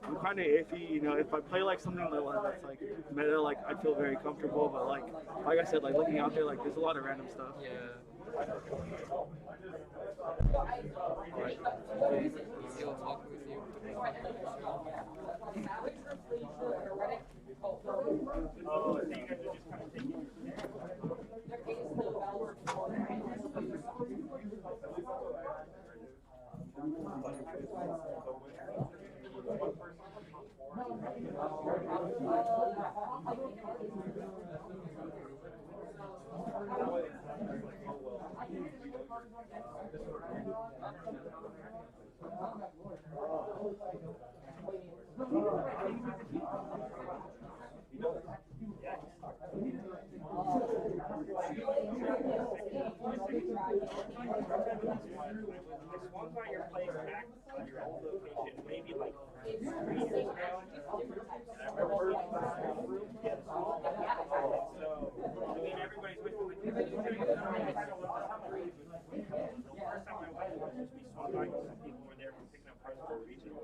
I'm kind of iffy, you know. If I play like something that's like meta, like I feel very comfortable. But like I said, like looking out there, like there's a lot of random stuff. Yeah. Still talking with you. Oh, so you guys are just kind of thinking. This one guy you're playing back on your old location, maybe like 3 years ago. And I remember being in the small room. Yeah, the small room. So, I mean, everybody's with me. The first time I went was just we saw guys, some people were there picking up cards for a regional.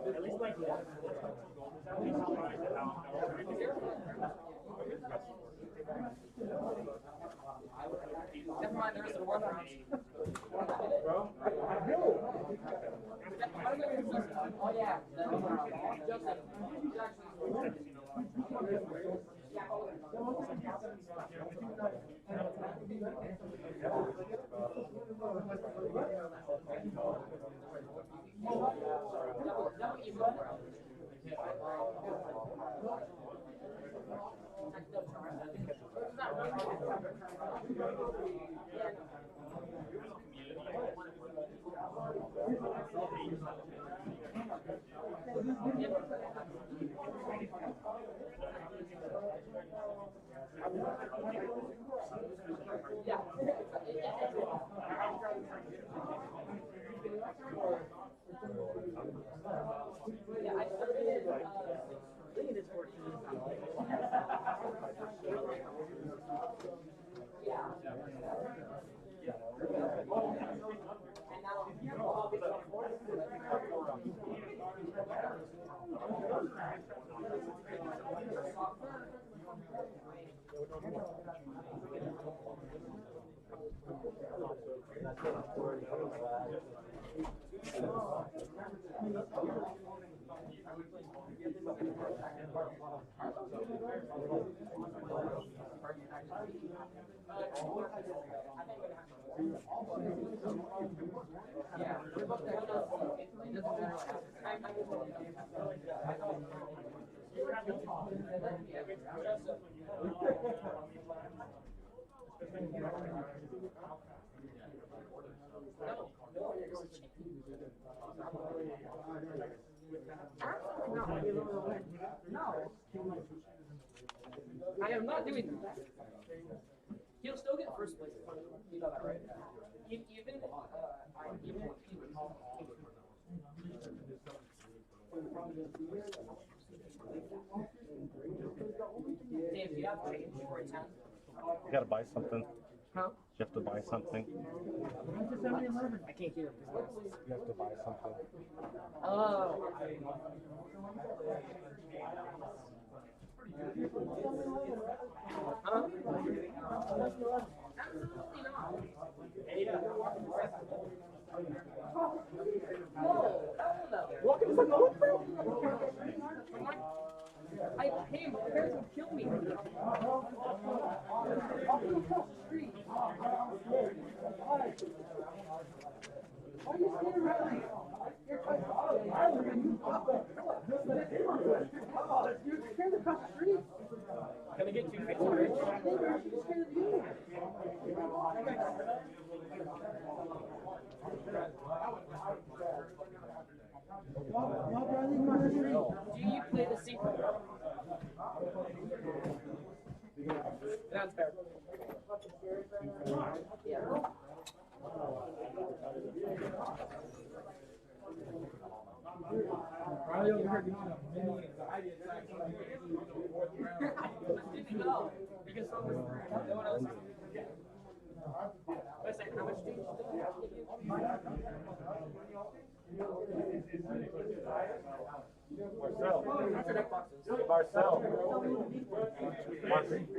At least like one. Never mind, there's the one round. Oh yeah. No. I am not doing that. He'll still get first place. You know that, right? Even with Dave, do you have change for a 10? You gotta buy something. Huh? You have to buy something. I can't hear him. You have to buy something. Oh. Huh? Absolutely not. Welcome to the I hey, my parents would kill me. Why are you standing around me? You're scared across the street. Can I get 2 face orange? Do you play the secret? That's fair. Yeah. Probably overheard you on a mini anxiety attack in the fourth round. No, because no one else. Wait a second, how much do you Marcel.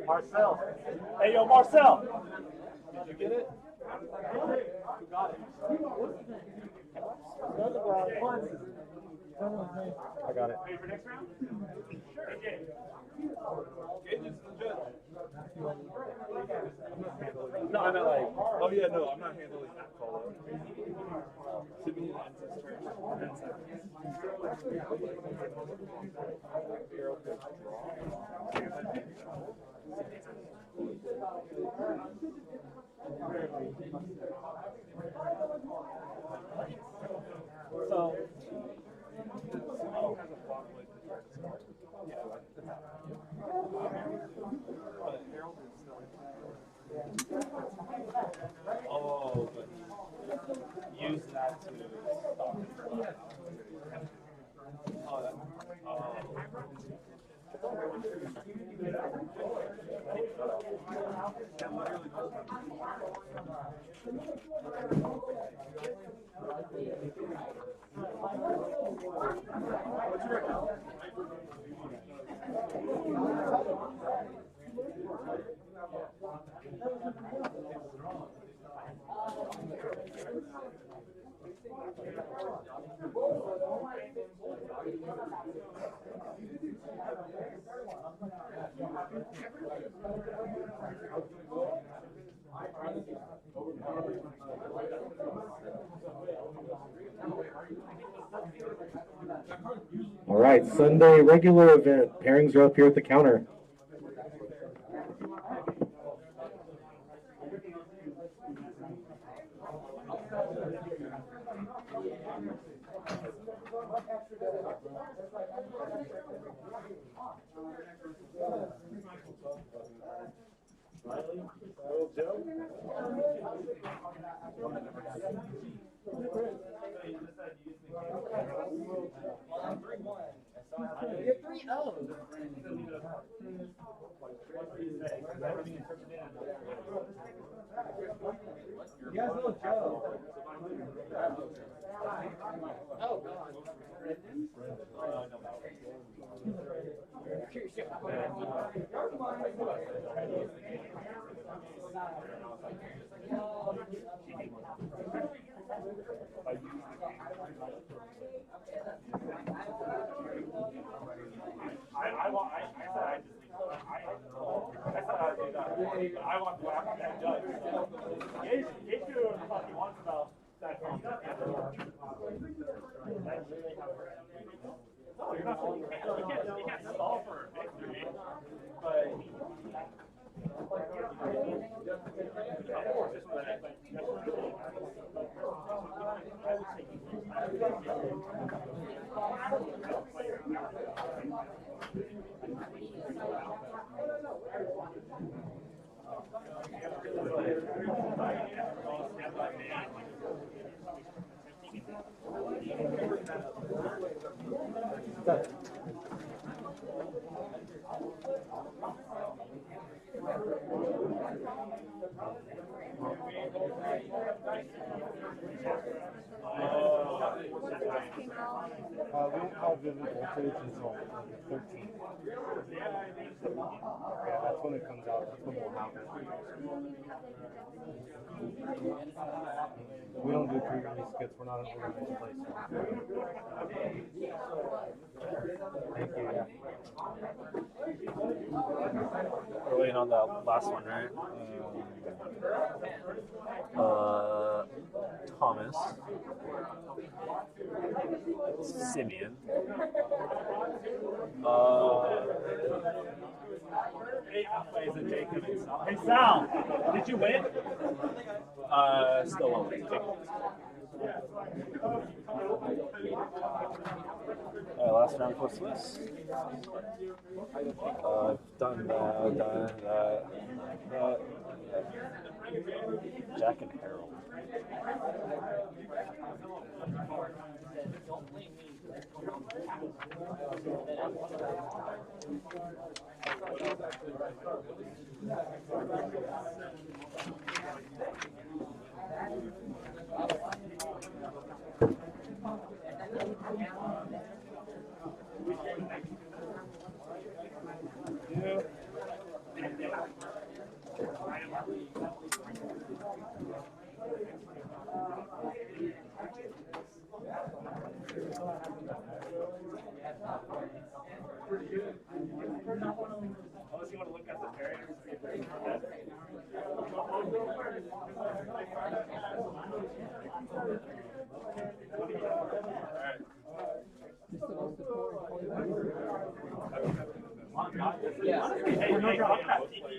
Marcel. Hey, yo, Marcel. Did you get it? Who got it? I got it. Ready for next round? Sure. Okay. Gage is the judge. No, I meant like. Oh yeah, no, I'm not handling that call. Simeon ends his turn. 10 seconds. Hero could draw. Oh, but use that to stop it. Oh, that. Oh. What's your record? All right, Sunday regular event. Pairings are up here at the counter. You're 3-0. You guys know Joe. Oh, God. I want to laugh at that judge. Get your fucking wants about that. No, you're not. You can't stall for a victory, but. We don't have vivid voltage until the 13th. Yeah, that's when it comes out. That's when it will happen. We don't do pre-release kits. We're not an organized place. Thank you. Yeah. We're waiting on that last one, right? Thomas, Simeon, Hey Sal, did you win? Still won't. Last round for Swiss. Done that. Jack and Harold. Unless you want to look at the pairings. Yeah.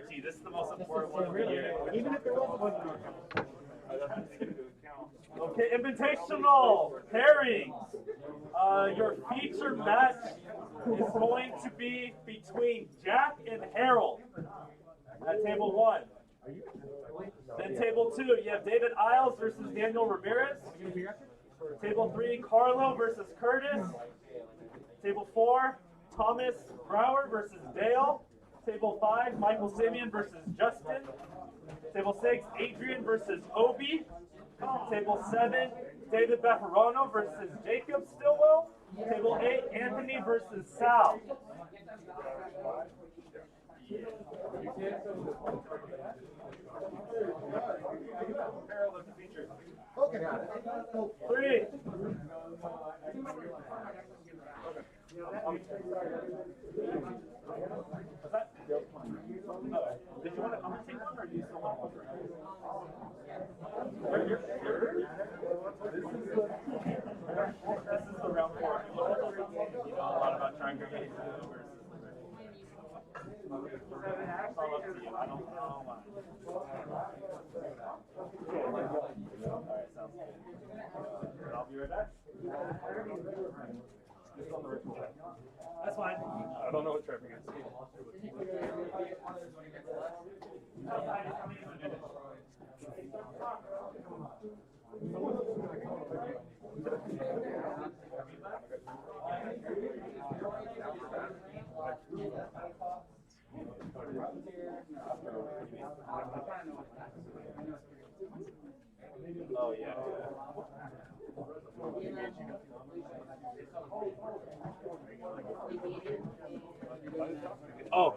Hey, this is the most important one of the year. Even if there was one. Okay, Invitational pairings. Your feature match is going to be between Jack and Harold at table 1. In table 2, you have David Isles versus Daniel Ramirez. Table 3, Carlo versus Curtis. Table 4, Thomas Brower versus Dale. Table 5, Michael Simeon versus Justin. Table 6, Adrian versus Obi. Table 7, David Bejarano versus Jacob Stillwell. Table 8, Anthony versus Sal. Three. What's that? Did you want to commentate one, or do you still want to This is the round 4. You know a lot about Tri-Brigade versus it's all up to you. I don't know why. Alright, sounds good. I'll be right back. It's on the ritual. That's fine. I don't know what Tri-Brigade is. Oh, yeah. Oh,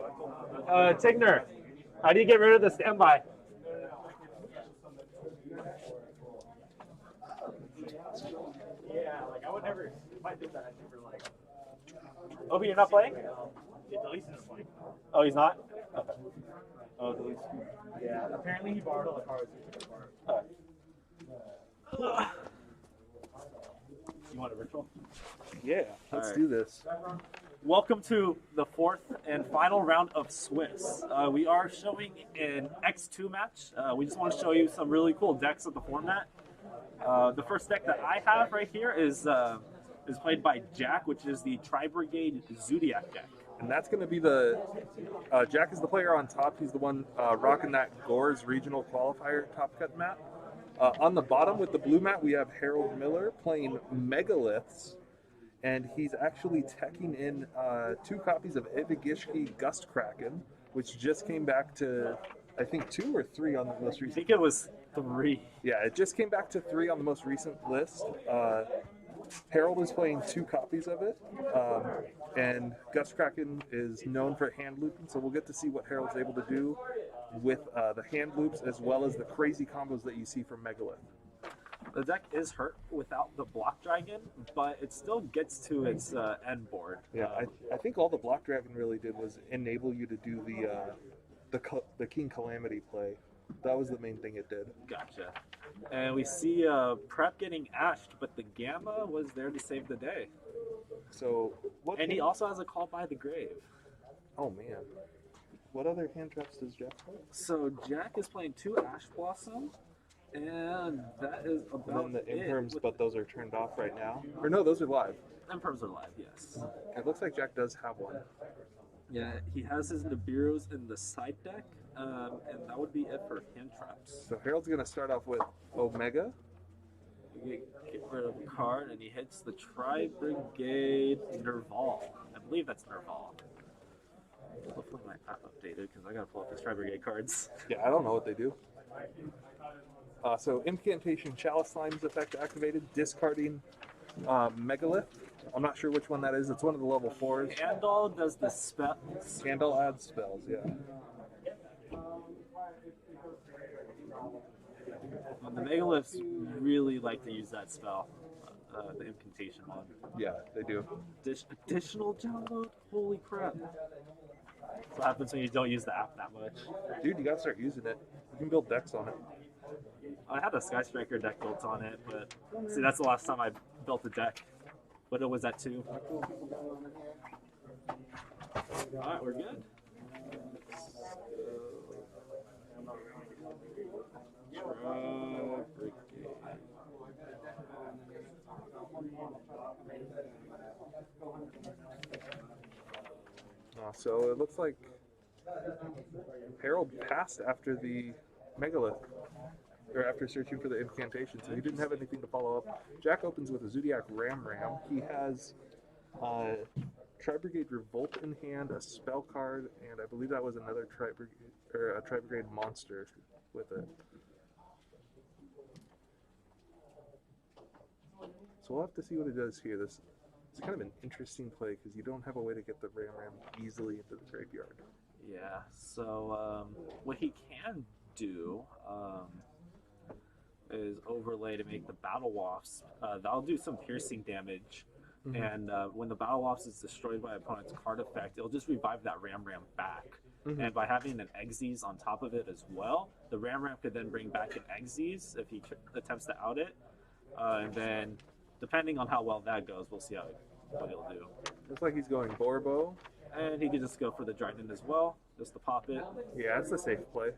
Tigner, how do you get rid of the standby? Yeah, like I would never, if I did that, I'd never like. Oh, but you're not playing? Yeah, Eldlich isn't playing. Oh, he's not? Okay. Oh, Eldlich. Yeah, apparently he borrowed all the cards. You want a ritual? Yeah, let's do this. Welcome to the 4th and final round of Swiss. We are showing an X2 match. We just want to show you some really cool decks of the format. The first deck that I have right here is played by Jack, which is the Tri-Brigade Zodiac deck. And that's going to be the... Jack is the player on top. He's the one rocking that Gore's regional qualifier top cut mat. On the bottom with the blue mat, we have Harold Miller playing Megaliths. And he's actually teching in 2 copies of Evigishki Gust Kraken, which just came back to, I think, 2 or 3 on the most recent. I think it was 3. Yeah, it just came back to 3 on the most recent list. Harold is playing 2 copies of it, and Gust Kraken is known for hand looping, so we'll get to see what Harold's able to do with the hand loops as well as the crazy combos that you see from Megalith. The deck is hurt without the Block Dragon, but it still gets to its end board. Yeah, I think all the Block Dragon really did was enable you to do the King Calamity play. That was the main thing it did. Gotcha. And we see Prep getting ashed, but the Gamma was there to save the day. So what? And he also has a Call by the Grave. Oh man. What other hand traps does Jack play? So Jack is playing 2 Ash Blossom, and that is about and then the Imperms, but those are turned off right now. Or no, those are live. Imperms are live, yes. It looks like Jack does have one. Yeah, he has his Nibiru's in the side deck, and that would be it for hand traps. So Harold's going to start off with Omega. Get rid of a card, and he hits the Tri-Brigade Nerval. I believe that's Nerval. Hopefully my app updated, because I got to pull up his Tri-Brigade cards. Yeah, I don't know what they do. So Incantation Chalice Slime's effect activated, discarding Megalith. I'm not sure which one that is. It's one of the level 4s. Scandal does the spell. Scandal adds spells, yeah. The Megaliths really like to use that spell, the incantation one. Yeah, they do. Additional download? Holy crap. That's what happens when you don't use the app that much. Dude, you gotta start using it. You can build decks on it. I had a Sky Striker deck built on it, but see, that's the last time I built a deck. But it was at 2. Alright, we're good. So it looks like Harold passed after the Megalith. or after searching for the incantation, so he didn't have anything to follow up. Jack opens with a Zodiac Ram. He has Tri-Brigade Revolt in hand, a spell card, and I believe that was another Tri-Brigade monster with it. So we'll have to see what it does here. This is kind of an interesting play because you don't have a way to get the Ram easily into the graveyard. Yeah, so what he can do is overlay to make the Battle Wasp. That'll do some piercing damage, and when the Battle Wasp is destroyed by opponent's card effect, it'll just revive that Ram back. And by having an Xyz on top of it as well, the Ram could then bring back an Xyz if he attempts to out it, and then depending on how well that goes, we'll see what he'll do. Looks like he's going Borbo. And he could just go for the Dryden as well, just to pop it. Yeah, it's a safe play.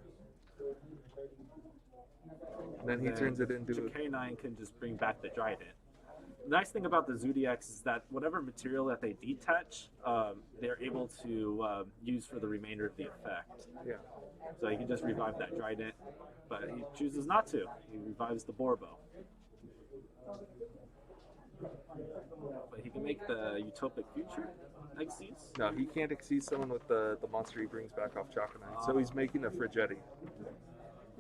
And then he turns it into... K9 can just bring back the Dryden. The nice thing about the Zodiacs is that whatever material that they detach, they're able to use for the remainder of the effect. Yeah. So he can just revive that Dryden, but he chooses not to. He revives the Borbo. But he can make the Utopic Future Xyz. No, he can't exceed someone with the monster he brings back off Chakanine. So he's making a Frigetti.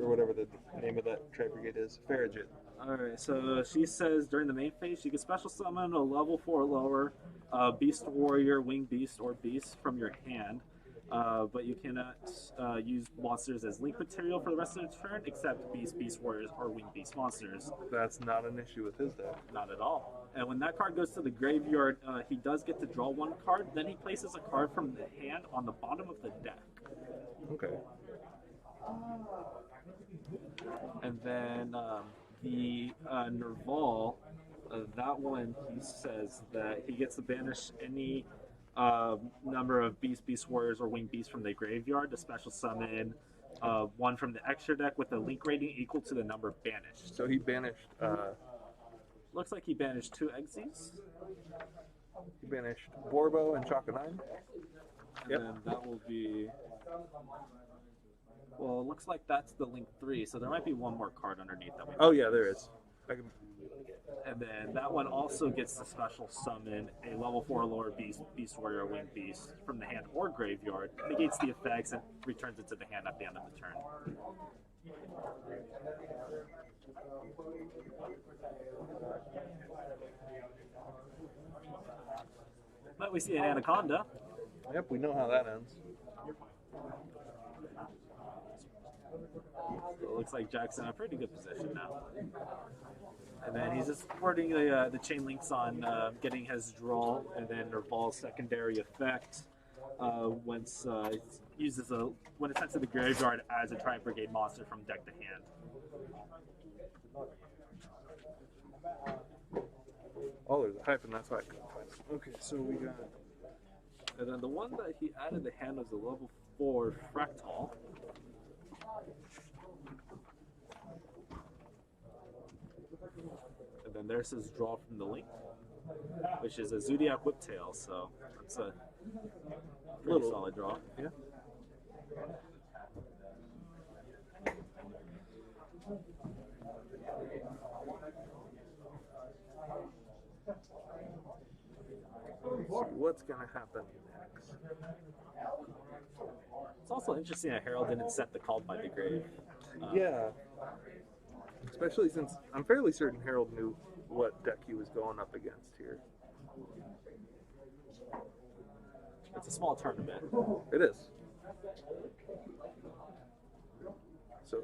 Or whatever the name of that Tri-Brigade is. Farragut. Alright, so she says during the main phase, you can special summon a level 4 or lower Beast Warrior, Winged Beast, or Beast from your hand. But you cannot use monsters as link material for the rest of the turn, except Beast Warriors, or Winged Beast monsters. That's not an issue with his deck. Not at all. And when that card goes to the graveyard, he does get to draw one card. Then he places a card from the hand on the bottom of the deck. Okay. And then the Nerval, that one, he says that he gets to banish any number of Beast Warriors, or Winged Beasts from the graveyard to special summon one from the extra deck with a link rating equal to the number banished. So he banished... Looks like he banished 2 Xyz. He banished Borbo and Chakanine. And then that will be... Well, it looks like that's the link 3, so there might be one more card underneath that. Oh yeah, there is. And then that one also gets to special summon a level 4 or lower Beast Warrior, or Winged Beast from the hand or graveyard, negates the effects, and returns it to the hand at the end of the turn. But we see an Anaconda. Yep, we know how that ends. So it looks like Jack's in a pretty good position now. And then he's just supporting the chain links on getting his draw, and then Nerval's secondary effect when it's sent to the graveyard as a Tri-Brigade monster from deck to hand. Oh, there's a hyphen, that's why I couldn't find it. Okay, so we got... And then the one that he added the hand was a level 4 Fractal. And then there's his draw from the link, which is a Zodiac Whiptail, so that's a pretty solid draw. Yeah. What's going to happen next? It's also interesting that Harold didn't set the Called by the Grave. Yeah. Especially since I'm fairly certain Harold knew what deck he was going up against here. It's a small tournament. It is. So,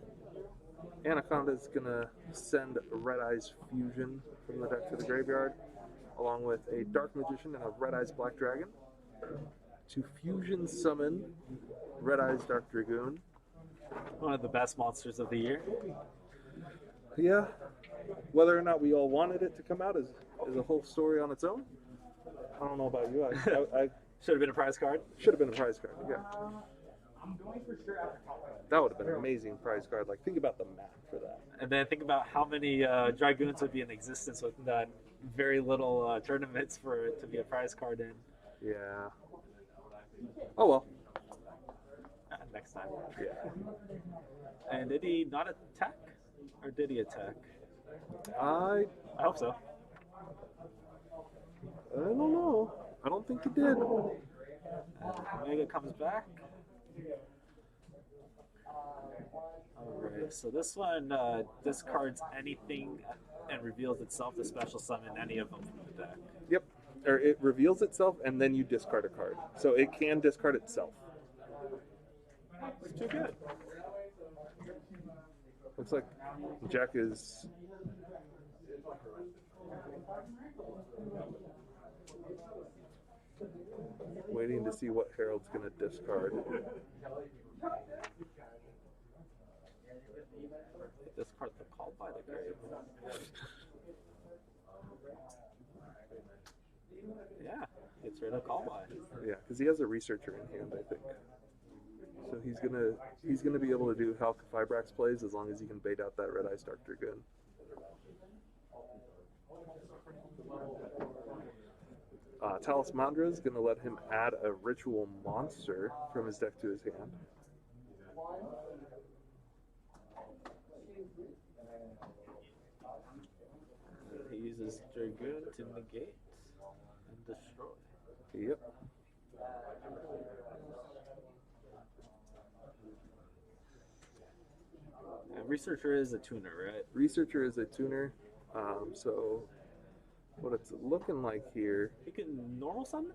Anaconda's going to send Red Eyes Fusion from the deck to the graveyard, along with a Dark Magician and a Red Eyes Black Dragon, to fusion summon Red Eyes Dark Dragoon. One of the best monsters of the year. Yeah. Whether or not we all wanted it to come out is a whole story on its own. I don't know about you. I should have been a prize card. Should have been a prize card, yeah. That would have been an amazing prize card. Like, think about the math for that. And then think about how many Dragoons would be in existence with very little tournaments for it to be a prize card in. Yeah. Oh well. Next time. Yeah. And did he not attack? Or did he attack? I hope so. I don't know. I don't think he did. Omega comes back. Alright, so this one discards anything and reveals itself to special summon any of them from the deck. Yep. Or it reveals itself and then you discard a card. So it can discard itself. It's too good. Looks like Jack is waiting to see what Harold's going to discard. Discard the Call by the Grave. Yeah, gets rid of Call by. Yeah, because he has a researcher in hand, I think. So he's gonna be able to do Halka Fibrax plays as long as he can bait out that Red Eye Stark Dragoon. Talos Mandra is going to let him add a ritual monster from his deck to his hand. He uses Dragoon to negate and destroy. Yep. And Researcher is a tuner, right? Researcher is a tuner. So what it's looking like here... He can normal summon?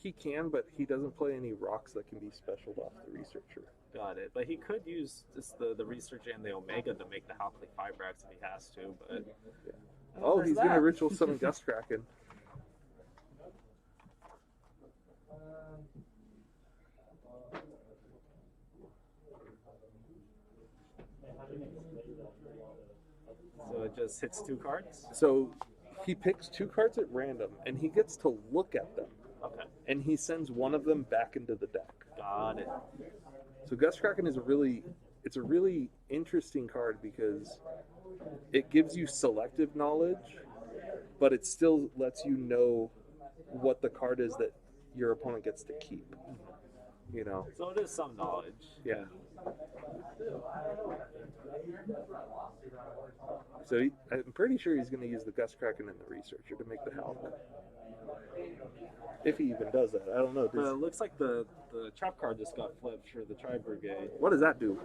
He can, but he doesn't play any rocks that can be specialed off the Researcher. Got it. But he could use just the Researcher and the Omega to make the Halkley Fibrax if he has to, but... Yeah. Oh, he's going to ritual summon Gust Kraken. So it just hits 2 cards? So he picks 2 cards at random, and he gets to look at them. Okay. And he sends one of them back into the deck. Got it. So Gust Kraken is a really interesting card because it gives you selective knowledge, but it still lets you know what the card is that your opponent gets to keep. You know. So it is some knowledge. Yeah. So I'm pretty sure he's going to use the Gust Kraken and the Researcher to make the Hulk. If he even does that, I don't know. But it looks like the trap card just got flipped for the Tri-Brigade. What does that do?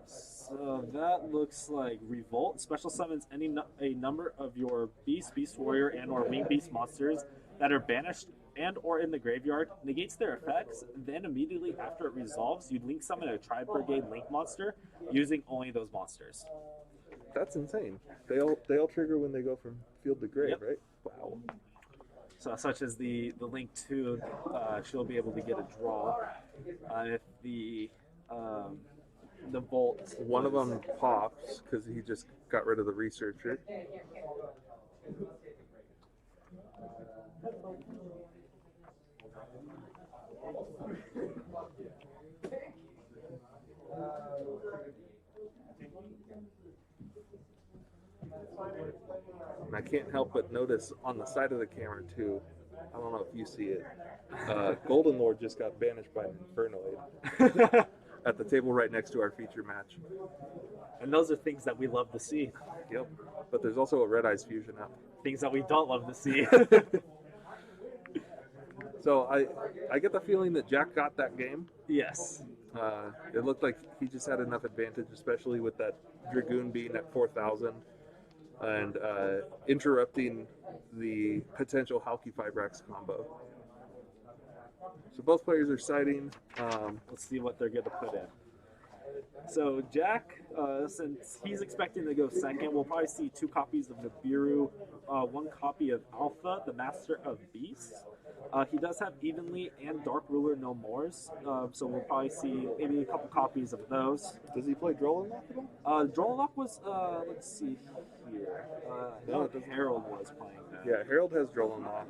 So that looks like Revolt. Special summons a number of your Beast, Beast Warrior, and or Winged Beast monsters that are banished and or in the graveyard, negates their effects, then immediately after it resolves, you link summon a Tri-Brigade Link monster using only those monsters. That's insane. They all trigger when they go from field to grave, right? Wow. So such as the Link 2, she'll be able to get a draw. If the Bolt... One of them pops because he just got rid of the Researcher. And I can't help but notice on the side of the camera too, I don't know if you see it, Golden Lord just got banished by an Infernoid at the table right next to our feature match. And those are things that we love to see. Yep, but there's also a Red Eyes Fusion up. Things that we don't love to see. So I get the feeling that Jack got that game. Yes. It looked like he just had enough advantage, especially with that Dragoon being at 4,000 and interrupting the potential Halki Fibrax combo. So both players are siding. Let's see what they're going to put in. So Jack, since he's expecting to go second, we'll probably see 2 copies of Nibiru, 1 copy of Alpha, the Master of Beasts. He does have Evenly and Dark Ruler No Mores, so we'll probably see maybe a couple copies of those. Does he play Drolllock at all? Drolllock was, let's see here. No, Harold was playing that. Yeah, Harold has Drolllock.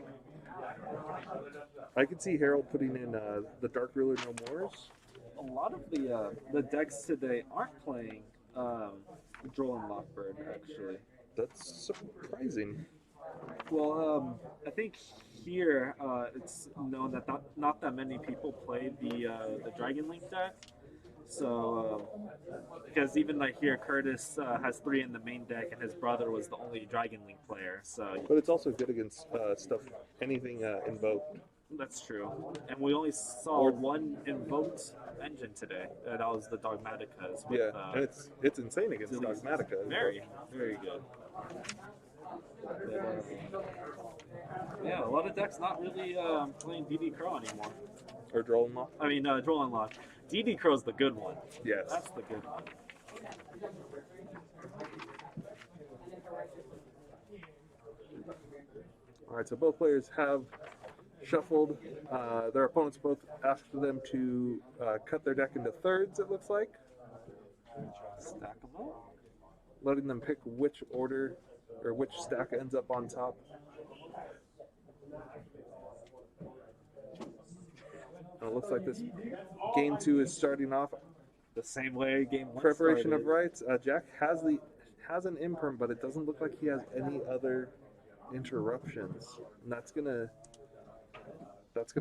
I could see Harold putting in the Dark Ruler No Mores. A lot of the decks today aren't playing Droll and Lockbird, actually. That's surprising. Well, I think here it's known that not that many people play the Dragon Link deck. So, because even like here, Curtis has 3 in the main deck, and his brother was the only Dragon Link player. So, But it's also good against anything invoked. that's true. And we only saw one invoked engine today. That was the Dogmaticas. With, Yeah, and it's insane against Zillys. Dogmatica. Very, very good. But, yeah, a lot of decks not really playing DD Crow anymore. Or Droll Lock. I mean, Droll and Lock. DD Crow's the good one. Yes. That's the good one. All right, so both players have shuffled. Their opponents both asked them to cut their deck into thirds, it looks like. Stack them up. Letting them pick which order or which stack ends up on top. And it looks like this game 2 is starting off the same way game 1 preparation started. of rights. Jack has an imperm, but it doesn't look like he has any other interruptions, and that's gonna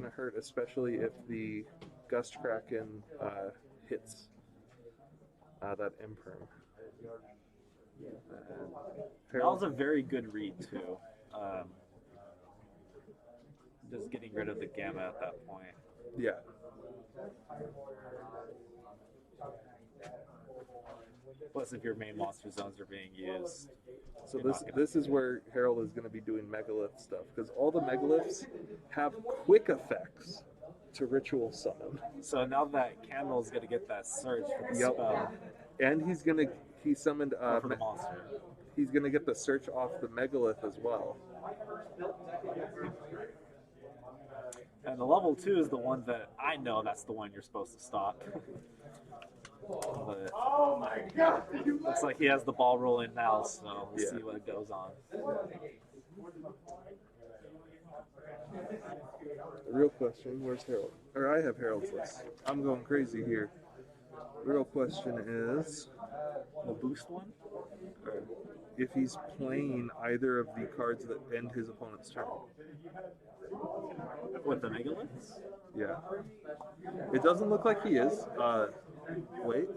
hurt, especially if the Gust Kraken hits that imperm. That was a very good read too. Just getting rid of the gamma at that point. Yeah. Plus, if your main monster zones are being used. So this is where Harold is going to be doing Megalith stuff, because all the Megaliths have quick effects to ritual summon. So now that Candle's going to get that surge for the Yep. spell. And he summoned for the monster. He's going to get the search off the Megalith as well. And the level 2 is the one that I know that's the one you're supposed to stop. But Oh my God! looks like he has the ball rolling now, so we'll Yeah. see what goes on. The real question, where's Harold? Or I have Harold's list. I'm going crazy here. The real question is the boost one? Or if he's playing either of the cards that end his opponent's turn. With the Megaliths? Yeah. It doesn't look like he is. Wait.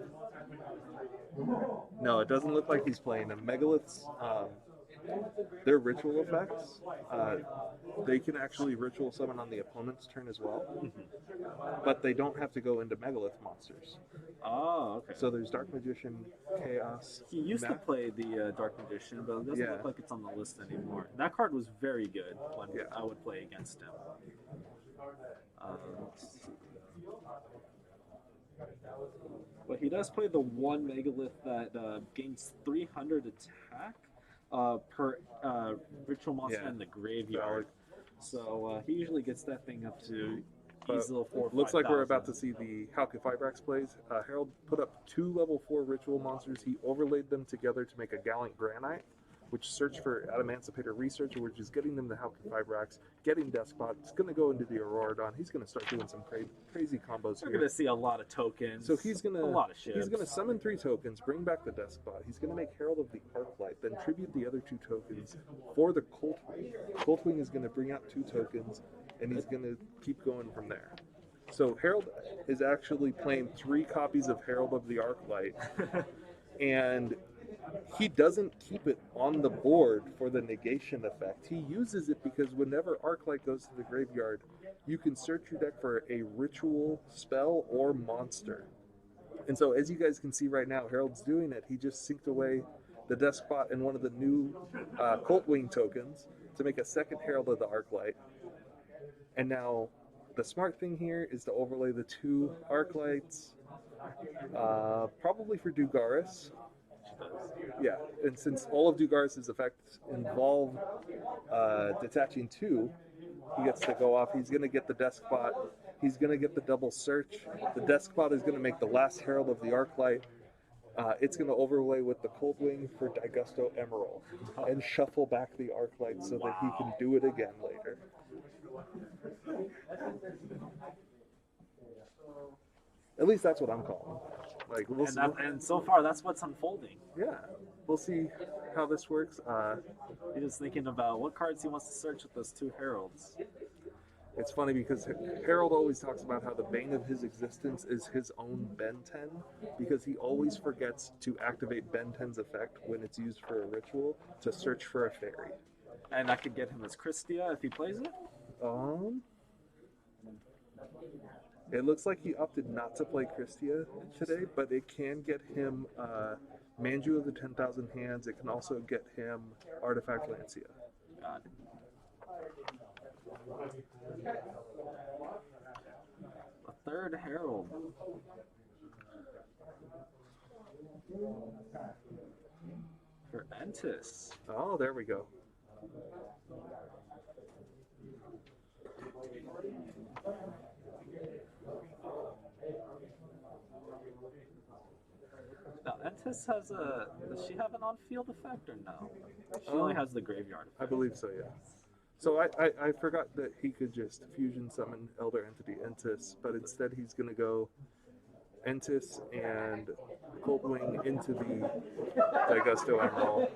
No, it doesn't look like he's playing them. Megaliths, their ritual effects, they can actually ritual summon on the opponent's turn as well. But they don't have to go into Megalith monsters. Oh, okay. So there's Dark Magician, Chaos. He used to play the Dark Magician, but it doesn't look like it's on the list anymore. That card was very good when I would play against him. Let's see. But he does play the one Megalith that gains 300 attack per ritual monster in the graveyard. So he usually gets that thing up to easily 4 or 5,000. Looks like we're about to see the Halka Fibrax plays. Harold put up 2 level 4 ritual monsters. He overlaid them together to make a Gallant Granite, which search for Adamancipator Researcher, which is getting them the Halka Fibrax, getting Despot. It's going to go into the Auroradon. He's going to start doing some crazy combos We're here. going to see a lot of tokens. So he's going to a lot of shit. He's going to summon 3 tokens, bring back the Despot. He's going to make Herald of the Arclight, then tribute the other 2 tokens for the Coltwing. Coltwing is going to bring out 2 tokens, and he's going to keep going from there. So Herald is actually playing 3 copies of Herald of the Arclight, and he doesn't keep it on the board for the negation effect. He uses it because whenever Arclight goes to the graveyard, you can search your deck for a ritual, spell, or monster. And so as you guys can see right now, Harold's doing it. He just synced away the Despot and one of the new Coltwing tokens to make a second Herald of the Arclight. And now the smart thing here is to overlay the 2 Arclights, probably for Dugaris. Yeah, and since all of Dugaris' effects involve detaching 2, he gets to go off. He's going to get the Despot. He's going to get the double search. The Despot is going to make the last Herald of the Arclight. It's going to overlay with the Coldwing for Digusto Emerald and shuffle back the Arclight so that he can do it again later. At least that's what I'm calling. Like, we'll see. And so far, that's what's unfolding. Yeah, we'll see how this works. He's just thinking about what cards he wants to search with those 2 heralds. It's funny because Harold always talks about how the bane of his existence is his own Ben 10, because he always forgets to activate Ben 10's effect when it's used for a ritual to search for a fairy. And that could get him as Christia if he plays it? It looks like he opted not to play Christia today, but it can get him Manju of the 10,000 Hands. It can also get him Artifact Lancia. Got it. A third Herald. For Entis. Oh, there we go. Now, Entis has a... Does she have an on-field effect or no? She only has the graveyard effect. I believe so, yeah. So I forgot that he could just fusion summon Elder Entity Entis, but instead he's going to go Entis and Coldwing into the Digusto Emerald.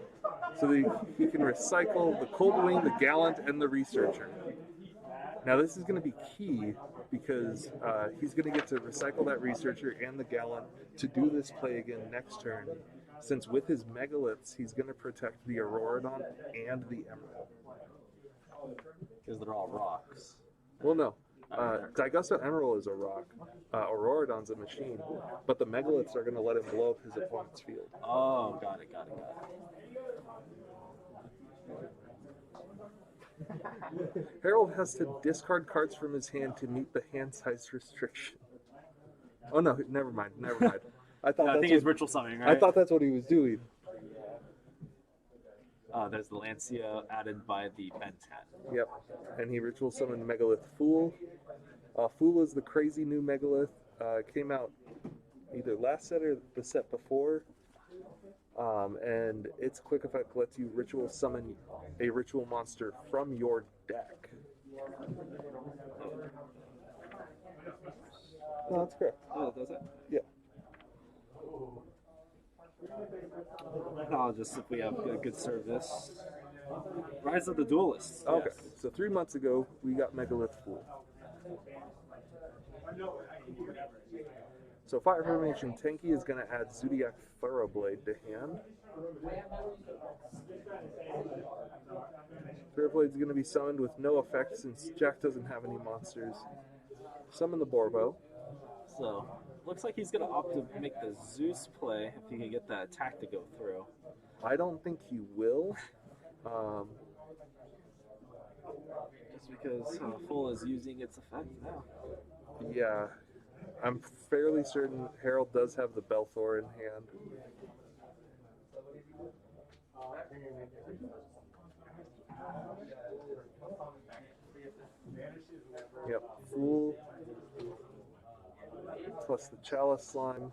So he can recycle the Coldwing, the Gallant, and the Researcher. Now this is going to be key because he's going to get to recycle that Researcher and the Gallant to do this play again next turn, since with his Megaliths he's going to protect the Auroradon and the Emerald. Because they're all rocks. Well, no. Digusto Emerald is a rock. Auroradon's a machine. But the Megaliths are going to let him blow up his opponent's field. Oh, got it. Harold has to discard cards from his hand to meet the hand size restriction. Oh no, never mind. I think it's ritual summoning, right? I thought that's what he was doing. There's the Lancia added by the Ben 10. Yep, and he ritual summoned Megalith Fool. Fool is the crazy new Megalith. Came out either last set or the set before. And its quick effect lets you ritual summon a ritual monster from your deck. No, that's correct. Oh, does it? Yeah. No, just if we have good service. Rise of the Duelists. Okay, yes. so 3 months ago, we got Megalith Fool. So Fire Formation Tenki is going to add Zodiac Thoroughblade to hand. Thoroughblade is going to be summoned with no effect since Jack doesn't have any monsters. Summon the Borbo. So, looks like he's going to opt to make the Zeus play if he can get that attack to go through. I don't think he will. Just because Full is using its effect now. Yeah. I'm fairly certain Harold does have the Belthor in hand. Yep, Fool. Plus the Chalice Slime.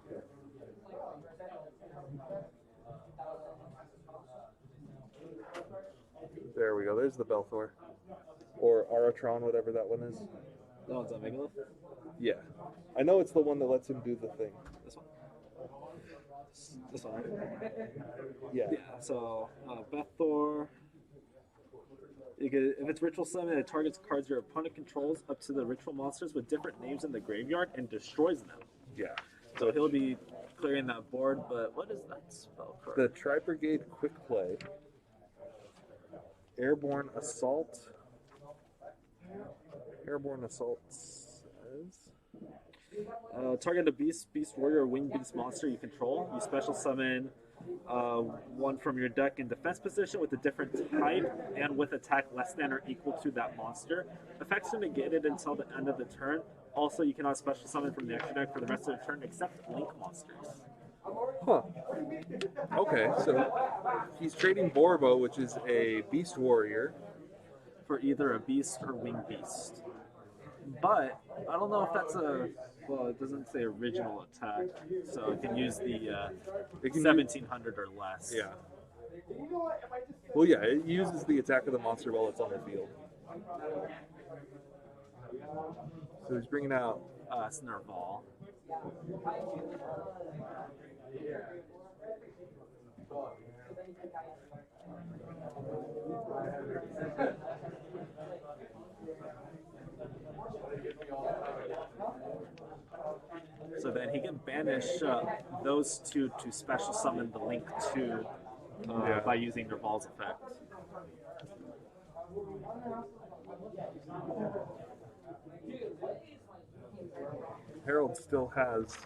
There we go, there's the Belthor. Or Aratron, whatever that one is. That one's on Megalith? Yeah. I know it's the one that lets him do the thing. This one? This one, right? Yeah. Yeah, so Bethor. If it's ritual summon, it targets cards your opponent controls up to the ritual monsters with different names in the graveyard and destroys them. Yeah. So he'll be clearing that board, but what is that spell card? The Tri-Brigade Quick Play. Airborne Assault. Airborne Assault says... target a beast warrior, or winged beast monster you control. You special summon one from your deck in defense position with a different type and with attack less than or equal to that monster. Effects are negated until the end of the turn. Also, you cannot special summon from the extra deck for the rest of the turn except link monsters. Huh. Okay, so he's trading Borbo, which is a beast warrior, for either a beast or winged beast. But I don't know if that's a... Well, it doesn't say original attack, so it can use the 1700 or less. Yeah. Well, yeah, it uses the attack of the monster while it's on the field. So he's bringing out... Snurval. banish those two to special summon the Link 2 by using their Balls effect. Harold still has,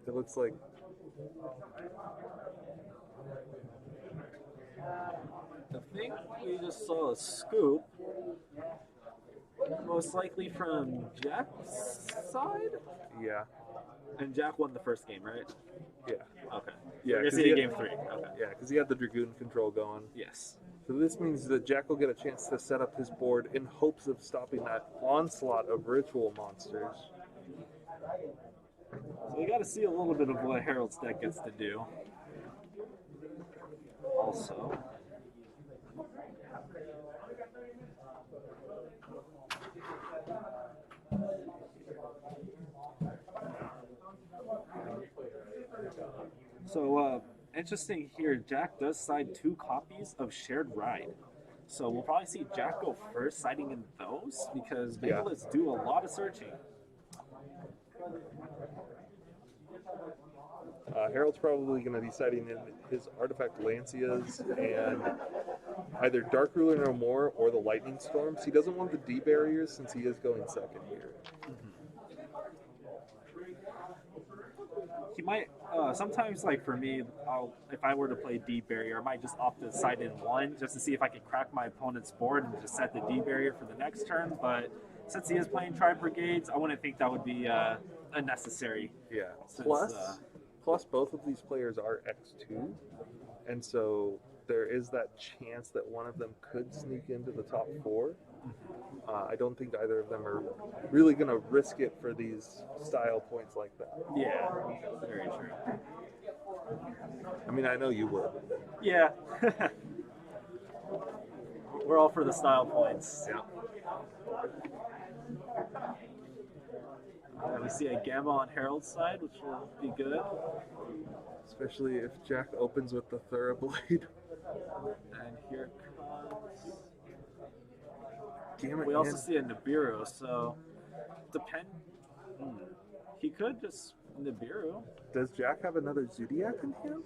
it looks like, I think we just saw a scoop, most likely from Jack's side? yeah. And Jack won the first game, right? Yeah. Okay. Yeah, We're going to see game 3. Okay. Yeah, because he had the Dragoon control going. Yes. So this means that Jack will get a chance to set up his board in hopes of stopping that onslaught of ritual monsters. So we got to see a little bit of what Harold's deck gets to do. Also. So, interesting here, Jack does side 2 copies of Shared Ride. So we'll probably see Jack go first, siding in those, because Megaliths do a lot of searching. Harold's probably going to be siding in his Artifact Lancias and either Dark Ruler No More or the Lightning Storms. He doesn't want the D barriers since he is going second here. He might, sometimes, like for me, if I were to play D barrier, I might just opt to side in 1 just to see if I can crack my opponent's board and just set the D barrier for the next turn. But since he is playing Tri-Brigades, I wouldn't think that would be unnecessary. Yeah. Since, Plus, both of these players are X2, and so there is that chance that one of them could sneak into the top 4. I don't think either of them are really going to risk it for these style points like that. Yeah, very true. I mean, I know you would. Yeah. We're all for the style points. Yeah. We see a Gamma on Harold's side, which will be good. Especially if Jack opens with the Thoroughblade. And here comes... Gamma we also see a Nibiru, so... He could just Nibiru. Does Jack have another Zodiac in hand?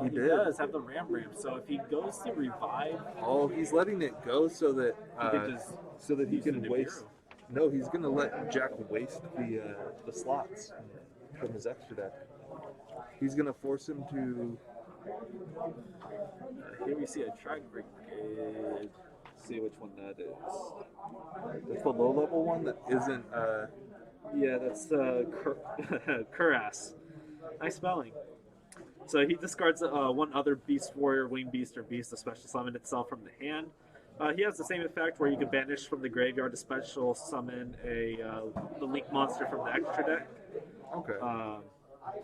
He does have the Ram, so if he goes to revive... Oh, he's letting it go so that he can Nibiru. waste... No, he's going to let Jack waste the slots from his extra deck. He's going to force him to... Here we see a Tri-Brigade. See which one that is. That's the low-level one that isn't... Yeah, that's Kuras. Nice spelling. So he discards one other Beast Warrior, Winged Beast, or Beast to special summon itself from the hand. He has the same effect where you can banish from the graveyard to special summon the Link monster from the extra deck. Okay.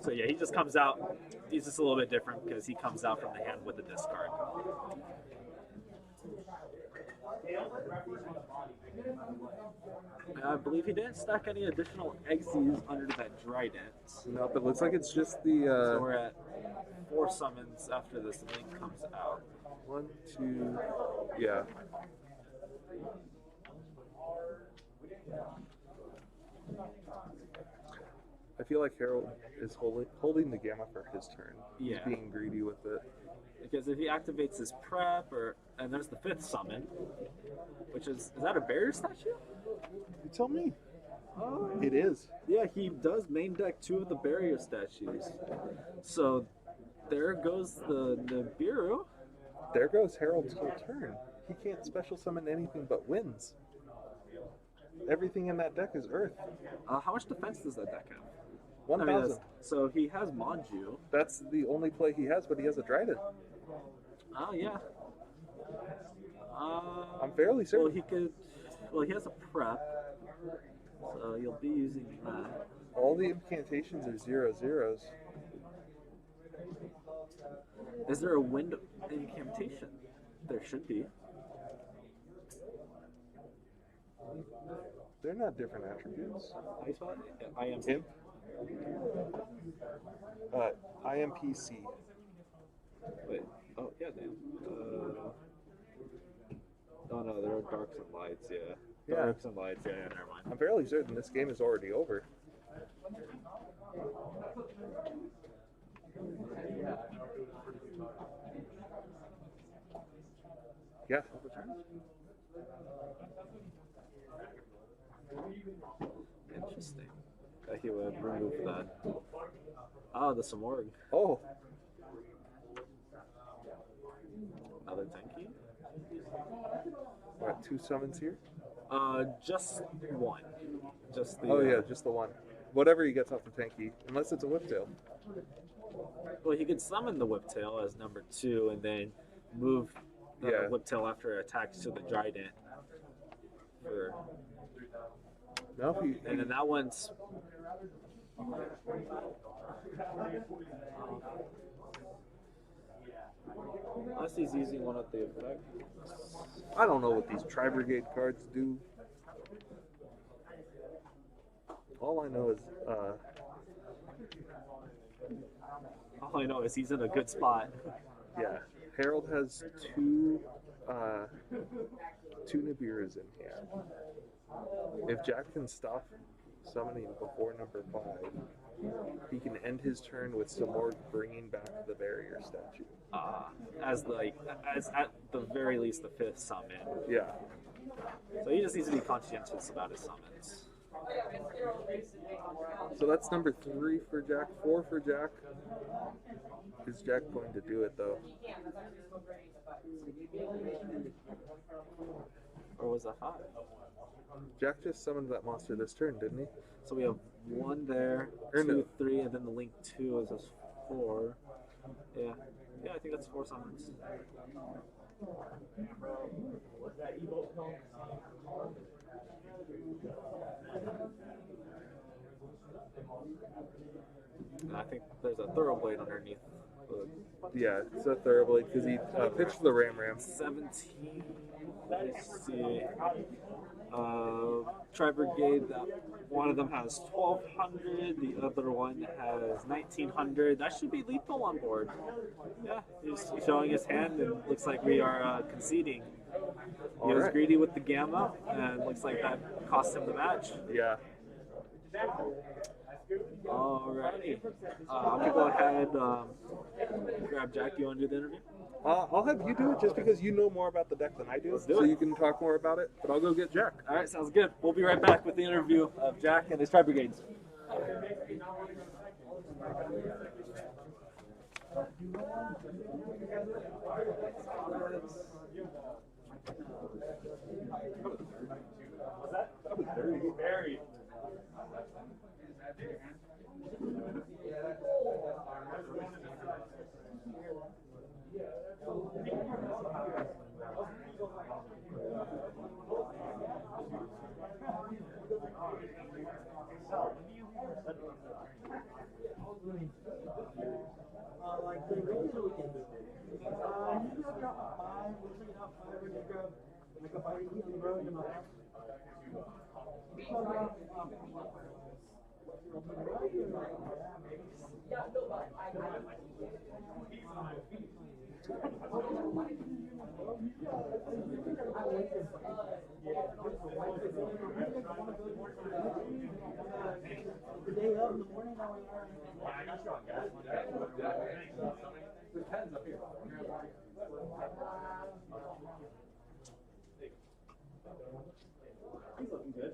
So yeah, he just comes out. He's just a little bit different because he comes out from the hand with a discard. I believe he didn't stack any additional Xyz under that Trident. No, but it looks like it's just the... So we're at 4 summons after this Link comes out. 1, 2... Yeah. I feel like Harold is holding the Gamma for his turn. Yeah. He's being greedy with it. Because if he activates his prep, and there's the 5th summon, which is that a barrier statue? You tell me. It is. Yeah, he does main deck 2 of the barrier statues. So there goes the Nibiru. There goes Harold's whole turn. He can't special summon anything but wins. Everything in that deck is Earth. How much defense does that deck have? 1,000. So he has Manju. That's the only play he has, but he has a Trident. Oh, yeah. I'm fairly certain. Well, he could... Well, he has a prep, so you'll be using that. All the incantations are 0/0s. Is there a wind incantation? There should be. They're not different attributes. How you spell it? IMP. Imp. IMPC. Wait. Oh, yeah, damn. Oh, no, there are darks and lights, yeah. Darks and lights, yeah, never mind. I'm fairly certain this game is already over. Yeah. Interesting. That he would remove that. Oh, the Samorg. Oh. Another Tenki? What, 2 summons here? Just one. Just the. Oh yeah, just the one. Whatever he gets off the Tenki, unless it's a Whiptail. Well, he could summon the Whiptail as number 2 and then move the Whiptail after it attacks to the Trident. For... No, and then that one's. Unless he's using one of the effects. I don't know what these Tri-Brigade cards do. All I know is he's in a good spot. Yeah, Harold has two Nibiru's in here. If Jack can stop summoning before number 5, he can end his turn with Samorg bringing back the barrier statue. As at the very least the 5th summon. Yeah. So he just needs to be conscientious about his summons. So that's number 3 for Jack. 4 for Jack. Is Jack going to do it though? Or was that 5? Jack just summoned that monster this turn, didn't he? So we have 1 there, Or 2, no. 3, and then the link 2 is just 4. Yeah. Yeah, I think that's 4 summons. And I think there's a Thoroughblade underneath. Yeah, it's a Thoroughblade because he pitched the Ram. 17. Let's see. Tri-Brigade, one of them has 1200, the other one has 1900. That should be lethal on board. Yeah, he's showing his hand and looks like we are conceding. He was greedy with the Gamma, and looks like that cost him the match. Yeah. Alrighty. I'm going to go ahead grab Jack. You want to do the interview? I'll have you do it just because you know more about the deck than I do. Do so it. You can talk more about it, but I'll go get Jack. Alright, sounds good. We'll be right back with the interview of Jack and his Tri-Brigades. That was very. He's looking good.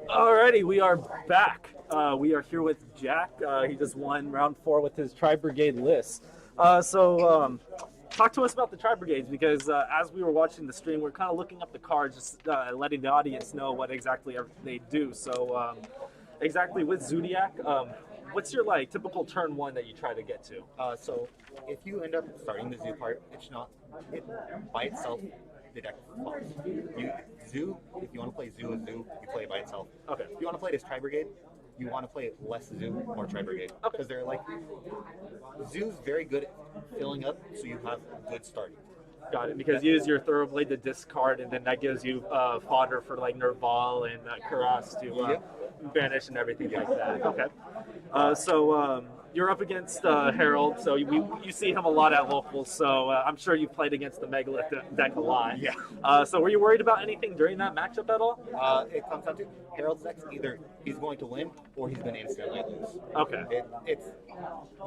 Alrighty, we are back. We are here with Jack. He just won round 4 with his Tri-Brigade list. Talk to us about the Tri-Brigades, because as we were watching the stream, we're kind of looking up the cards, just letting the audience know what exactly they do. So, exactly with Zodiac, what's your typical turn 1 that you try to get to? So, if you end up starting the zoo part, it's not by itself. The deck flops. Zoo, if you want to play Zoo as Zoo, you play it by itself. Okay. If you want to play it as Tri-Brigade, you want to play less Zoo, more Tri-Brigade. Because they're Zoo's very good at filling up, so you have good starting. Got it, because you use your Thoroughblade to discard, and then that gives you fodder for Nerval and Karas to banish and everything like that. Okay. So you're up against Harold, so you see him a lot at locals, so I'm sure you've played against the Megalith deck a lot. Yeah. So were you worried about anything during that matchup at all? It comes down to Harold's deck's either he's going to win or he's going to instantly lose. Okay. It's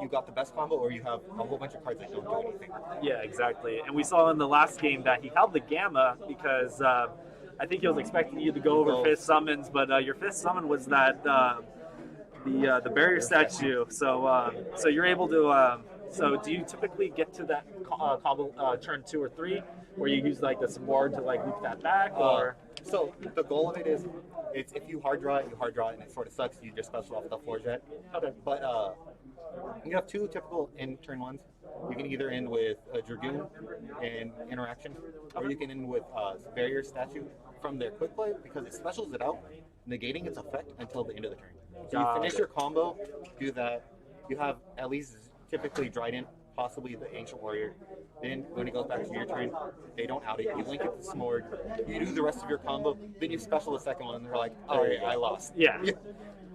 you got the best combo, or you have a whole bunch of cards that don't do anything. Yeah, exactly. And we saw in the last game that he held the Gamma because I think he was expecting you to go over fifth summons, but your fifth summon was that the barrier statue. So so you're able to. So do you typically get to that combo turn 2 or 3, where you use the sword to loop that back, or? So the goal of it is, it's if you hard draw it, and it sort of sucks. You just special off the floor jet. Okay. But you have 2 typical end turn ones. You can either end with a Dragoon and interaction, or you can end with barrier statue from their quick play, because it specials it out, negating its effect until the end of the turn. So you finish your combo, do that. You have at least typically Dryden, possibly the Ancient Warrior. Then when it goes back to your turn, they don't out it. You link it to Smorg. You do the rest of your combo. Then you special the second one, and they're like, "Oh, yeah, I lost." Yeah.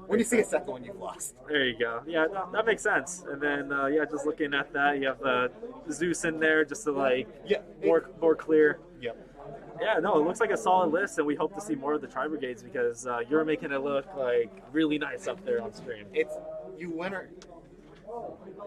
When you see a second one, you've lost. There you go. Yeah, no, that makes sense. And then just looking at that, you have Zeus in there just to more clear. Yep. Yeah, no, it looks like a solid list, and we hope to see more of the Tri-Brigades, because you're making it look really nice up there on stream. You winner.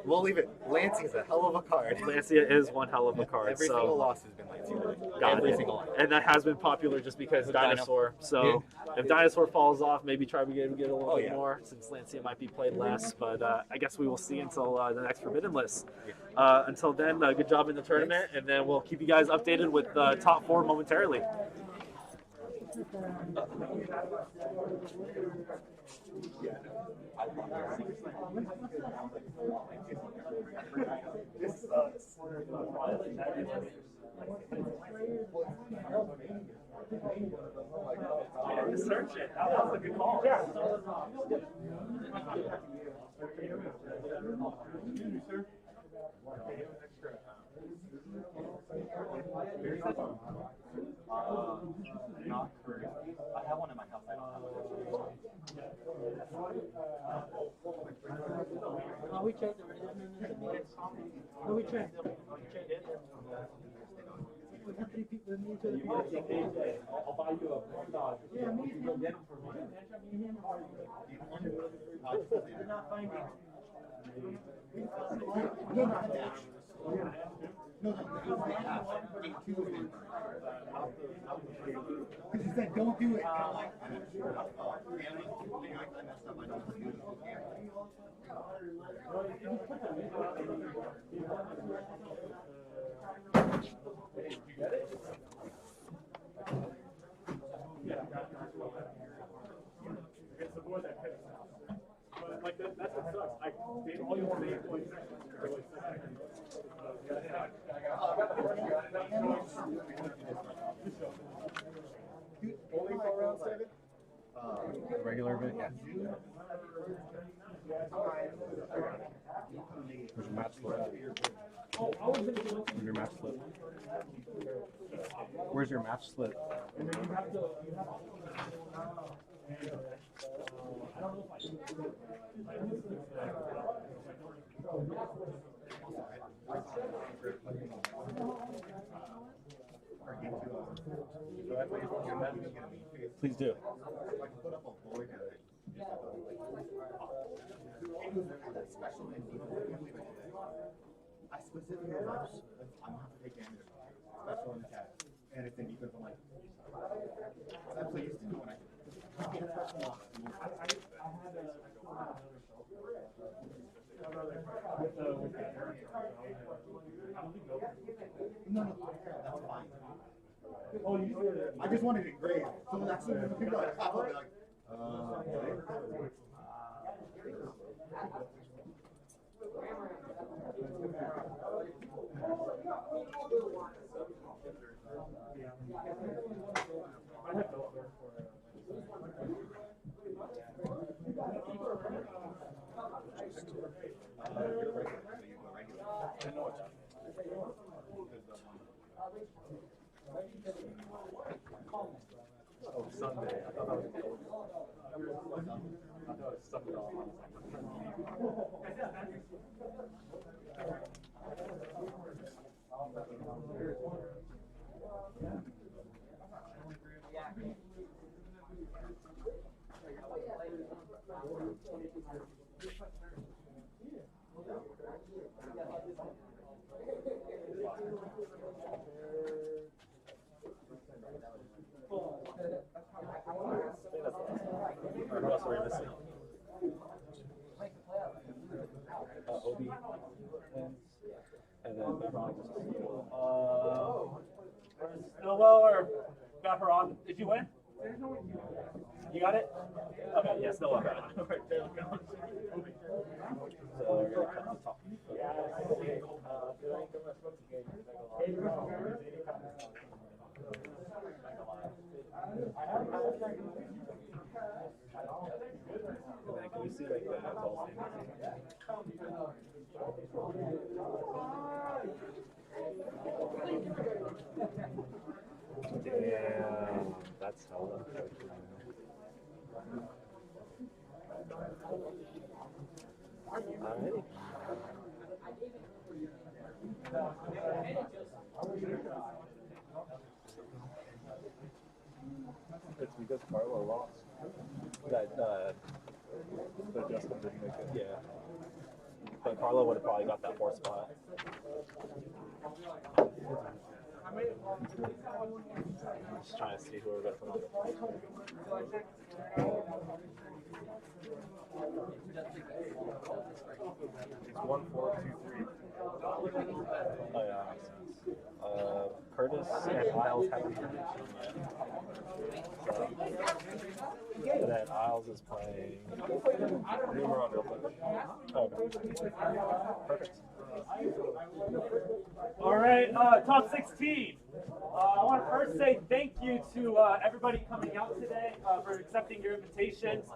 We'll leave it. Lancey is a hell of a card. Lancia is one hell of a card. Every single loss has been Lancey. Every single one. And that has been popular just because Dinosaur. So if Dinosaur falls off, maybe Tri-Brigade will get a little bit more, since Lancia might be played less. But I guess we will see until the next Forbidden list. Until then, good job in the tournament, and then we'll keep you guys updated with top 4 momentarily. Search it. That was a good call. Yeah. Not current. I have one in my house. I don't have it. We tried the we tried it. We got 3 people in each other. I'll buy you a dog. Yeah, me and him. Me and him are not finding. Because he said, don't do it. It's the boy that picks out. But that's what sucks. All you want to do is Only 4 rounds, David? Regular event, yeah. Where's your match slip? Where's your match slip? Where's your match slip? Please do. I specifically I'm gonna have to take damage. Special in cat. And it's an even from like I'm so used to it when I get a special lock. No, that's fine. I just wanted it gray. So that's when people are like, pop up, they're like, Oh, Sunday. I thought that was Sunday. Who else are we missing? Obi. And then Snowball or Vaperon? Did you win? You got it? Okay, yeah, Snowball got it. Alright, there we go. So we're gonna cut the top. Can we see like the tall Damn, that's hella unfortunate. Alrighty. It's because Carlo lost. That but Justin didn't make it. Yeah. But Carlo would have probably got that 4th spot. Just trying to see who we're going to put on. It's 1, 4, 2, 3. Oh yeah, that makes sense. Curtis and Isles haven't been yet. So, and then Isles is playing Numeron Eldlich. Oh, perfect. All right, top 16. I want to first say thank you to everybody coming out today for accepting your invitations.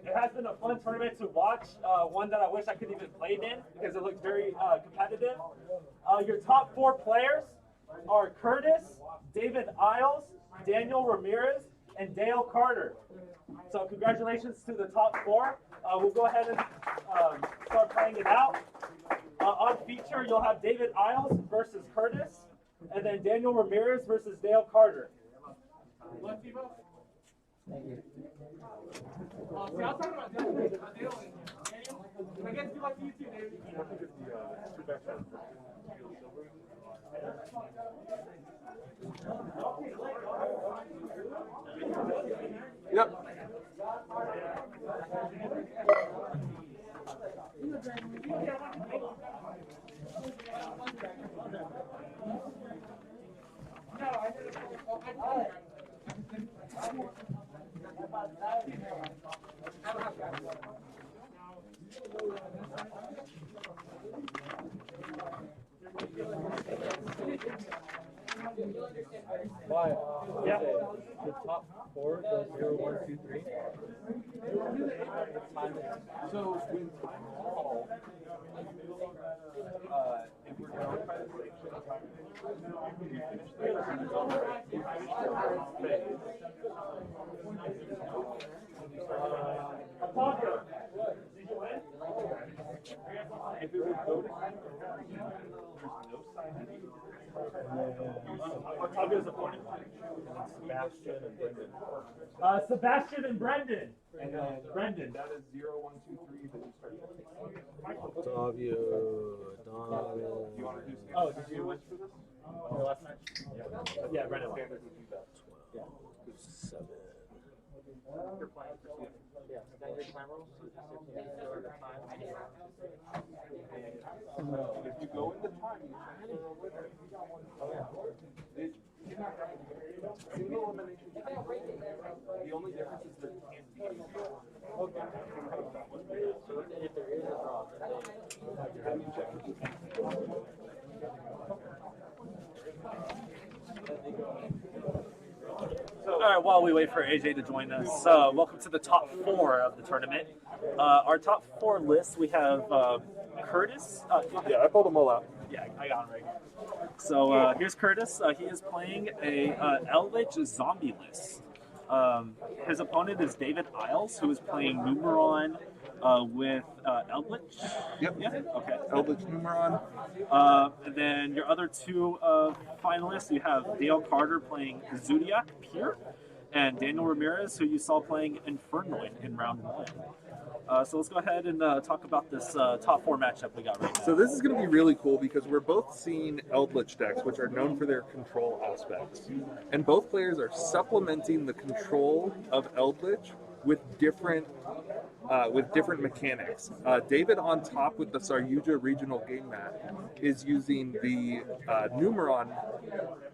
It has been a fun tournament to watch, one that I wish I could even played in because it looked very competitive. Your top 4 players are Curtis, David Isles, Daniel Ramirez, and Dale Carter. So congratulations to the top 4. We'll go ahead and start playing it out. On feature, you'll have David Isles versus Curtis, and then Daniel Ramirez versus Dale Carter. Thank you. See, I was talking about Dale and Daniel. I guess you like you too, David. Yep. Why? Yeah. The top 4 goes 0, 1, 2, 3. So when time is called, if we're going to try to say if it would go to there's no side B. I'll give us a point. Sebastian and Brendan. Sebastian and Brendan. And then Brendan, that is 0, 1, 2, 3 that you start. Davio, You want to do Oh, did you win for this? The last match? Yeah, Brendan won. Standard would do that. Yeah. 7. You're playing for two. Yeah, standard time rules. So just if you need to time. If you go into time, you transfer a winner. Oh, yeah. Single elimination. The only difference is there can't be. Okay. So if there is a draw, then they have your having check. All right, while we wait for AJ to join us, welcome to the top 4 of the tournament. Our top 4 list, we have Curtis. Yeah, I pulled them all out. Yeah, I got him right here. So here's Curtis. He is playing a Eldlich zombie list. His opponent is David Isles, who is playing Numeron with Eldlich. Yep. Yeah. Okay. Eldlich Numeron. And then your other 2 finalists, you have Dale Carter playing Zodiac Pure, and Daniel Ramirez, who you saw playing Infernoid in round 1. So let's go ahead and talk about this top 4 matchup we got right now. So this is going to be really cool because we're both seeing Eldlich decks, which are known for their control aspects. And both players are supplementing the control of Eldlich with different mechanics. David on top with the Saryuja regional game mat is using the Numeron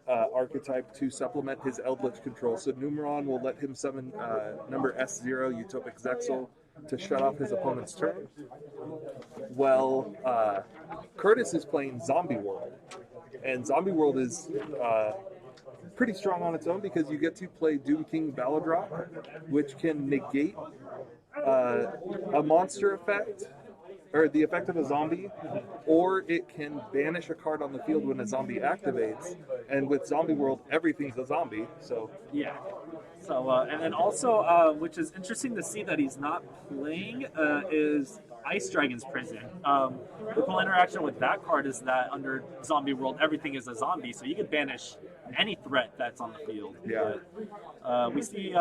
archetype to supplement his Eldlich control. So Numeron will let him summon number S0 Utopic Zexal to shut off his opponent's turn. Well, Curtis is playing Zombie World, and Zombie World is pretty strong on its own because you get to play Doom King Baladrop, which can negate a monster effect, or the effect of a zombie, or it can banish a card on the field when a zombie activates. And with Zombie World, everything's a zombie. So yeah. So and then also, which is interesting to see that he's not playing, is Ice Dragon's Prison. The cool interaction with that card is that under Zombie World, everything is a zombie, so you can banish any threat that's on the field. Yeah. But, we see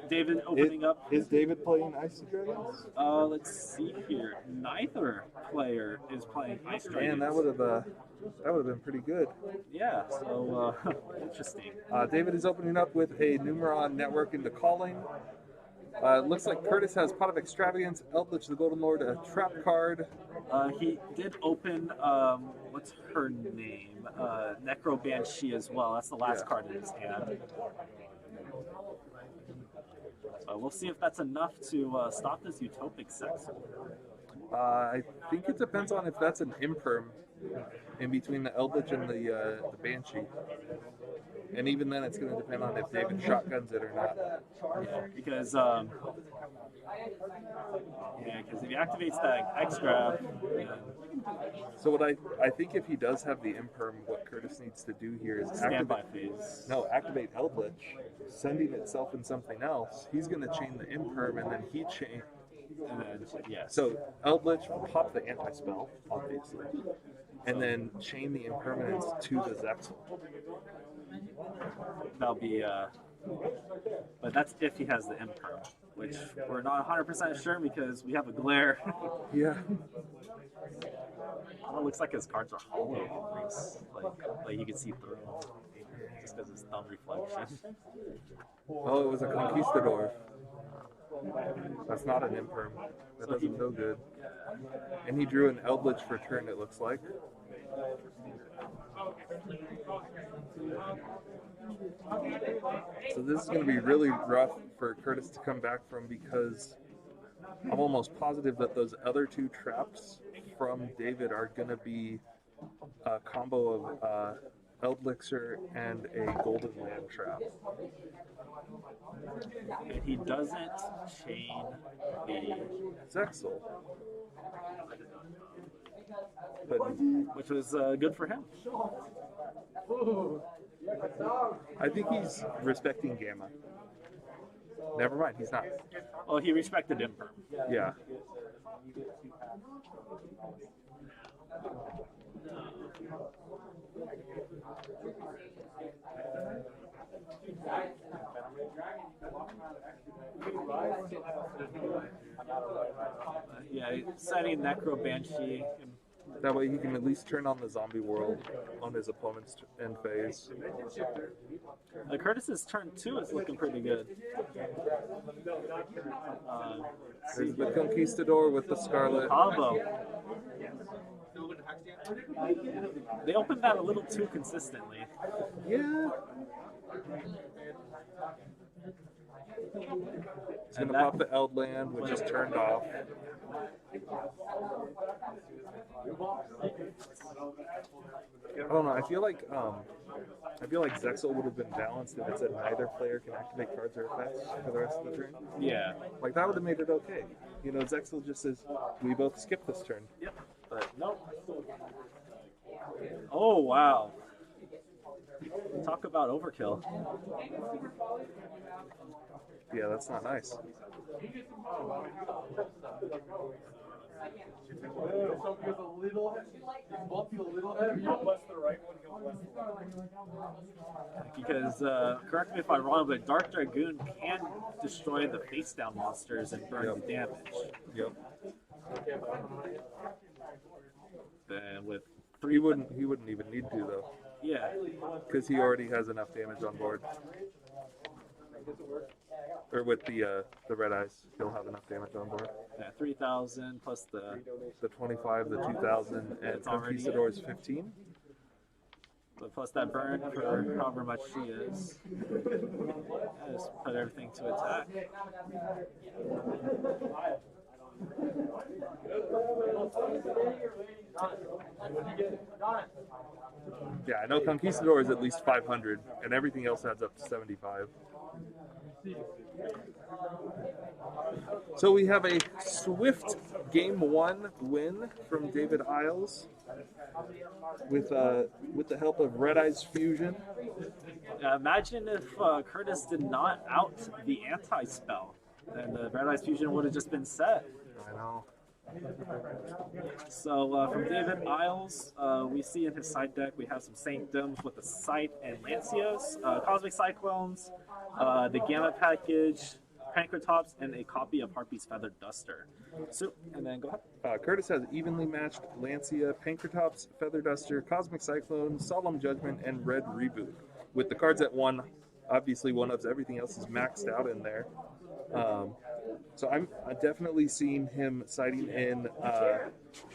David opening up. Is David playing Ice Dragons? Let's see here. Neither player is playing Ice Dragons. Man, that would have been pretty good. Yeah. So interesting. David is opening up with a Numeron network into calling. Looks like Curtis has Pot of Extravagance, Eldlich the Golden Lord, a trap card. He did open, what's her name? Necro Banshee as well. That's the last card in his hand. So we'll see if that's enough to stop this Utopic Sex. I think it depends on if that's an imperm in between the Eldlich and the Banshee. And even then, it's going to depend on if David shotguns it or not. Yeah, because if he activates that X-Grab... So what I think if he does have the imperm, what Curtis needs to do here is standby phase. No, activate Eldlich, sending itself in something else. He's going to chain the imperm, and then he chain... And then, yeah. So Eldlich will pop the anti-spell, obviously, and then chain the impermanence to the Zexal. That'll be, but that's if he has the imperm, which we're not 100% sure because we have a glare. Yeah. It looks like his cards are hollow, like you can see through them, just because it's thumb reflection. Oh, it was a Conquistador. That's not an imperm. That doesn't feel good. And he drew an Eldlich for turn, it looks like. So this is going to be really rough for Curtis to come back from because I'm almost positive that those other 2 traps from David are going to be a combo of Eldlixir and a Golden Land trap. And he doesn't chain the Zexal. Which was good for him. I think he's respecting Gamma. Never mind, he's not. Well, he respected Imperm. Yeah. Yeah, setting Necro Banshee. That way he can at least turn on the zombie world on his opponent's end phase. Curtis's turn 2 is looking pretty good. There's the Conquistador with the Scarlet. Combo. They opened that a little too consistently. Yeah. He's going to pop the Eldland, which is turned off. I don't know. I feel like Zexal would have been balanced if it said neither player can activate cards or effects for the rest of the turn. Yeah. Like that would have made it okay. You know, Zexal just says we both skip this turn. Yep. But nope. Oh wow. Talk about overkill. Yeah, that's not nice. Because, correct me if I'm wrong, but Dark Dragoon can destroy the face down monsters and burn the damage. Yep. Then with he wouldn't even need to though. Yeah. Because he already has enough damage on board. Or with the red eyes, he'll have enough damage on board. Yeah, 3,000 plus the 25, the 2,000, and Conquistador's 15. But plus that burn for however much she is. Yeah, just put everything to attack. Yeah, I know Conquistador is at least 500, and everything else adds up to 75. So we have a swift Game 1 win from David Isles with the help of Red Eyes Fusion. Imagine if Curtis did not out the anti-spell, and the Red Eyes Fusion would have just been set. I know. So from David Isles, we see in his side deck we have some Sanctums with the Sight and Lancios, Cosmic Cyclones, the Gamma package, Pancratops, and a copy of Harpy's Feather Duster. So, and then go ahead. Curtis has evenly matched Lancia, Pancratops, Feather Duster, Cosmic Cyclone, Solemn Judgment, and Red Reboot. With the cards at 1, obviously 1-ofs, everything else is maxed out in there. So I'm definitely seeing him citing in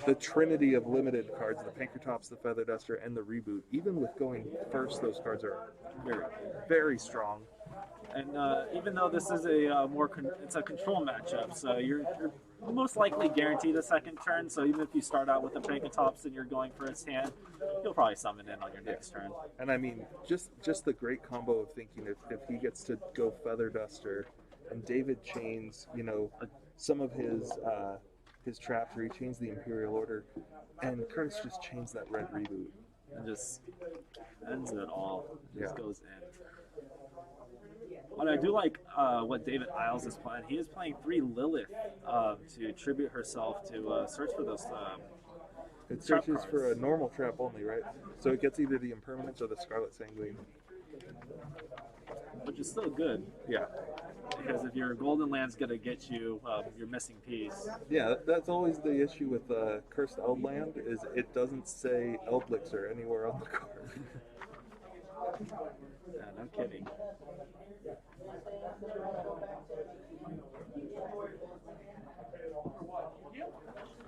the trinity of limited cards, the Pancratops, the Feather Duster, and the Reboot. Even with going first, those cards are very, very strong. And even though this is a it's a control matchup, so you're most likely guaranteed a second turn. So even if you start out with the Pancratops and you're going for his hand, you'll probably summon in on your next turn. And I mean, just the great combo of thinking if he gets to go Feather Duster, and David chains, you know, some of his traps, where he chains the Imperial Order, and Curtis just chains that Red Reboot. And just ends it all. Just goes in. But I do like what David Isles is playing. He is playing 3 Lilith to tribute herself to search for those It searches for a normal trap only, right? So it gets either the Impermanence or the Scarlet Sanguine. Which is still good. Yeah. Because if your Golden Land's going to get you your missing piece. Yeah, that's always the issue with Cursed Eldland, is it doesn't say Eldlich or anywhere on the card. Yeah, no kidding.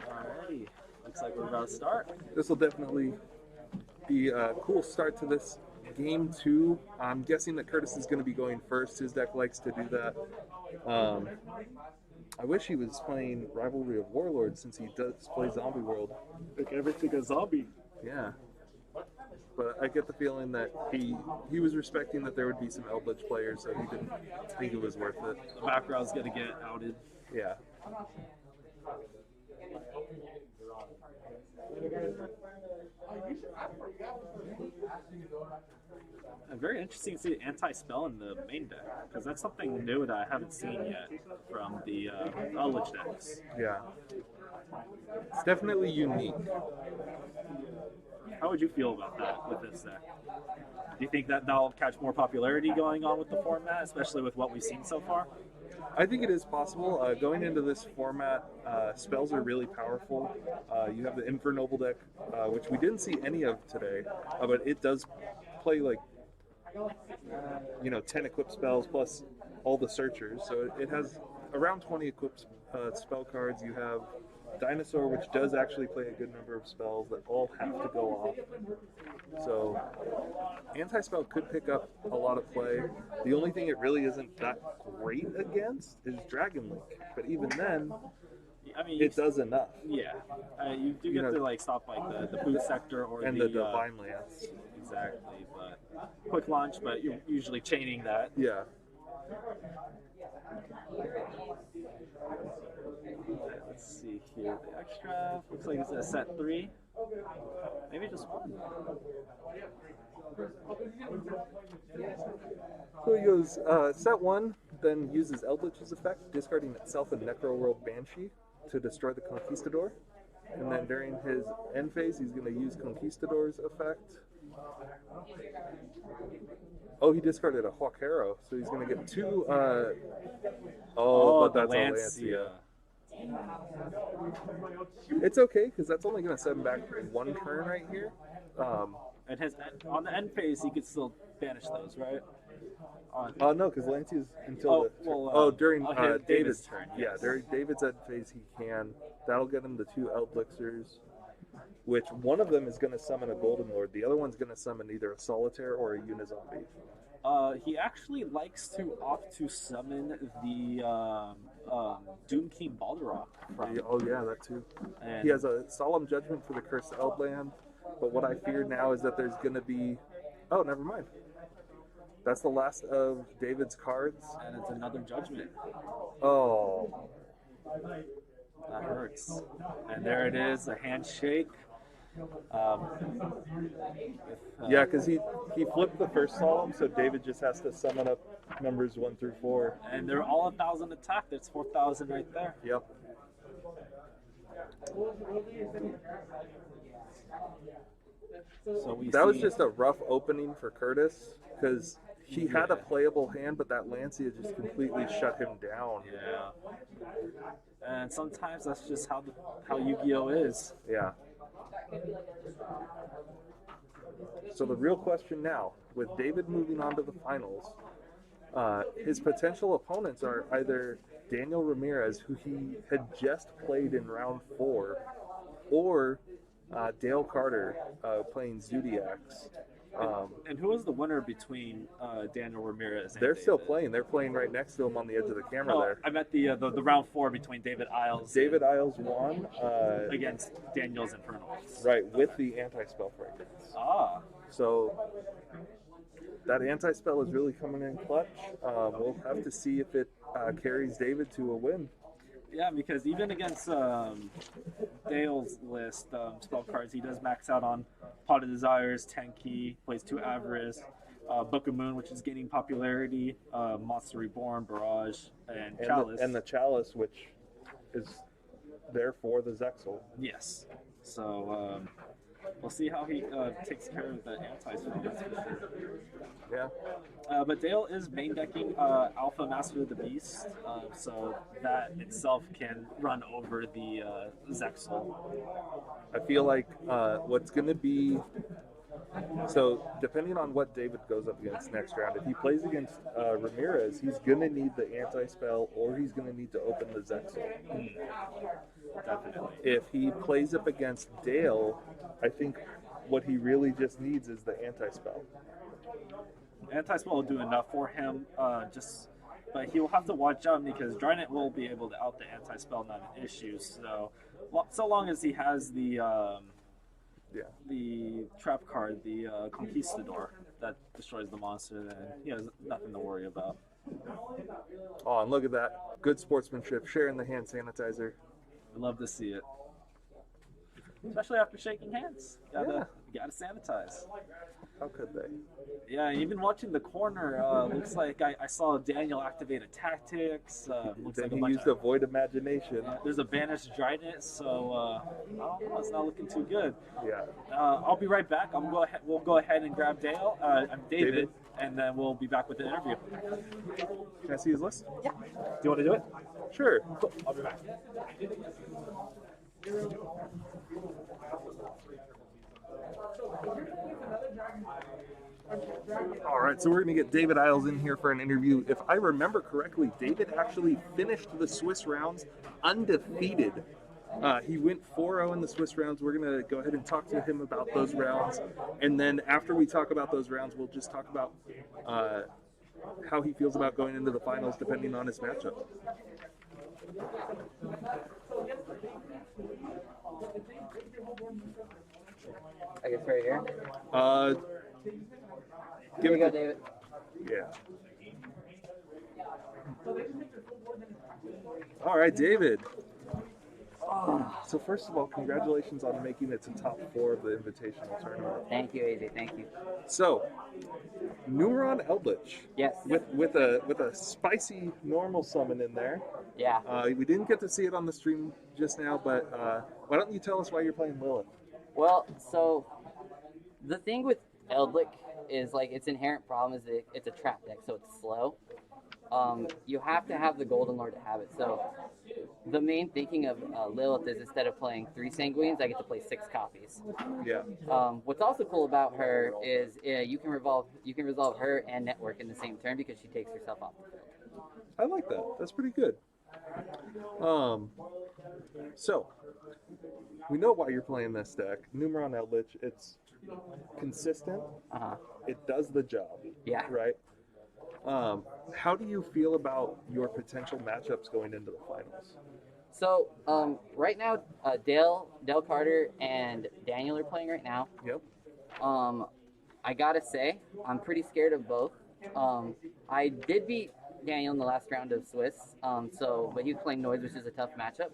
Alrighty. Looks like we're about to start. This will definitely be a cool start to this Game 2. I'm guessing that Curtis is going to be going first. His deck likes to do that. I wish he was playing Rivalry of Warlords, since he does play Zombie World. Like everything a zombie. Yeah. But I get the feeling that he was respecting that there would be some Eldlich players, so he didn't think it was worth it. The background's going to get outed. Yeah. very interesting to see anti-spell in the main deck, because that's something new that I haven't seen yet from the Eldlich decks. Yeah. It's definitely unique. How would you feel about that with this deck? Do you think that that'll catch more popularity going on with the format, especially with what we've seen so far? I think it is possible. Going into this format, spells are really powerful. You have the Infernoid deck, which we didn't see any of today, but it does play like 10 equipped spells plus all the searchers. So it has around 20 equipped spell cards. You have Dinosaur, which does actually play a good number of spells that all have to go off. So anti-spell could pick up a lot of play. The only thing it really isn't that great against is Dragon Link. But even then, I mean, it does enough. Yeah, you do get to like stop like the boot sector or and the Divine Lance. Exactly, but quick launch, but you're usually chaining that. Yeah. Let's see here. The extra looks like it's a set 3. Maybe just 1. So he goes set 1, then uses Eldlich's effect, discarding itself a Necro World Banshee to destroy the Conquistador. And then during his end phase, he's going to use Conquistador's effect. Oh, he discarded a Hawk Arrow, so he's going to get 2. But that's a Lancia. It's okay, because that's only going to set him back 1 turn right here. And on the end phase, he could still banish those, right? No, because Lancia's until during David's turn. Yes. Yeah, during David's end phase, he can. That'll get him the 2 Eldlichs, which one of them is going to summon a Golden Lord. The other one's going to summon either a Solitaire or a Unizombie. He actually likes to opt to summon the Doom King Balderok. That too. And he has a Solemn Judgment for the Cursed Eldland, but what I fear now is that there's going to be... Oh, never mind. That's the last of David's cards. And it's another Judgment. Oh. That hurts. And there it is, a handshake. Yeah, because he flipped the first Solemn, so David just has to summon up numbers 1 through 4. And they're all 1,000 attack. That's 4,000 right there. Yep. So that was just a rough opening for Curtis, because he had a playable hand, but that Lancia just completely shut him down. Yeah. And sometimes that's just how Yu-Gi-Oh is. Yeah. So the real question now, with David moving on to the finals, his potential opponents are either Daniel Ramirez, who he had just played in round 4, or Dale Carter playing Zodiacs. And who was the winner between Daniel Ramirez and They're David? still playing. They're playing right next to him on the edge of the camera there. I meant the round 4 between David Isles. David Isles won. Against Daniel's Infernoid. Right, with the anti-spell fragrance. Ah. So that anti-spell is really coming in clutch. We'll have to see if it carries David to a win. Yeah, because even against Dale's list spell cards, he does max out on Pot of Desires, Tenki, plays 2 Avarice, Book of Moon, which is gaining popularity, Monster Reborn, Barrage, and Chalice. And the Chalice, which is there for the Zexal. Yes. So we'll see how he takes care of the anti-spell, that's for sure. Yeah. But Dale is main decking Alpha Master of the Beast, so that itself can run over the Zexal. I feel like what's going to be... So, depending on what David goes up against next round, if he plays against Ramirez, he's going to need the anti-spell, or he's going to need to open the Zexal. Definitely. If he plays up against Dale, I think what he really just needs is the anti-spell. Anti-spell will do enough for him, but he will have to watch out because Drynit will be able to out the anti-spell, not an issue. So long as he has the trap card, the Conquistador, that destroys the monster, then he has nothing to worry about. Oh, and look at that. Good sportsmanship, sharing the hand sanitizer. I love to see it. especially after shaking hands. Gotta sanitize. How could they? Yeah, even watching the corner, looks like I saw Daniel activate a tactics. Looks like Then a he bunch used of, avoid imagination. there's a banished Drynet, so I don't know. It's not looking too good. Yeah. I'll be right back. We'll go ahead and grab Dale. I'm David, and then we'll be back with the interview. Can I see his list? Yeah. Do you want to do it? Sure. Cool. I'll be back. All right, so we're going to get David Isles in here for an interview. If I remember correctly, David actually finished the Swiss rounds undefeated. He went 4-0 in the Swiss rounds. We're going to go ahead and talk to him about those rounds. And then after we talk about those rounds, we'll just talk about how he feels about going into the finals depending on his matchup. I guess right here. Give Here you it go, David. Yeah. All right, David. So first of all, congratulations on making it to top 4 of the Invitational tournament. Thank you, AJ. Thank you. So, Numeron Eldlich. Yes. With a spicy normal summon in there. Yeah. We didn't get to see it on the stream just now, but why don't you tell us why you're playing Lilith? Well, so the thing with Eldlich is like its inherent problem is that it's a trap deck, so it's slow. You have to have the Golden Lord to have it. So the main thinking of Lilith is instead of playing 3 Sanguines, I get to play 6 copies. Yeah. What's also cool about her is you can resolve her and Network in the same turn because she takes herself off the field. I like that. That's pretty good. So we know why you're playing this deck. Numeron Eldlich, it's consistent. It does the job. Yeah. Right? How do you feel about your potential matchups going into the finals? So right now, Dale Carter and Daniel are playing right now. Yep. I gotta say, I'm pretty scared of both. I did beat Daniel in the last round of Swiss, but he was playing Noise, which is a tough matchup,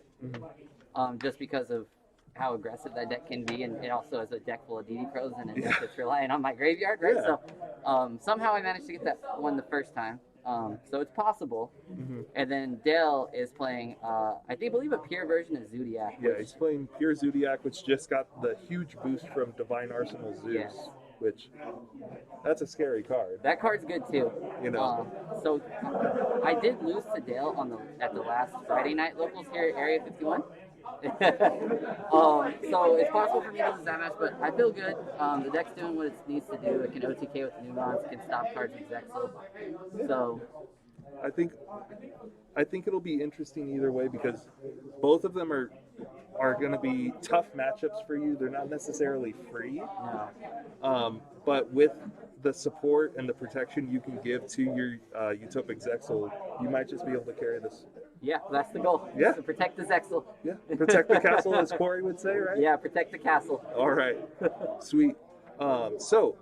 just because of how aggressive that deck can be, and it also has a deck full of DD Crows and a deck that's relying on my graveyard, right? Yeah. So somehow I managed to get that one the first time. So it's possible. And then Dale is playing, I believe, a pure version of Zodiac. Yeah, he's playing Pure Zodiac, which just got the huge boost from Divine Arsenal Zeus, Yes. which, that's a scary card. That card's good too. You know. So I did lose to Dale at the last Friday night locals here at Area 51. So it's possible for me to lose that match, but I feel good. The deck's doing what it needs to do. It can OTK with Numerons, it can stop cards with Zexal. So I think it'll be interesting either way because both of them are going to be tough matchups for you. They're not necessarily free. No. But with the support and the protection you can give to your Utopic Zexal, you might just be able to carry this. Yeah, that's the goal. Yeah. To protect the Zexal. Yeah, protect the castle, as Corey would say, right? Yeah, protect the castle. All right, sweet. So,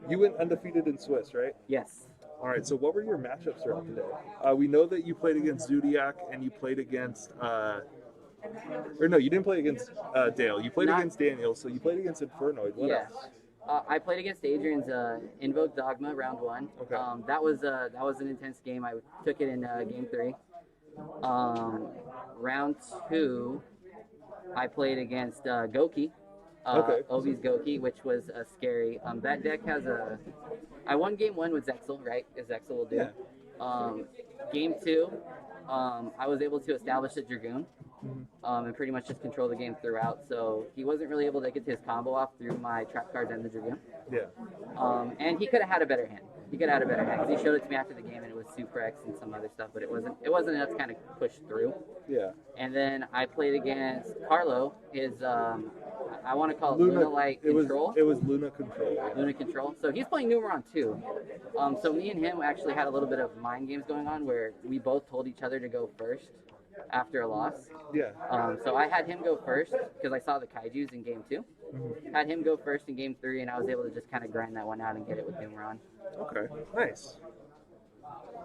you went undefeated in Swiss, right? Yes. All right, so what were your matchups throughout the day? We know that you played against Zodiac and you played against, or no, you didn't play against Dale. You played against Daniel, so you played against Infernoid. What else? I played against Adrian's Invoke Dogma round 1. Okay. That was an intense game. I took it in game 3. Round 2, I played against Goki. Obi's Goki, which was scary. That deck has I won game 1 with Zexal, right? As Zexal will do. Yeah. Game 2, I was able to establish a Dragoon. And pretty much just control the game throughout. So he wasn't really able to get his combo off through my trap cards and the Dragoon. Yeah. And he could have had a better hand. He could have had a better hand because he showed it to me after the game, and it was Super X and some other stuff, but it wasn't enough to kind of push through. Yeah. And then I played against Carlo. His I want to call it Luna Light Control. It was Luna Control. Yeah. Luna Control. So he's playing Numeron too. So me and him actually had a little bit of mind games going on where we both told each other to go first after a loss. Yeah. So I had him go first because I saw the Kaijus in game 2. Had him go first in game 3, and I was able to just kind of grind that one out and get it with Numeron. Okay, nice.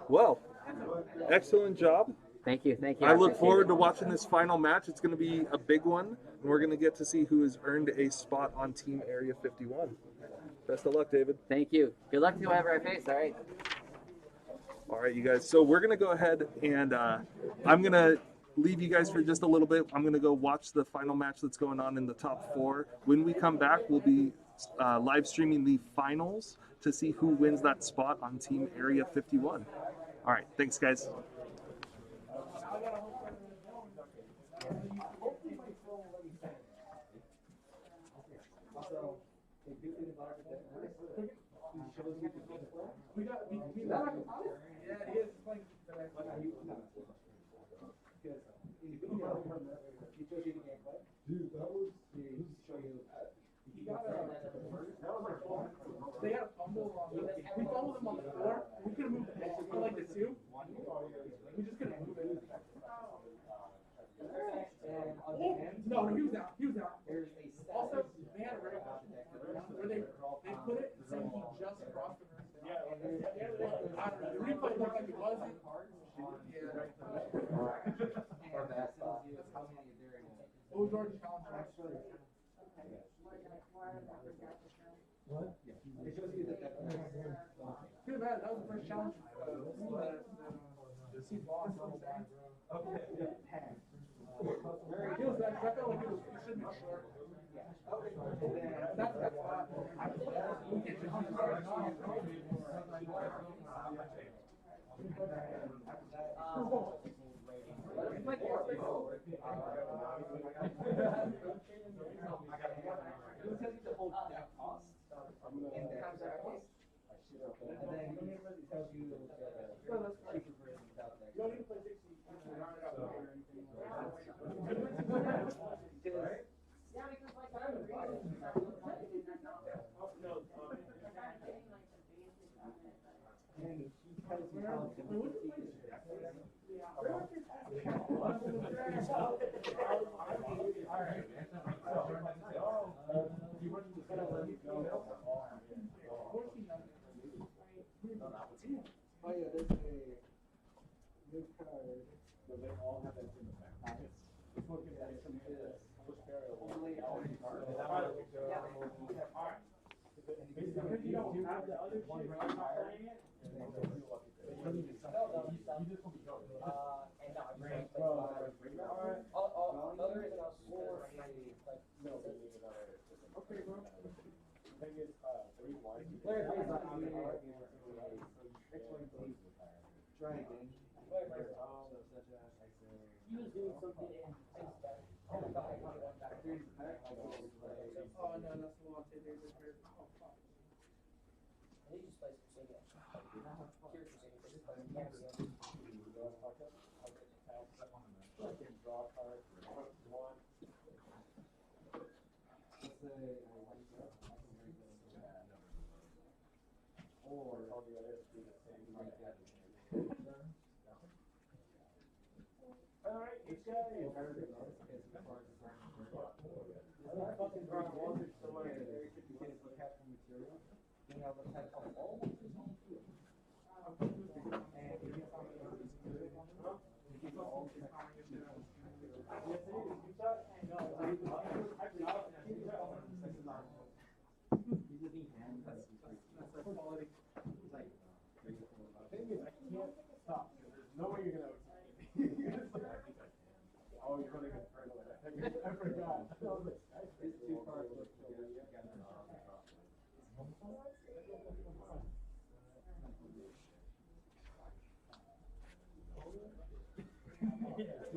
Well, excellent job. Thank you. Thank you. I look appreciate forward it. to watching this final match. It's going to be a big one, and we're going to get to see who has earned a spot on Team Area 51. Best of luck, David. Thank you. Good luck to whoever I face. All right. All right, you guys. So we're going to go ahead and I'm going to leave you guys for just a little bit. I'm going to go watch the final match that's going on in the top 4. When we come back, we'll be live streaming the finals to see who wins that spot on Team Area 51. All right, thanks, guys. They had a fumble on we fumbled them on the floor. We could have moved the like the 2. We just couldn't move it. No, he was out. He was out. Also, they had a red where they put it saying he just crossed the rim. I don't know. The replay looked like it wasn't. What was our challenge? What? It shows you that too bad. That was the first challenge. The seed boss. Okay. It was that. I felt like it should have been short. That's why. We can't just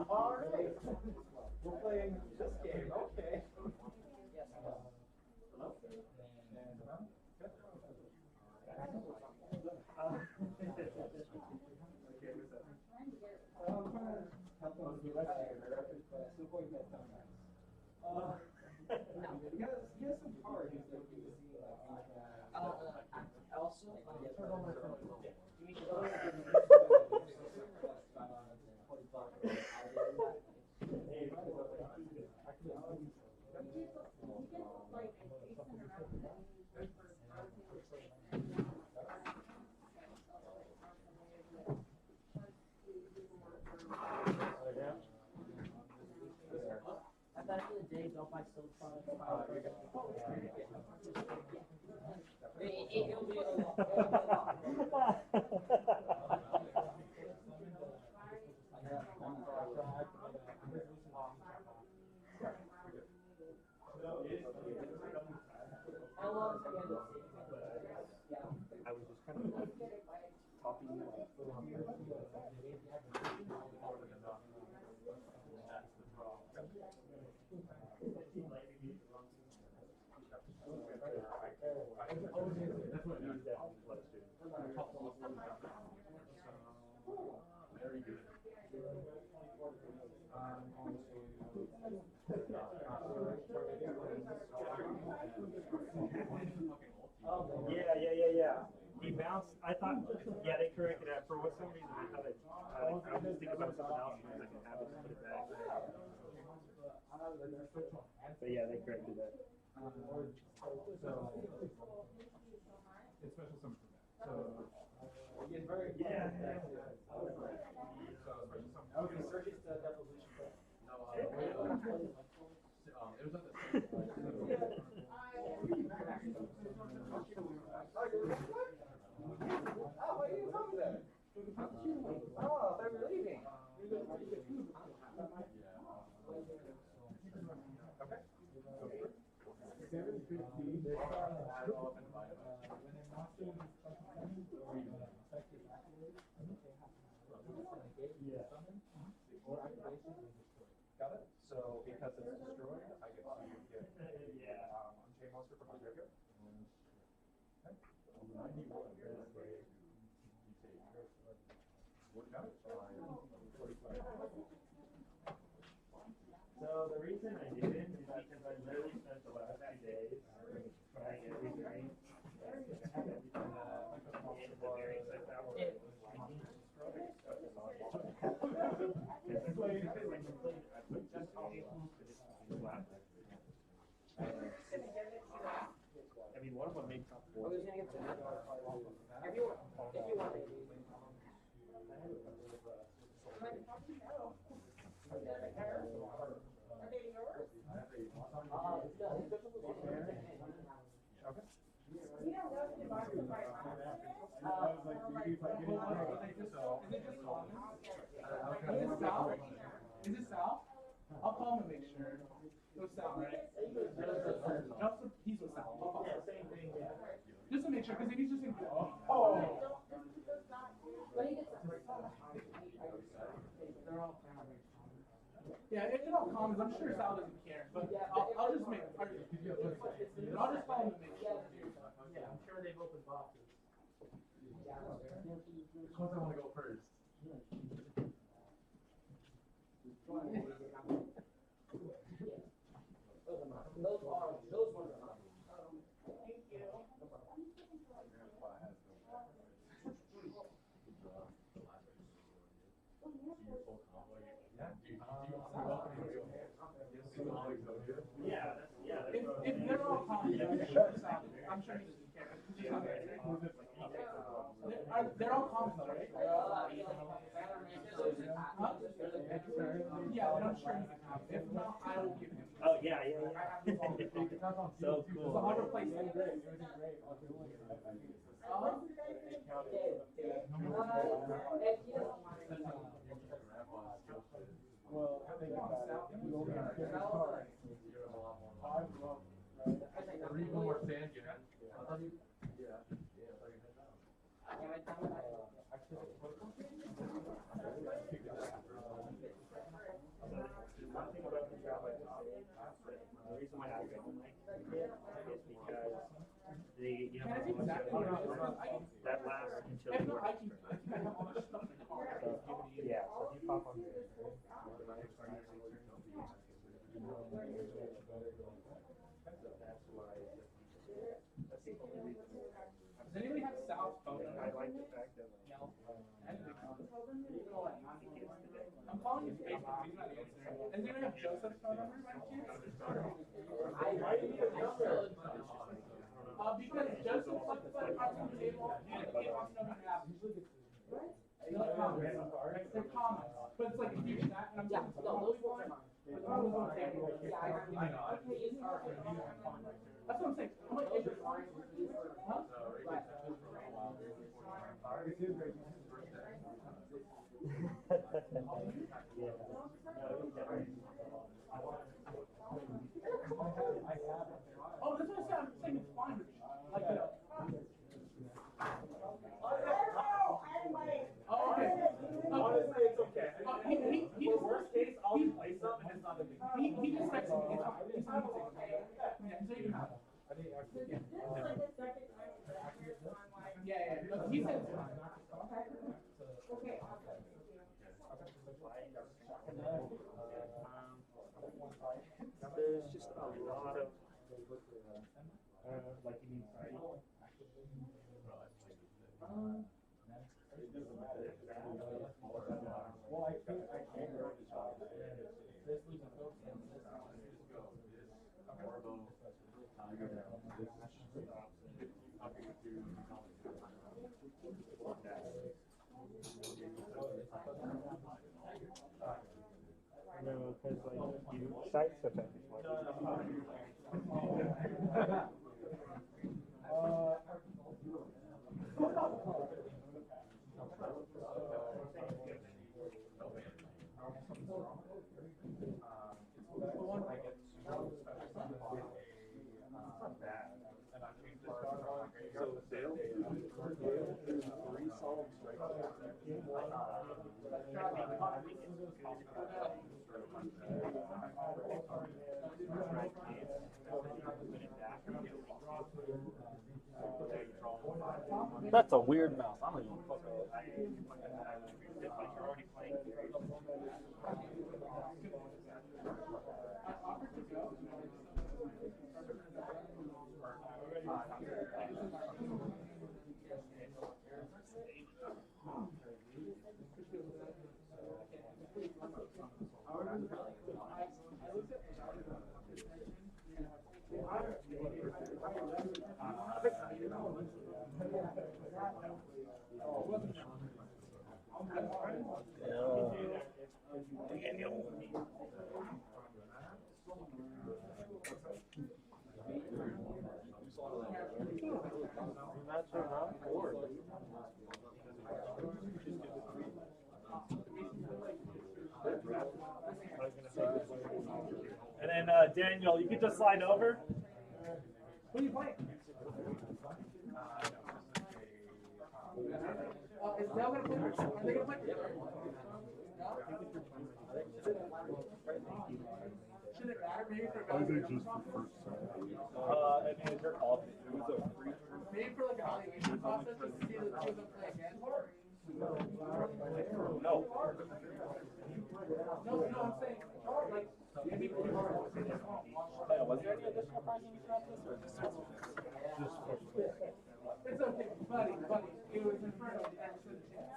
All right. We're playing this game. Okay. I was just kind of like talking like yeah. He bounced. I thought, yeah, they corrected that. For some reason, I thought I was just thinking about something else and I can have it put it back. But yeah, they corrected that. It's special summon for that. So Yeah. okay, Sergey's the devolution. No, it was at the oh, why didn't you tell me that? Oh, they were leaving. Okay. 750. Got it. So because it's destroyed, I get to get unchained monster from my graveyard. So the reason I didn't is because I literally spent the last 2 days trying every variant. I have everything in the variants I found. I mean, one of them made top 4. If you want. Is it Sal? I'll call him and make sure. It was Sal, right? He's with Sal. I'll call him. Just to make sure, because if he's just in. Yeah, it all comes. I'm sure Sal doesn't care, but I'll just make. I'll just call him and make sure. Yeah, I'm sure they've opened boxes. Which ones I want to go first? Those ones are not. Thank you. If they're all common, I'm sure he doesn't care. They're all common, right? Huh? Yeah, then I'm sure he can have it. If not, I will give him. Oh, yeah. So cool. So I'll replace it. Well, think about it. You only have 50 cards. 5 love, right? Or even more sand, yeah. One thing about the job I thought, the reason why I don't like it is because you have that lasts until the board is yeah, so if you pop on there, that's why. That's the only reason. Does anybody have Sal's phone? I like the fact that No. I'm calling his Facebook, he's not answering. Does anyone have Joseph's phone number by chance? Why do you need a number? Because Joseph left the phone cards on the table and he wants to know who has it. They're like comments. They're comments. But it's like a huge stack and I'm saying, those ones. But the one was on the table. Oh, that's what I'm saying. It's fine. Like, oh, okay. Honestly, it's okay. He For worst case, I'll play some and it's not a big deal. He just texted me. It's fine. Yeah, so you can have it. Yeah. No, he said it's fine. Okay. There's just a lot of like you need no, because like you sidestep it. So Dale, 3 solid strikes. That's a weird mouse. I don't even fuck And then Daniel, you can just slide over. Who are you playing? Is Dale gonna play? Are they gonna play? Should it matter maybe for evaluation? I mean, it's your call. It was a free turn. Maybe for like evaluation process, just to see the two of them play again. No. No, I'm saying like maybe. Was there any additional prizing throughout this, or just It's okay, buddy. It was Infernoid. You never stood a chance.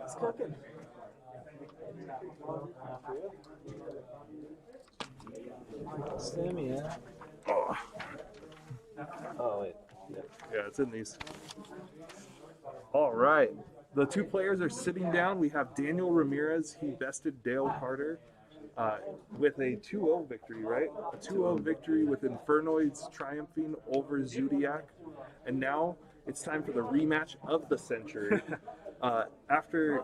It's cooking. Sammy, yeah. Oh, wait. Yeah, it's in these. All right. The 2 players are sitting down. We have Daniel Ramirez. He bested Dale Carter with a 2-0 victory, right? A 2-0 victory with Infernoids triumphing over Zodiac. And now it's time for the rematch of the century. After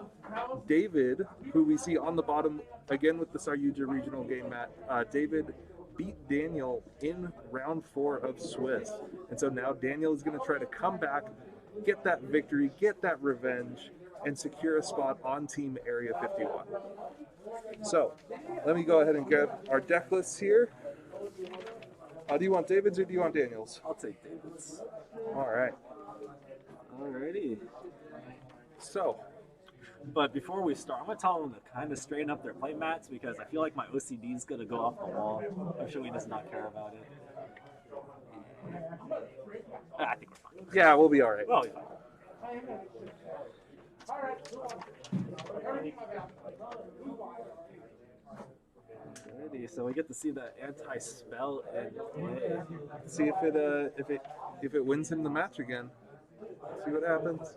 David, who we see on the bottom, again with the Saryuja regional game, Matt, David beat Daniel in round 4 of Swiss. And so now Daniel is going to try to come back, get that victory, get that revenge, and secure a spot on Team Area 51. So, let me go ahead and get our deck lists here. Do you want David's or do you want Daniel's? I'll take David's. All right. Alrighty. So, but before we start, I'm going to tell them to kind of straighten up their play mats because I feel like my OCD is going to go off the wall. I'm sure he does not care about it. I think we're fine. Yeah, we'll be all right. Well, yeah. Alrighty, so we get to see the anti-spell and See if it wins him the match again. See what happens.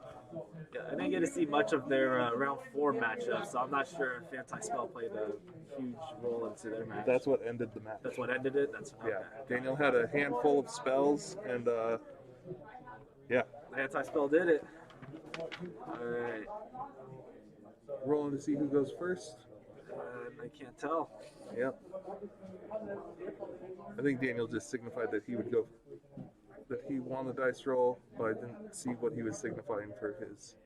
Yeah, I didn't get to see much of their round 4 matchup, so I'm not sure if Anti-Spell played a huge role into their match. That's what ended the match. That's what ended it? That's okay. Yeah. Daniel had a handful of spells, and yeah. Anti-Spell did it. Alright. Rolling to see who goes first. I can't tell. Yep. I think Daniel just signified that he would go, that he won the dice roll, but I didn't see what he was signifying for his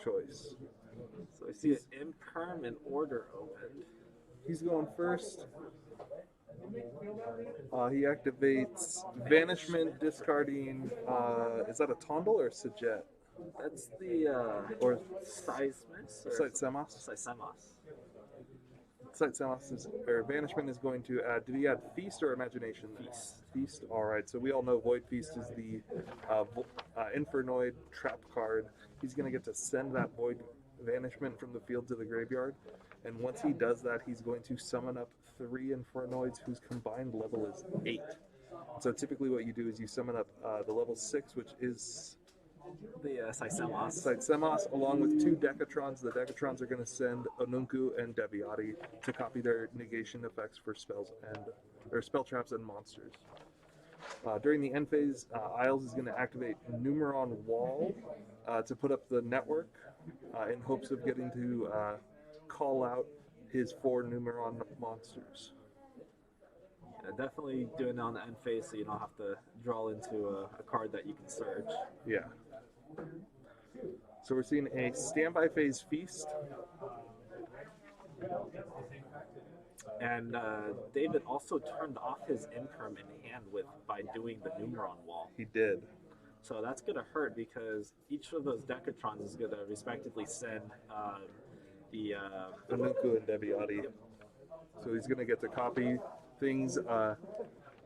choice. So I see an Imperm in order opened. He's going first. He activates Vanishment, discarding, is that a Tondal or a Sajet? That's the, or Seismus? Samos? Samos is, or Banishment is going to add, did he add Feast or Imagination? Feast. Alright, so we all know Void Feast is the Infernoid trap card. He's going to get to send that Void Vanishment from the field to the graveyard. And once he does that, he's going to summon up 3 Infernoids whose combined level is 8. So typically what you do is you summon up the level 6, which is the Sitsemos, along with 2 Decatrons. The Decatrons are going to send Onunku and Deviati to copy their negation effects for spells or spell traps and monsters. During the end phase, Isles is going to activate Numeron Wall to put up the network in hopes of getting to call out his 4 Numeron monsters. Yeah, definitely doing it on the end phase so you don't have to draw into a card that you can search. Yeah. So we're seeing a standby phase Feast. And David also turned off his Imperm in hand by doing the Numeron Wall. He did. So that's going to hurt because each of those Decatrons is going to respectively send the Onunku and Deviati. So he's going to get to copy things. I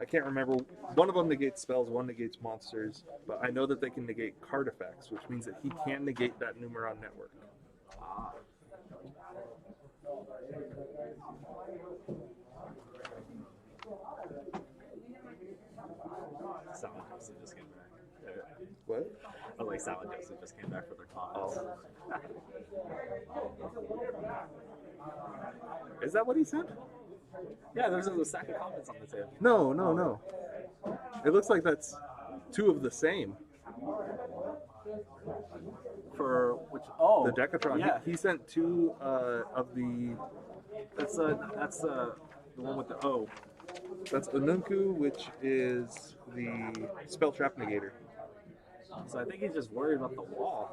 can't remember. One of them negates spells, one negates monsters, but I know that they can negate card effects, which means that he can negate that Numeron network. Ah. Saladosa just came back. What? I was like, Saladosa just came back for their comments. Oh. Is that what he said? Yeah, there's a stack of comments on the table. No. It looks like that's 2 of the same. For which? Oh, the Decatron. Yeah. He sent 2 of the. That's the one with the O. That's Onunku, which is the spell trap negator. So I think he's just worried about the wall.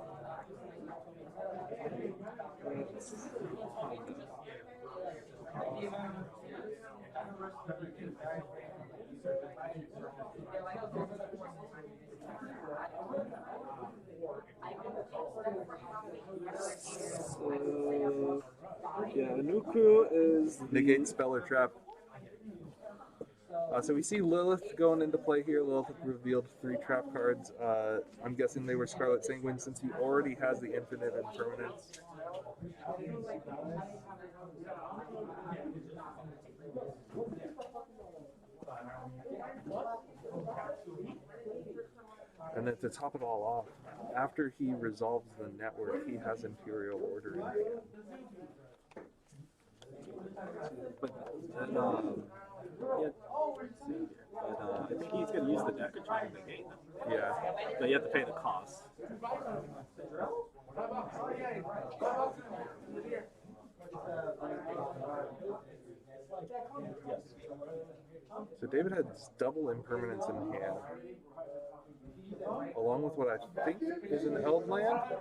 Yeah, Nuku is negate spell or trap. So we see Lilith going into play here. Lilith revealed 3 trap cards. I'm guessing they were Scarlet Sanguine since he already has the infinite impermanence. And then to top it all off, after he resolves the network, he has Imperial Order in hand. But I think he's going to use the deck to try and negate them. Yeah. But you have to pay the cost. So David has double impermanence in hand, along with what I think is an Eldland.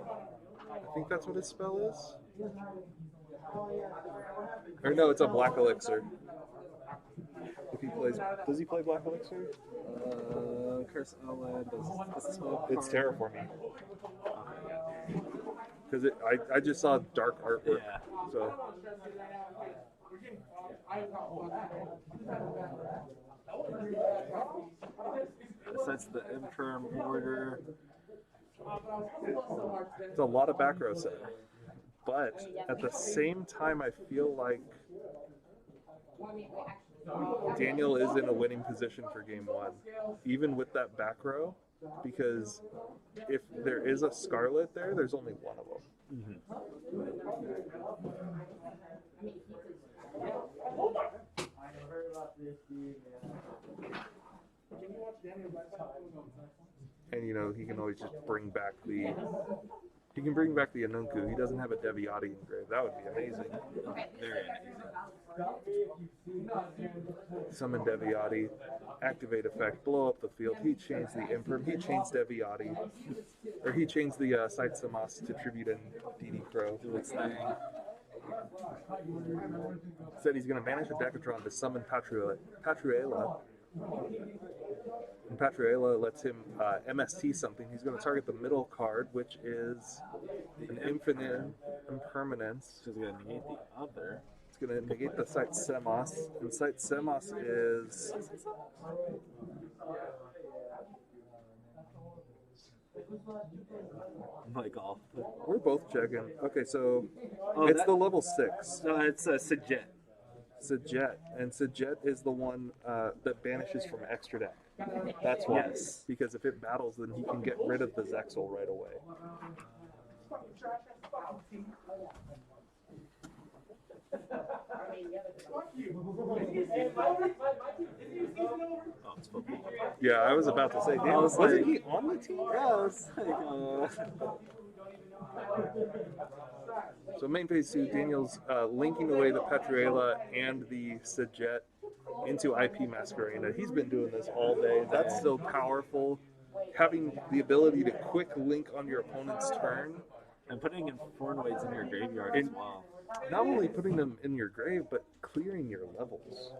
I think that's what his spell is. Or no, it's a Black Elixir. If he plays, does he play Black Elixir? Curse Eldland does the spell. It's terraforming. Because I just saw dark artwork. Yeah. So. Besides the Imperm Order. It's a lot of back row set. But at the same time, I feel like Daniel is in a winning position for game 1. Even with that back row, because if there is a Scarlet there, there's only one of them. And you know, he can always just bring back the Anunku. He doesn't have a Deviati engraved. That would be amazing. Very Summon Deviati, activate effect, blow up the field. He chains the Imperm. He chains Deviati, or he chains the Sight Samas to tribute in DD Crow. Said he's going to banish a Decatron to summon Patruela. And Patruela lets him MST something. He's going to target the middle card, which is an infinite impermanence. Which is going to negate the other. It's going to negate the Sight Semos. And Sight Semos is... My golf. We're both checking. Okay, so it's the level 6. No, it's a Sajet. Sajet. And Sajet is the one that banishes from extra deck. That's why. Yes. Because if it battles, then he can get rid of the Zexal right away. Oh, it's football. Yeah, I was about to say, damn, wasn't he on the team? Yeah, I was like, So main phase 2, Daniel's linking away the Petruela and the Sajet into IP Masquerena. He's been doing this all day. That's so powerful. Having the ability to quick link on your opponent's turn. And putting Infernoids in your graveyard as well. Not only putting them in your grave, but clearing your levels.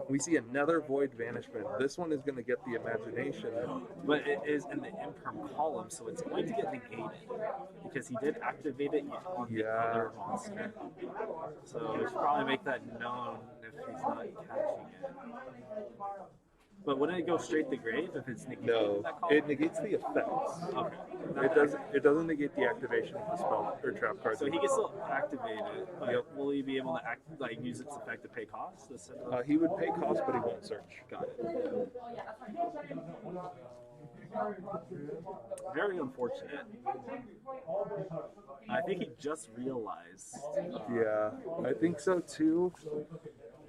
We see another Void Vanishment. This one is going to get the Imagination. But it is in the Imperm column, so it's going to get negated. Because he did activate it on the other monster. So we should probably make that known if he's not catching it. But wouldn't it go straight to grave if it's negated? No, that column? it negates the effects. Okay. It doesn't negate the activation of the spell or trap card. So he can still activate it, but will he be able to use its effect to pay cost? He would pay cost, but he won't search. Got it. Very unfortunate. I think he just realized. Yeah, I think so too.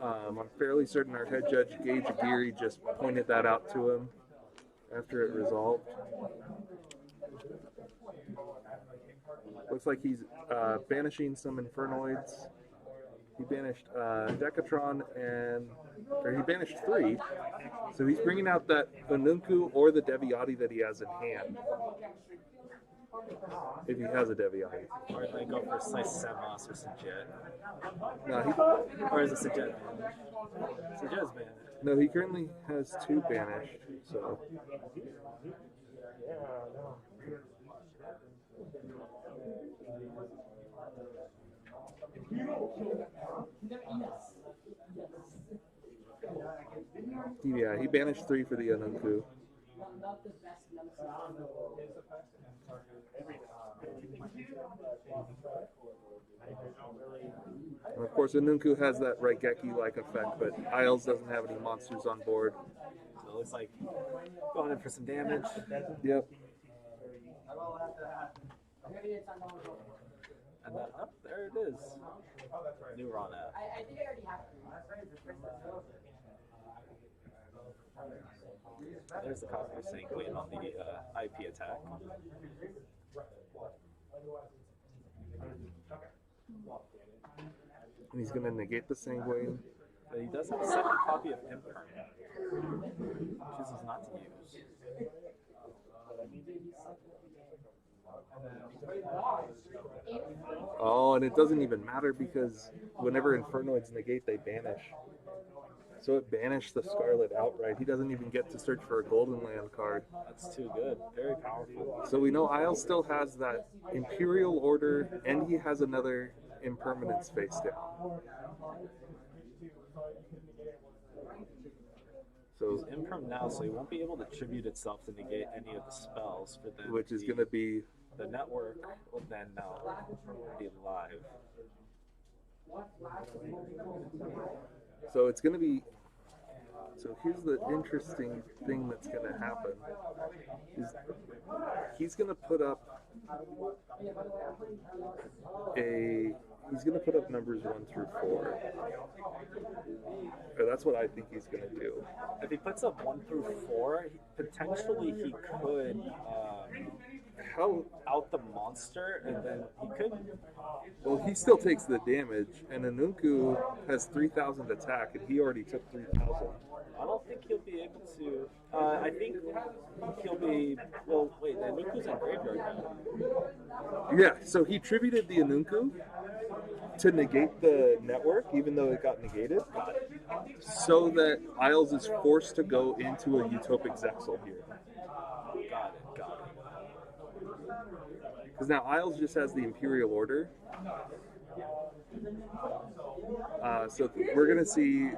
I'm fairly certain our head judge, Gage Geary, just pointed that out to him after it resolved. Looks like he's banishing some Infernoids. He banished Decatron he banished 3. So he's bringing out that Onunku or the Deviati that he has in hand. If he has a Deviati. Or if they go for Semos or Sajet. No, or is it Sajet banished? Sajet's banished. No, he currently has 2 banished, so... Yeah, he banished 3 for the Anunku. And of course, Anunku has that Raigeki-like effect, but Isles doesn't have any monsters on board. So it looks like going in for some damage. Yep. And then, there it is. Numeron out. I think I already have There's the copy of Sanguine on the IP attack. And he's going to negate the Sanguine. But he does have a second copy of Imperm. Chooses not to use. Oh, and it doesn't even matter because whenever Infernoids negate, they banish. So it banished the Scarlet outright. He doesn't even get to search for a Golden Land card. That's too good. Very powerful. So we know Isle still has that Imperial Order, and he has another Impermanence face down. So he's Imperm now, so he won't be able to tribute itself to negate any of the spells for them. Which is going to be... The network will then be live. So it's going to be So here's the interesting thing that's going to happen. He's going to put up numbers 1 through 4. Or that's what I think he's going to do. If he puts up 1 through 4, potentially he could out the monster, and then he could. Well, he still takes the damage, and Anunku has 3,000 attack, and he already took 3,000. I don't think he'll be able to. I think he'll be. Well, wait, the Anunku's in graveyard now. Yeah, so he tributed the Anunku to negate the network, even though it got negated, so that Isles is forced to go into a Utopic Zexal here. Got it. Because now Isles just has the Imperial Order. So we're going to see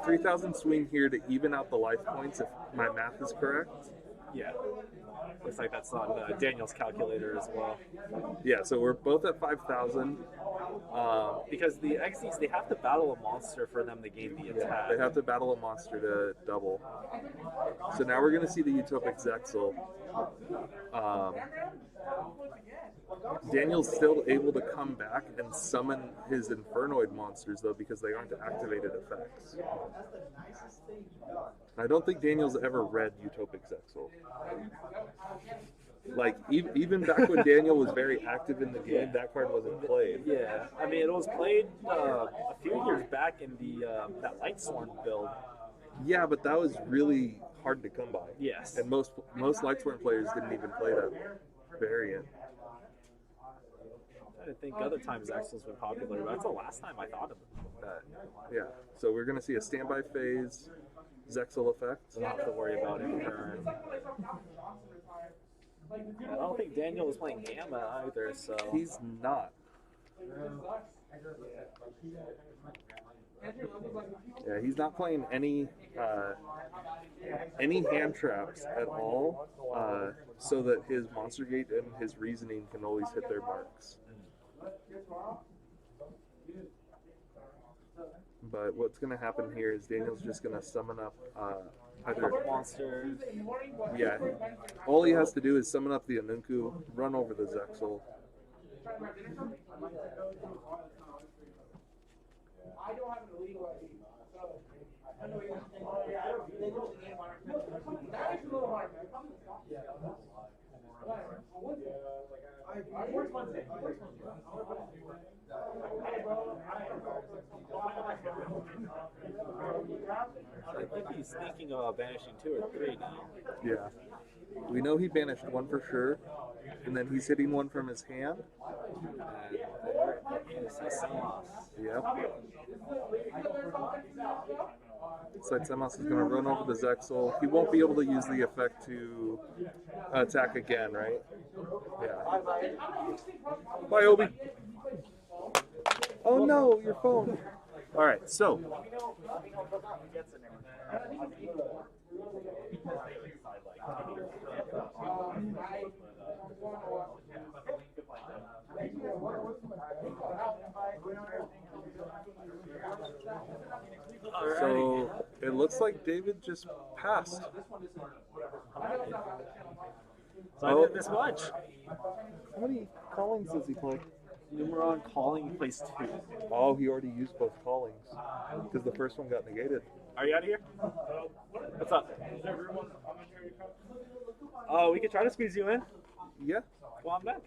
3,000 swing here to even out the life points, if my math is correct. Yeah. Looks like that's on Daniel's calculator as well. Yeah, so we're both at 5,000. Because the Xyz, they have to battle a monster for them to gain the attack. They have to battle a monster to double. So now we're going to see the Utopic Zexal. Daniel's still able to come back and summon his Infernoid monsters, though, because they aren't activated effects. I don't think Daniel's ever read Utopic Zexal. Like, even back when Daniel was very active in the game, that card wasn't played. Yeah, I mean, it was played a few years back in the that Lightsworn build. Yeah, but that was really hard to come by. Yes. And most Lightsworn players didn't even play that variant. I think other times Zexal's been popular, but that's the last time I thought of that. Yeah, so we're going to see a standby phase Zexal effect. Don't have to worry about it in turn. I don't think Daniel was playing Gamma either, so... He's not. Yeah, he's not playing any hand traps at all, so that his Monster Gate and his Reasoning can always hit their marks. But what's going to happen here is Daniel's just going to summon up either monsters. Yeah, all he has to do is summon up the Anunku, run over the Zexal. I don't have an illegal ID, so I know you. That is a little hard. I think he's thinking about banishing 2 or 3 now. Yeah. We know he banished 1 for sure, and then he's hitting 1 from his hand. Yep. Sidesemos is going to run over the Zexal. He won't be able to use the effect to attack again, right? Yeah. Bye, Obi. Oh no, your phone. All right, so. So it looks like David just passed. So I did this much. How many callings does he play? Numeron calling, he plays 2. Oh, he already used both callings because the first one got negated. Are you out of here? What's up? Oh, we could try to squeeze you in. Yeah. Well, I'm back.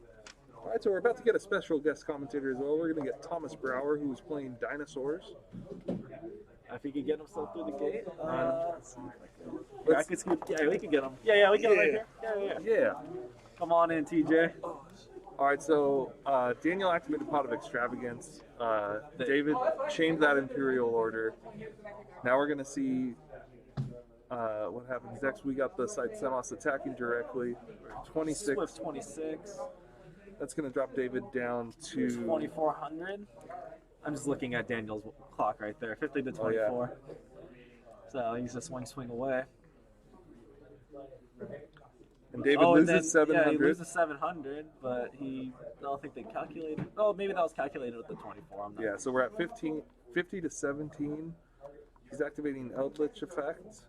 All right, so we're about to get a special guest commentator as well. We're going to get Thomas Brower, who was playing Dinosaurs. If he could get himself through the gate. Yeah, I could scoot. Yeah, we could get him. Yeah, we can get him right here. Yeah. Come on in, TJ. All right, so Daniel activated Pot of Extravagance. David chained that Imperial Order. Now we're going to see what happens next. We got the Sidesemos attacking directly. 26. Swift 26. That's going to drop David down to 2,400. I'm just looking at Daniel's clock right there. 50 to 24. Oh, yeah. So he's just one swing away. And David loses 700. Yeah, he loses 700, but I don't think they calculated. Oh, maybe that was calculated with the 24. I'm not so we're at 50 to 17. He's activating Eldlich effect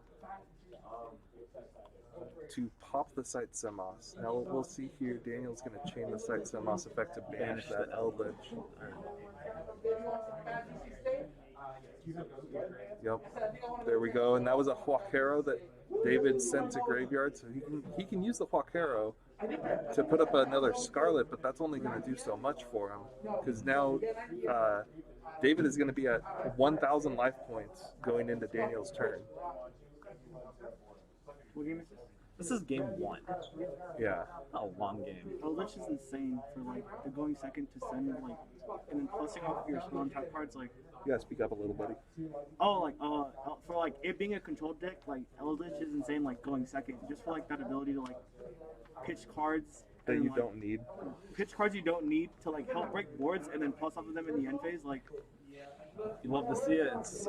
to pop the Sight Semos. Now we'll see here, Daniel's going to chain the Sight Semos effect to banish that Eldlich. Yep, there we go. And that was a Huaquero that David sent to graveyard, so he can use the Huaquero to put up another Scarlet, but that's only going to do so much for him, because now David is going to be at 1,000 life points going into Daniel's turn. What game is this? This is game 1. Yeah. A long game. Eldlich is insane for like the going second to send like, and then plussing off your non-tap cards like. You gotta speak up a little, buddy. Oh, like for like it being a controlled deck, like Eldlich is insane. Like going second, just for like that ability to like pitch cards That you like, don't need. Pitch cards you don't need to like help break boards and then plus off of them in the end phase. Like you love to see it. It's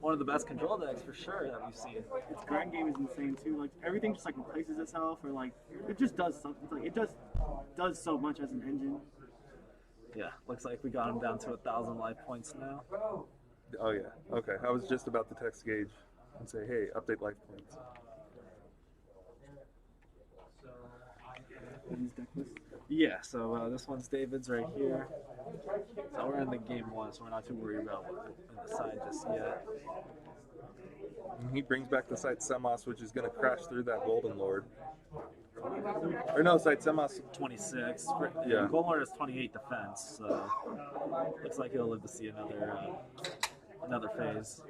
one of the best control decks for sure that we've seen. Its grind game is insane too. Like everything just like replaces itself, or like it just does something. Like it just does so much as an engine. Yeah, looks like we got him down to 1,000 life points now. Oh yeah. Okay. I was just about to text Gage and say, hey, update life points. Yeah, so this one's David's right here. So we're in the game 1, so we're not too worried about what's in the side just yet. And he brings back the Sight Semos, which is going to crash through that Golden Lord. Or no, Sight Semos 26. Yeah. Golden Lord has 28 defense, so looks like he'll live to see another phase.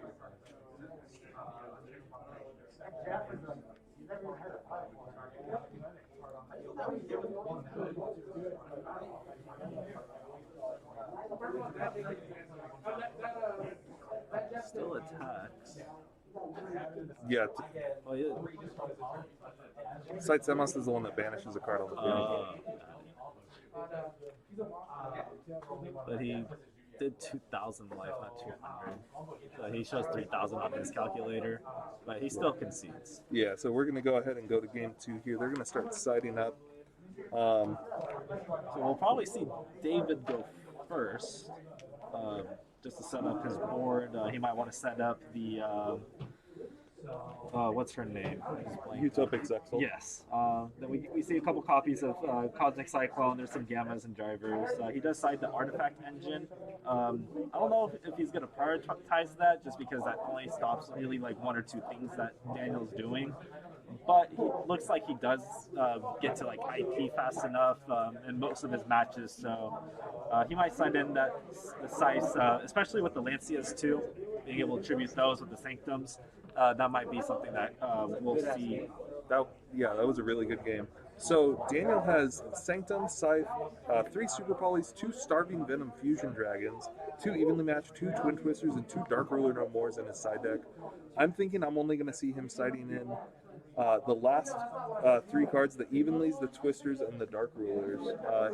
Still attacks. Yeah. Oh, yeah. Sight Semos is the one that banishes a card on the But he did 2,000 life, not 200. So he shows 3,000 on his calculator, but he still concedes. Yeah, so we're going to go ahead and go to game 2 here. They're going to start siding up. So we'll probably see David go first, just to set up his board. He might want to set up the what's her name? Utopic Zexal. Yes. Then we see a couple copies of Cosmic Cyclone. There's some gammas and drivers. He does side the Artifact Engine. I don't know if he's going to prioritize that, just because that only stops really like 1 or 2 things that Daniel's doing. But he looks like he does get to like IP fast enough in most of his matches, so he might send in the Sice, especially with the Lancias too, being able to tribute those with the Sanctums. That might be something that we'll see. That was a really good game. So Daniel has Sanctum, Scythe, 3 Super Polys, 2 Starving Venom Fusion Dragons, 2 Evenly Matched, 2 Twin Twisters, and 2 Dark Ruler No Mores in his side deck. I'm thinking I'm only going to see him siding in the last 3 cards, the Evenlies, the Twisters, and the Dark Rulers.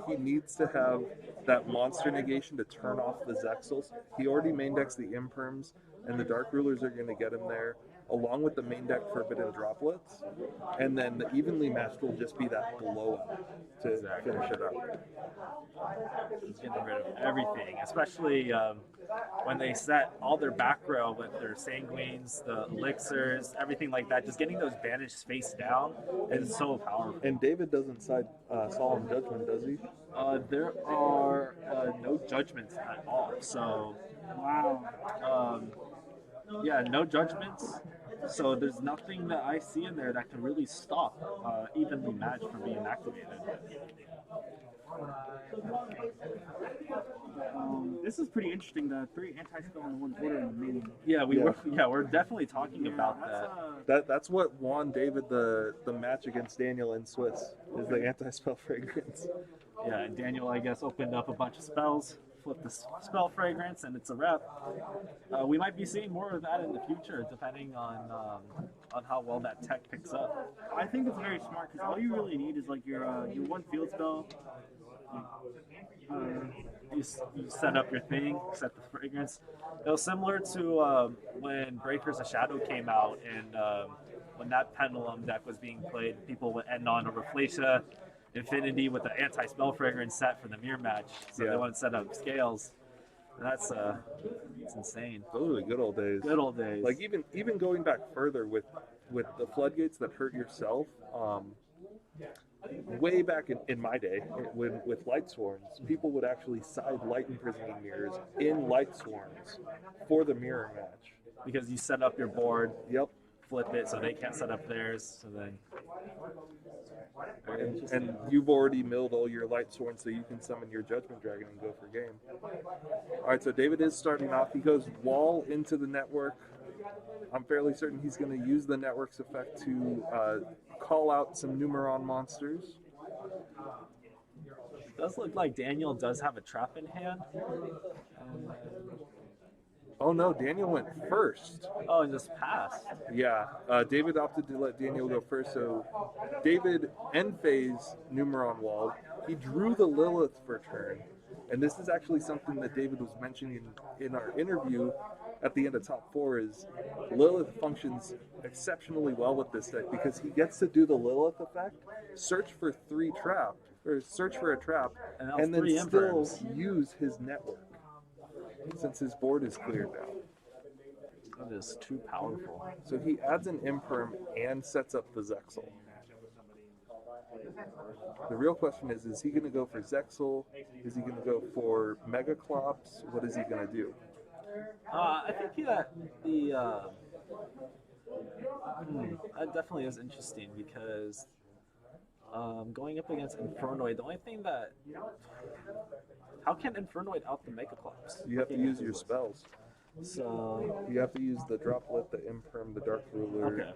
He needs to have that monster negation to turn off the Zexals. He already main decks the Imperms, and the Dark Rulers are going to get him there, along with the main deck Forbidden Droplets. And then the Evenly Matched will just be that blowout to finish it up. He's getting rid of everything, especially when they set all their back row with their Sanguines, the Elixirs, everything like that. Just getting those banished face down is so powerful. And David doesn't side Solemn Judgment, does he? There are no judgments at all. So, wow. Yeah, no judgments. So there's nothing that I see in there that can really stop Evenly Matched from being activated. This is pretty interesting. The 3 anti-spell in 1 order in the main. Yeah, we're definitely talking about that. That's what won David the match against Daniel in Swiss, is the anti-spell fragrance. Yeah, and Daniel, I guess, opened up a bunch of spells, flipped the spell fragrance, and it's a wrap. We might be seeing more of that in the future, depending on how well that tech picks up. I think it's very smart, because all you really need is like your 1 field spell. You set up your thing, set the fragrance. It was similar to when Breakers of Shadow came out, and when that Pendulum deck was being played, people would end on a Reflatia Infinity with the anti-spell fragrance set for the mirror match. So they want to set up scales. And that's It's insane. Those are the good old days. Good old days. Like even going back further with the floodgates that hurt yourself. Way back in my day, with light swarms, people would actually side light imprisoning mirrors in light swarms for the mirror match. Because you set up your board, Yep. flip it so they can't set up theirs. So then, And you've already milled all your light sworn, so you can summon your Judgment Dragon and go for game. All right, so David is starting off. He goes wall into the network. I'm fairly certain he's going to use the network's effect to call out some Numeron monsters. it does look like Daniel does have a trap in hand. Oh no, Daniel went first. Oh, and just passed. Yeah, David opted to let Daniel go first, so David end phase Numeron walled. He drew the Lilith for turn, and this is actually something that David was mentioning in our interview at the end of top 4 is Lilith functions exceptionally well with this deck because he gets to do the Lilith effect, search for a trap, and then still use his network since his board is cleared now. That is too powerful. So he adds an Imperm and sets up the Zexal. The real question is he going to go for Zexal? Is he going to go for Megaclops? What is he going to do? I think that that definitely is interesting because going up against Infernoid, the only thing that... How can Infernoid out the Megaclops? You have to use your spells. So... You have to use the Droplet, the Imperm, the Dark Ruler, Okay.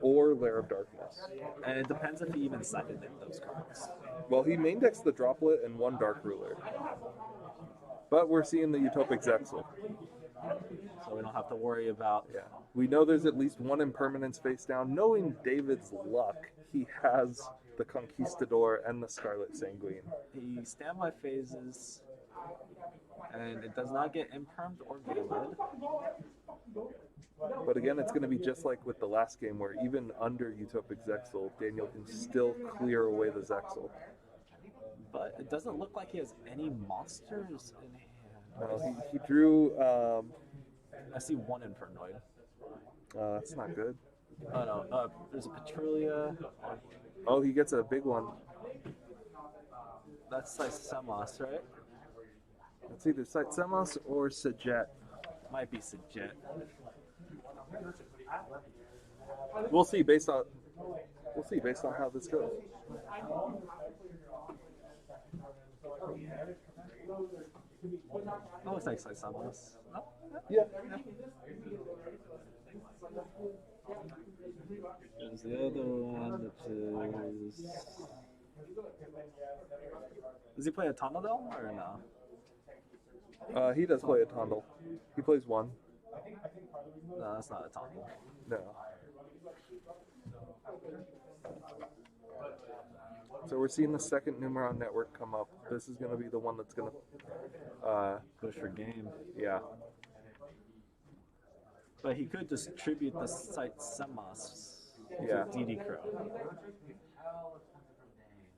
or Lair of Darkness. And it depends if he even sided in those cards. Well, he main decks the Droplet and 1 Dark Ruler. But we're seeing the Utopic Zexal. So we don't have to worry about... Yeah. We know there's at least 1 Impermanence face down. Knowing David's luck, he has the Conquistador and the Scarlet Sanguine. He standby phases, and it does not get impermed or gammed. But again, it's going to be just like with the last game, where even under Utopic Zexal, Daniel can still clear away the Zexal. But it doesn't look like he has any monsters in hand. No, he drew... I see 1 Infernoid. That's not good. Oh no, there's a Petrulia. Oh, he gets a big one. That's Semos, right? It's either Semos or Sajet. Might be Sajet. We'll see based on how this goes. Oh, it's like Semos. No? Yeah. There's the other one, which is... Does he play a Tonodel or no? He does play a Tondel. He plays 1. No, that's not a Tondel. No. So we're seeing the second Numeron network come up. This is going to be the one that's going to push for game. Yeah. But he could distribute the site Semos Yeah. to DD Crow.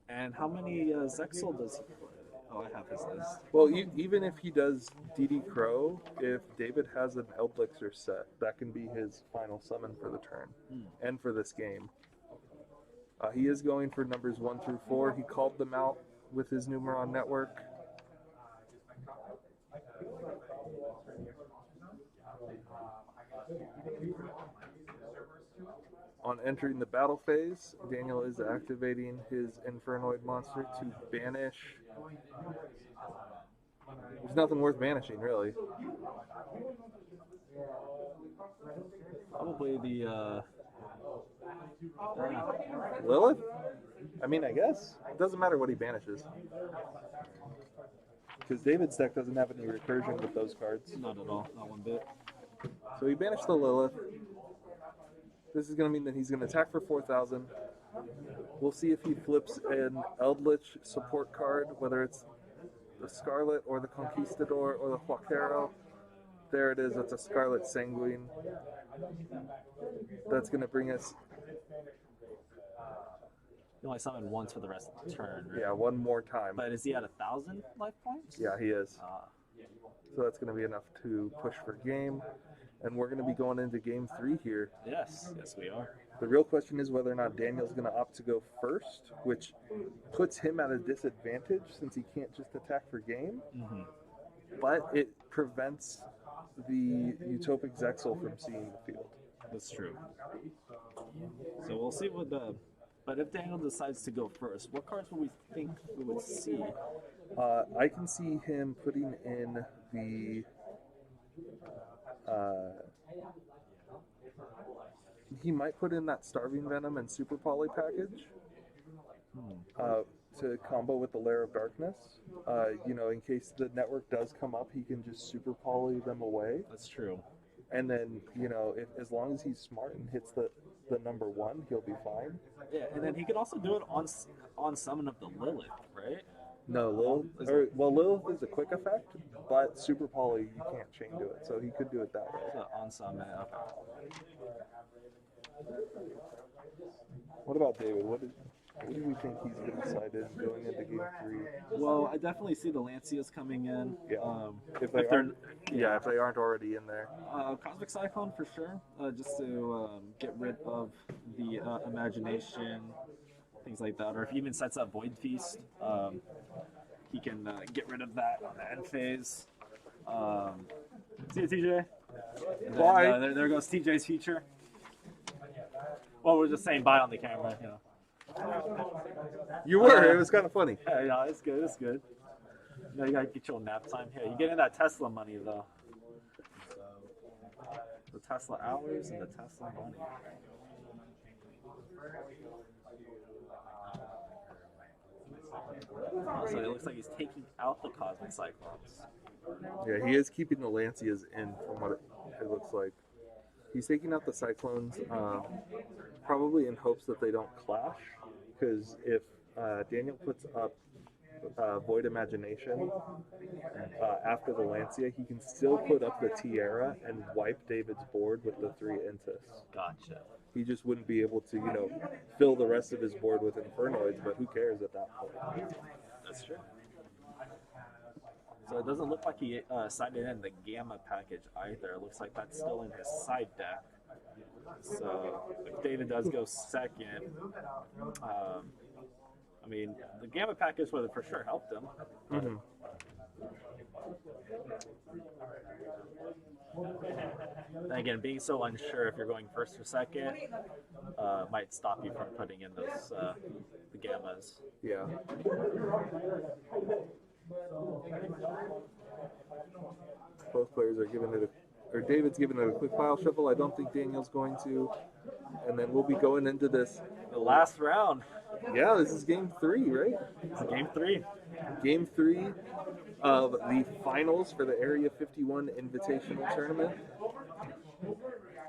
And how many Zexal does he play? Oh, I have his list. Well, even if he does DD Crow, if David has an Eldlich set, that can be his final summon for the turn and for this game. He is going for numbers 1 through 4. He called them out with his Numeron network. On entering the battle phase, Daniel is activating his Infernoid monster to banish. There's nothing worth banishing, really. Probably the Lilith? I mean, I guess. It doesn't matter what he banishes. Because David's deck doesn't have any recursion with those cards. Not at all, not one bit. So he banished the Lilith. This is going to mean that he's going to attack for 4,000. We'll see if he flips an Eldlich support card, whether it's the Scarlet or the Conquistador or the Huaquero. There it is, that's a Scarlet Sanguine. That's going to bring us... You only summon once for the rest of the turn, right? Yeah, one more time. But is he at 1,000 life points? Yeah, he is. so that's going to be enough to push for game. And we're going to be going into game 3 here. Yes, we are. The real question is whether or not Daniel's going to opt to go first, which puts him at a disadvantage since he can't just attack for game. Mm-hmm. But it prevents the Utopic Zexal from seeing the field. That's true. So we'll see what the... But if Daniel decides to go first, what cards would we think we would see? I can see him putting in the... he might put in that Starving Venom and Super Poly package to combo with the Lair of Darkness. In case the network does come up, he can just Super Poly them away. That's true. And then, if as long as he's smart and hits the number 1, he'll be fine. Yeah, and then he could also do it on Summon of the Lilith, right? No, Lilith is a quick effect, but Super Poly, you can't chain to it, so he could do it that way. So on Summon, okay. What about David? What do we think he's going to decide in going into game 3? Well, I definitely see the Lancias coming in. Yeah. If they aren't already in there. Cosmic Cyclone for sure, just to get rid of the imagination, things like that. Or if he even sets up Void Feast, he can get rid of that on the end phase. See you, TJ. Bye. There goes TJ's future. Well, we're just saying bye on the camera, You were. It was kind of funny. Yeah, it's good. It's good. You gotta get your nap time here. You getting that Tesla money though. The Tesla hours and the Tesla money. So it looks like he's taking out the Cosmic Cyclones. Yeah, he is keeping the Lancias in from what it looks like. He's taking out the Cyclones probably in hopes that they don't clash, because if Daniel puts up Void Imagination after the Lancia, he can still put up the Tiara and wipe David's board with the 3 Intis. Gotcha. He just wouldn't be able to, fill the rest of his board with Infernoids, but who cares at that point? That's true. So it doesn't look like he sided in the Gamma package either. It looks like that's still in his side deck. So if David does go second, the Gamma package would have for sure helped him. Mm-hmm. And again, being so unsure if you're going first or second might stop you from putting in those the Gammas. Yeah. Both players are giving it David's giving it a quick pile shuffle. I don't think Daniel's going to. And then we'll be going into this. The last round. Yeah, this is game 3, right? It's game 3. Game 3 of the finals for the Area 51 Invitational Tournament.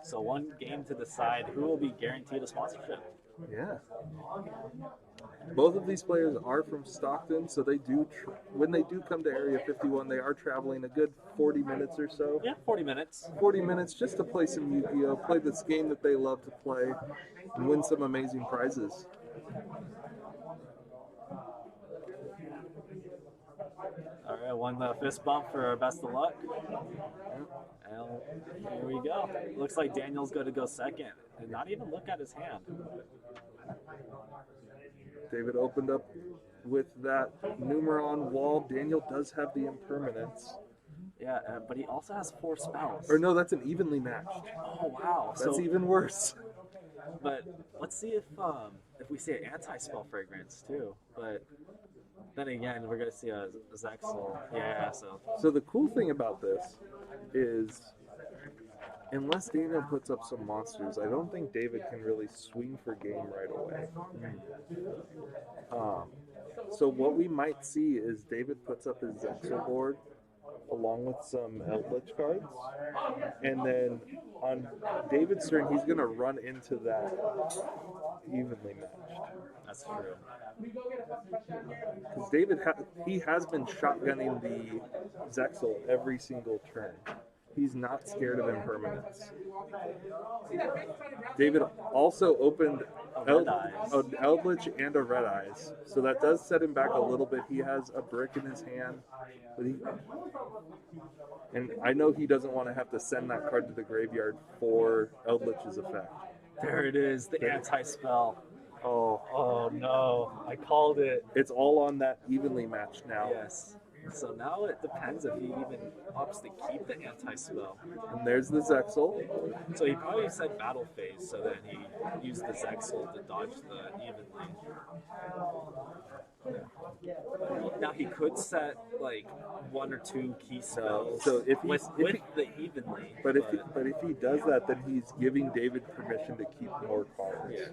So one game to decide who will be guaranteed a sponsorship. Yeah. Both of these players are from Stockton, so they do, when they do come to Area 51, they are traveling a good 40 minutes or so. Yeah, 40 minutes. 40 minutes just to play some Yu-Gi-Oh!, play this game that they love to play, and win some amazing prizes. All right, one fist bump for best of luck. And here we go. Looks like Daniel's going to go second, and not even look at his hand. David opened up with that Numeron wall. Daniel does have the impermanence. Yeah, but he also has 4 spells. Or no, that's an evenly matched. Oh, wow. That's even worse. But let's see if we see an anti-spell fragrance, too. But then again, we're going to see a Zexal. Yeah, So the cool thing about this is, unless Dino puts up some monsters, I don't think David can really swing for game right away. So what we might see is David puts up his Zexal board along with some Eldlich cards, and then on David's turn, he's going to run into that evenly matched. That's true. Because David, he has been shotgunning the Zexal every single turn. He's not scared of impermanence. David also opened Red Eyes. An Eldlich and a Red Eyes. So that does set him back a little bit. He has a brick in his hand. And I know he doesn't want to have to send that card to the graveyard for Eldlich's effect. There it is, the anti-spell. Oh. Oh no, I called it. It's all on that evenly match now. Yes. So now it depends if he even opts to keep the anti-spell. And there's the Zexal. So he probably said battle phase, so then he used the Zexal to dodge the evenly. Now he could set like 1 or 2 key spells so if with the evenly. But if he does that, then he's giving David permission to keep more cards. Yeah.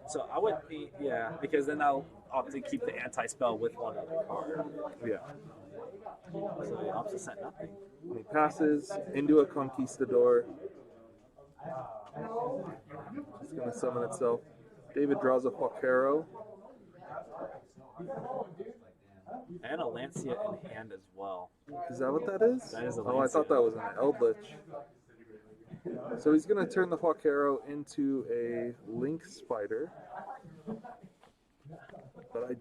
So I would be because then I'll opt to keep the anti-spell with one other card. Yeah. So he opts to set nothing. He passes into a Conquistador. It's going to summon itself. David draws a Huaquero. And a Lancia in hand as well. Is that what that is? That is a Oh, I thought that was an Eldlich. So he's going to turn the Huaquero into a Link Spider. But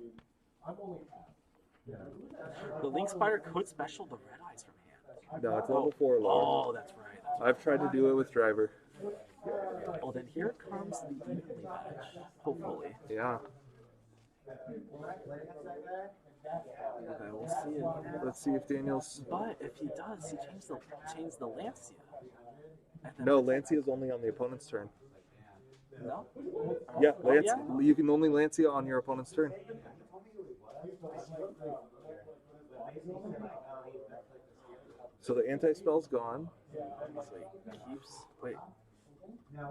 the Link Spider could special the Red Eyes from hand. No, it's level 4 alarm. Oh, that's right. I've tried to do it with Driver. Oh, then here comes the evenly match. Hopefully. Yeah. Okay, we'll see it. Let's see if Daniel's... But if he does, he changes the Lancia. No, Lancia is only on the opponent's turn. No? Yeah, Oh, Lancia. yeah? You can only Lancia on your opponent's turn. So the anti-spell's gone. So he keeps... Wait.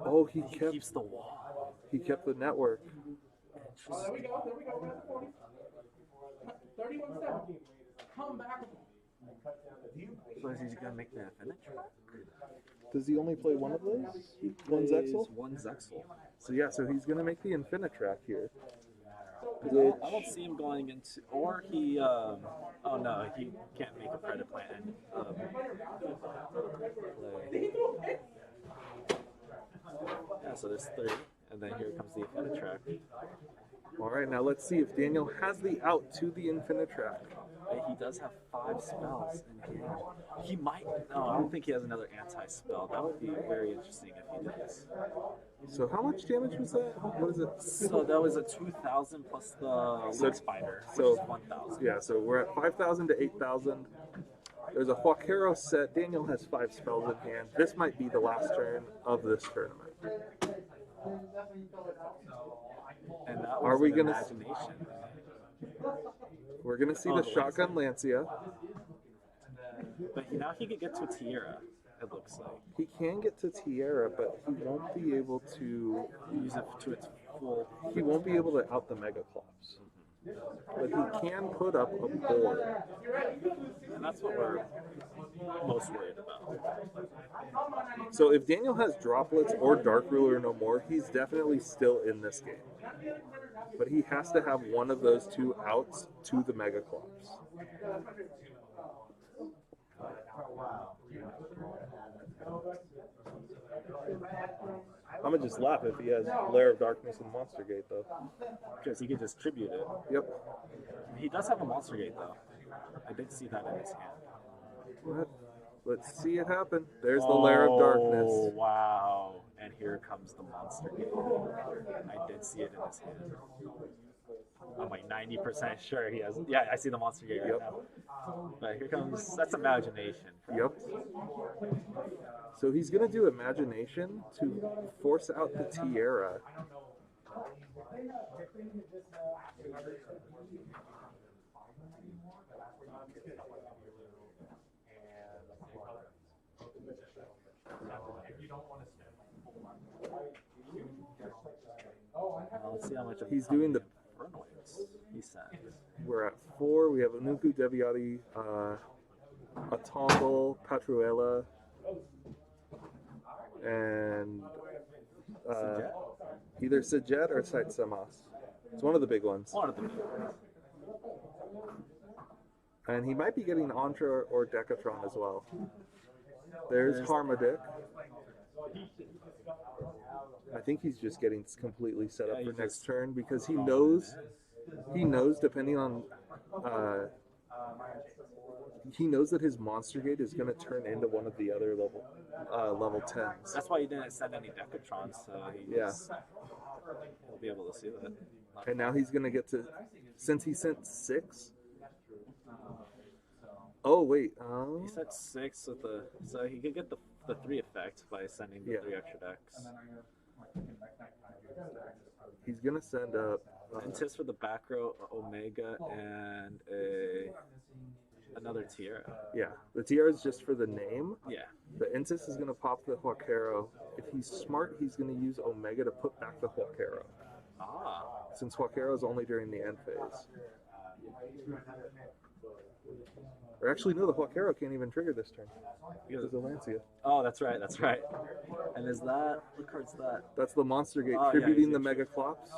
Oh, he keeps the wall. He kept the network. Oh, there we go. There we go. We're at the 40. 31-7. Come back. So is he going to make the Infinite? Does he only play one of those? One Zexal? One Zexal. So yeah, so he's going to make the Infinitrack here. I don't see him going into, or he, oh no, he can't make a Predator Plant and play. Yeah, so there's 3, and then here comes the Infinitrack. Alright, now let's see if Daniel has the out to the Infinitrack. He does have 5 spells in hand. He might, no, I don't think he has another anti-spell. That would be very interesting if he does. So how much damage was that? What is it? So that was a 2,000 plus the Link Spider, which is 1,000. Yeah, so we're at 5,000 to 8,000. There's a Huaquero set. Daniel has 5 spells in hand. This might be the last turn of this tournament. And that was Are we gonna? Imagination. We're gonna see the shotgun Lancia. But now he could get to Tierra. It looks like he can get to Tierra, but he won't be able to use it to its full. He won't be able to out the Megaclops. But he can put up a board. And that's what we're most worried about. So if Daniel has Droplets or Dark Ruler no more, he's definitely still in this game. But he has to have one of those 2 outs to the Megaclops. I'm gonna just laugh if he has Lair of Darkness and Monster Gate, though. Because he could distribute it. Yep. He does have a Monster Gate, though. I did see that in his hand. What? Let's see it happen. There's the Lair of Darkness. Oh, wow. And here comes the Monster Gate. I did see it in his hand. I'm like 90% sure he has. Yeah, I see the Monster Gate right now. But here comes. That's Imagination. Yep. So he's going to do Imagination to force out the Tierra. Let's see how much he's doing the Infernoids he sent. We're at 4. We have Anuku, Deviati, a Tongle, Patruela, and either Sajet or Sight Samas. It's one of the big ones. One of the big ones. And he might be getting Antra or Decatron as well. There's Harmadic. I think he's just getting completely set up Yeah, for he next just- turn because he knows depending on he knows that his monster gate is going to turn into one of the other level 10s. That's why he didn't send any Decatrons, so he'll be able to see that. And now he's going to get to, since he sent 6. Oh wait, He sent 6 with the, so he could get the 3 effect by sending the 3 extra decks. he's going to send up Intis for the back row, Omega, and another Tiara. Yeah, the Tiara is just for the name. Yeah. The Intis is going to pop the Huaquero. If he's smart, he's going to use Omega to put back the Huaquero. Ah. Since Huaquero is only during the end phase. Or actually, no, the Huaquero can't even trigger this turn. Because of Lancia. Oh, that's right, that's right. And is that, what card's that? That's the monster gate, Oh, tributing yeah, the Mega Clops.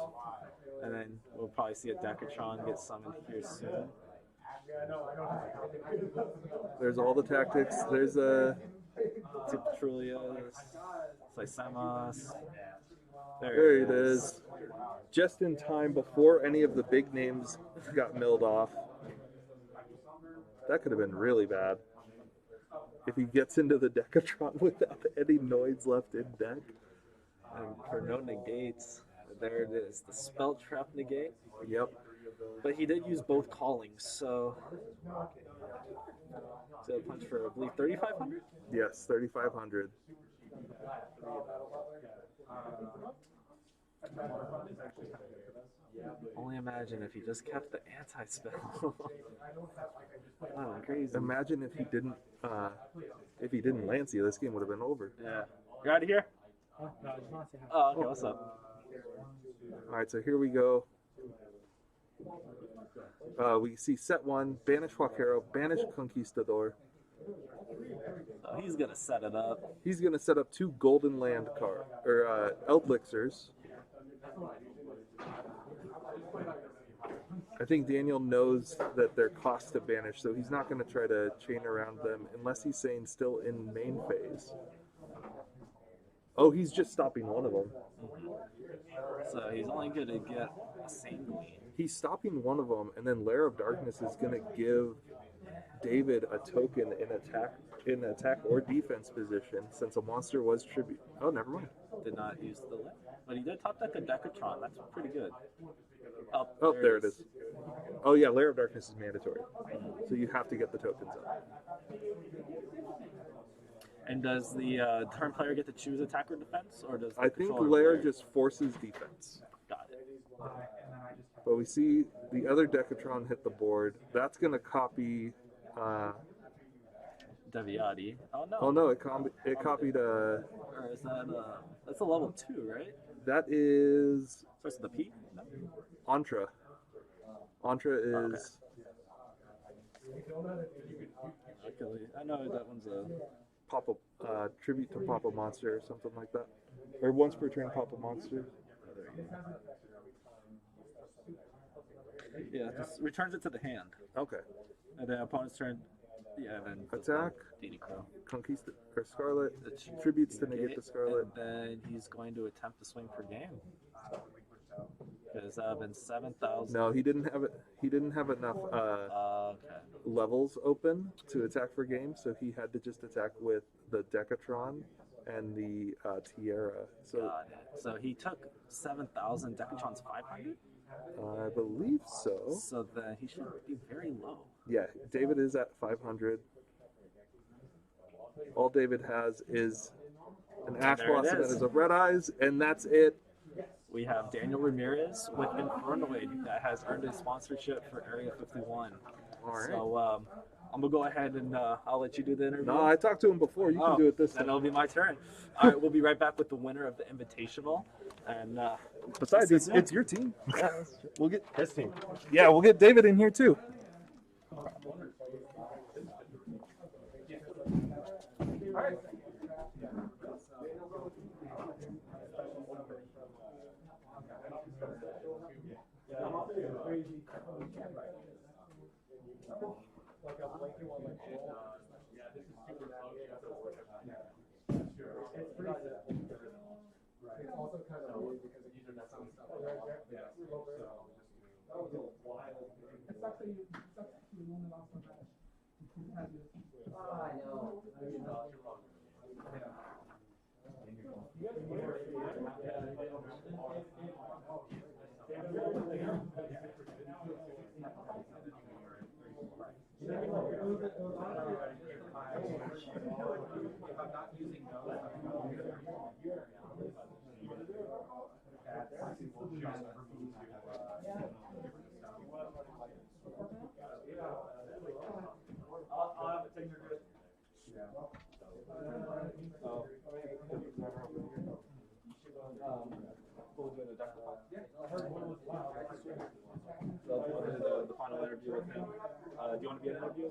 And then we'll probably see a Decatron get summoned here soon. There's all the tactics. There's a Tiptrulias, Saisamas. There it is. Just in time before any of the big names got milled off. That could have been really bad. If he gets into the Decatron without any Noids left in deck. And for no negates, there it is. The Spell Trap negate. Yep. But he did use both callings, so. So a punch for, I believe, 3,500? Yes, 3,500. Only imagine if he just kept the anti-spell. Oh, crazy. Imagine if he didn't Lancia, this game would have been over. Yeah. You're out of here? Oh, okay, what's up? Alright, so here we go. We see set 1, banish Huaquero, banish Conquistador. Oh, he's gonna set it up. He's gonna set up 2 golden land Eldlichers. I think Daniel knows that they're cost to banish, so he's not going to try to chain around them unless he's saying still in main phase. Oh, he's just stopping one of them. So he's only going to get a Sanguine. He's stopping one of them, and then Lair of Darkness is going to give David a token in attack or defense position, since a monster was tribute. Oh, never mind. Did not use the left, but he did top deck a Decatron. That's pretty good. Oh, there it is. Oh yeah, Lair of Darkness is mandatory, so you have to get the tokens up. And does the turn player get to choose attack or defense, or does the I think controller Lair player? just forces defense. Got it. But we see the other Decatron hit the board. That's going to copy. Deviati. Oh no. Oh no! It copied a. Or is that that's a level 2, right? That is. Starts with the P. No. Antra. Antra is. Okay. I know that one's a Papa tribute to Papa Monster or something like that, or once per turn Papa Monster. Yeah, this returns it to the hand. Okay. And then opponent's turn. Yeah, then Attack. Dino. Conquista or Scarlet. Tributes to negate the Scarlet. And then he's going to attempt to swing per game. Because that would have been 7,000. No, he didn't have it. He didn't have enough levels open to attack for game, so he had to just attack with the Decatron and the Tiara. So, Got it. So he took 7,000. Decatron's 500. I believe so. So then he should be very low. Yeah, David is at 500. All David has is an Ash There it Blossom is. and a Red Eyes, and that's it. We have Daniel Ramirez with Infernoid that has earned his sponsorship for Area 51. All right. So I'm going to go ahead and I'll let you do the interview. No, I talked to him before. You can do it this Then time. it'll be my turn. All right, we'll be right back with the winner of the Invitational. And Besides, see you it's soon. your team. Yeah, that's true. We'll get His team. Yeah, we'll get David in here too. It's also The final interview with him. Do you want to be in an interview?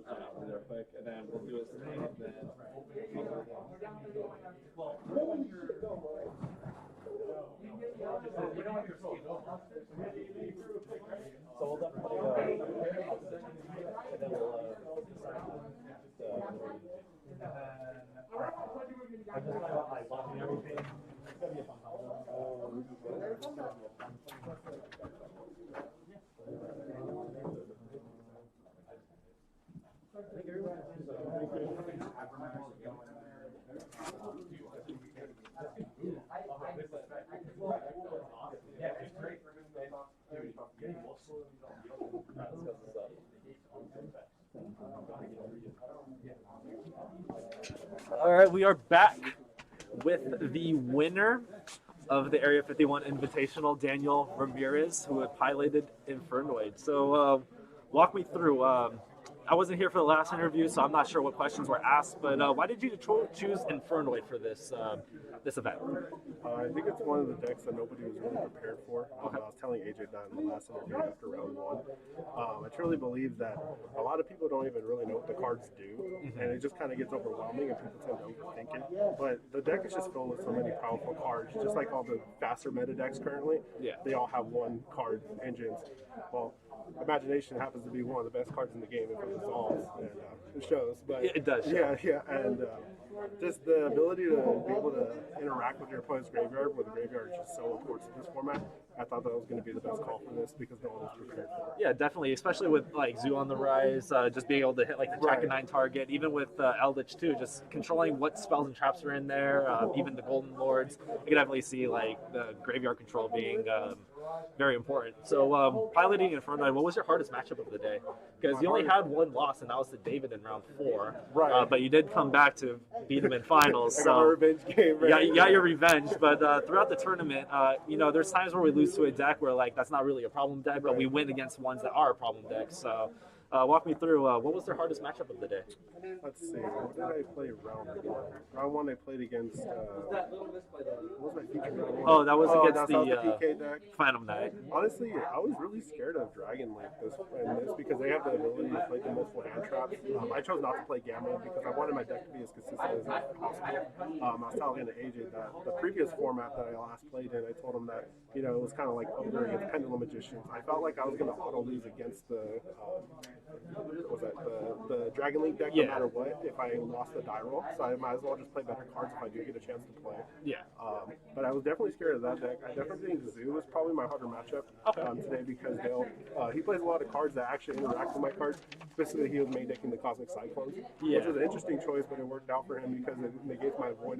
I'll be there quick, and then we'll do his thing, and then. So we'll definitely and then we'll I just thought like watching everything. It's gonna be a fun All right, we are back with the winner of the Area 51 Invitational, Daniel Ramirez, who had piloted Infernoid. So walk me through. I wasn't here for the last interview, so I'm not sure what questions were asked, but why did you choose Infernoid for this this event? I think it's one of the decks that nobody was really prepared for. I was telling AJ that in the last interview after round one. I truly believe that a lot of people don't even really know what the cards do, and it just kind of gets overwhelming and people tend to overthink it. But the deck is just filled with so many powerful cards, just like all the faster meta decks currently. Yeah. They all have one card engines. Well, Imagination happens to be one of the best cards in the game if it resolves, and it shows. But it does show. Yeah, and just the ability to be able to interact with your opponent's graveyard, where the graveyard is just so important in this format. I thought that was going to be the best call for this because no one was prepared for it. Yeah, definitely, especially with like Zoo on the rise, just being able to hit like the Track and 9 target, even with Eldlich too, just controlling what spells and traps are in there, even the Golden Lords. You can definitely see like the graveyard control being very important. So piloting Infernoid, what was your hardest matchup of the day? Because you only had one loss, and that was to David in round 4. Right. But you did come back to beat him in finals. I got a revenge game. Right? Yeah, you got your revenge. But throughout the tournament, you know, there's times where we lose to a deck where like that's not really a problem deck, but we win against ones that are a problem decks. So walk me through what was their hardest matchup of the day? Let's see. What did I play round 1? Round 1 I played against. What was my feature round 1? Oh, that was against the PK deck. Phantom Knight. Honestly, I was really scared of Dragon Link this because they have the ability to play the multiple hand traps. I chose not to play Gamma because I wanted my deck to be as consistent as possible. I was telling AJ that the previous format that I last played in, I told him that it was kind of like Ogre against Pendulum Magicians. I felt like I was going to auto lose against the the Dragon Link deck no matter what if I lost the die roll, so I might as well just play better cards if I do get a chance to play. Yeah. But I was definitely scared of that deck. I definitely think Zoo was probably my harder matchup today because he plays a lot of cards that actually interact with my cards. Specifically, he was main decking the Cosmic Cyclones, which was an interesting choice, but it worked out for him because it negates my Void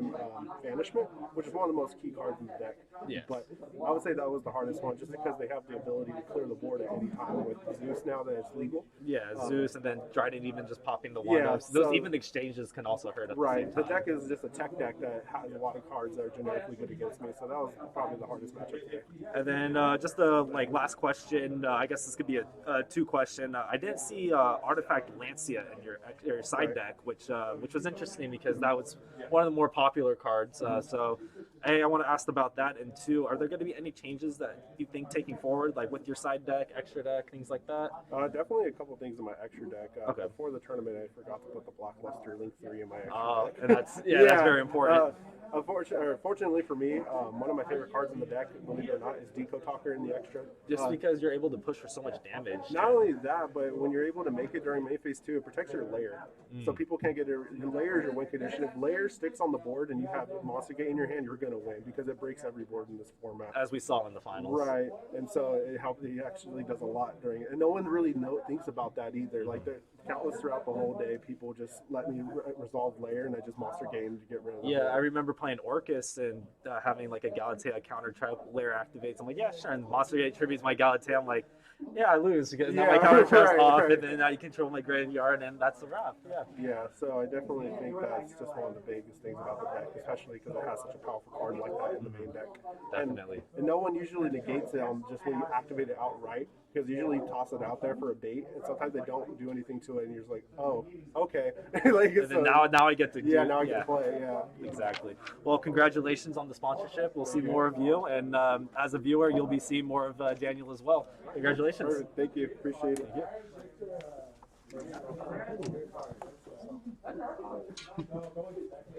Banishment, which is one of the most key cards in the deck. Yes. But I would say that was the hardest one just because they have the ability to clear the board at any time with Zeus now that it's legal. Yeah, Zeus and then Dryden even just popping the one-ups. Those even exchanges can also hurt at the same time. The deck is just a tech deck that has a lot of cards that are generically good against me, so that was probably the hardest matchup today. And then just the last question, I guess this could be a two-question. I didn't see Artifact Lancia in your side deck, which was interesting because that was one of the more popular cards. So A, I want to ask about that, and 2, are there going to be any changes that you think taking forward, like with your side deck, extra deck, things like that? Definitely a couple things in my extra deck. Before the tournament, I forgot to put the Blockbuster Link 3 in my extra deck. And that's that's very important. Fortunately for me, one of my favorite cards in the deck, believe it or not, is Deco Talker in the extra. Just because you're able to push for so much damage. Not only that, but when you're able to make it during main phase 2, it protects your layer. So people can't get your layer is your win condition. If layer sticks on the board and you have Monster Gate in your hand, you're good going to win because it breaks every board in this format. As we saw in the finals. Right, and so it helped. He actually does a lot during it, and no one really thinks about that either. Like countless throughout the whole day, people just let me resolve layer, and I just monster game to get rid of them. Yeah, I remember playing Orcus and having like a Galatea counter trap layer activates. I'm like, yeah, sure. And Monster Gate tributes my Galatea. I'm like, yeah, I lose because now my counter trap's off, and then now you control my graveyard, and that's the wrap. Yeah. Yeah, so I definitely think that's just one of the biggest things about the deck, especially because it has such a powerful card like that in the main deck. Definitely. And no one usually negates it on just when you activate it outright, because usually you toss it out there for a bait, and sometimes they don't do anything to it, and you're just like, oh, okay. Like, and then now I get to now I get to play, yeah. Exactly. Well, congratulations on the sponsorship. We'll see more of you, and as a viewer, you'll be seeing more of Daniel as well. Congratulations. Perfect. Thank you. Appreciate it. Thank you.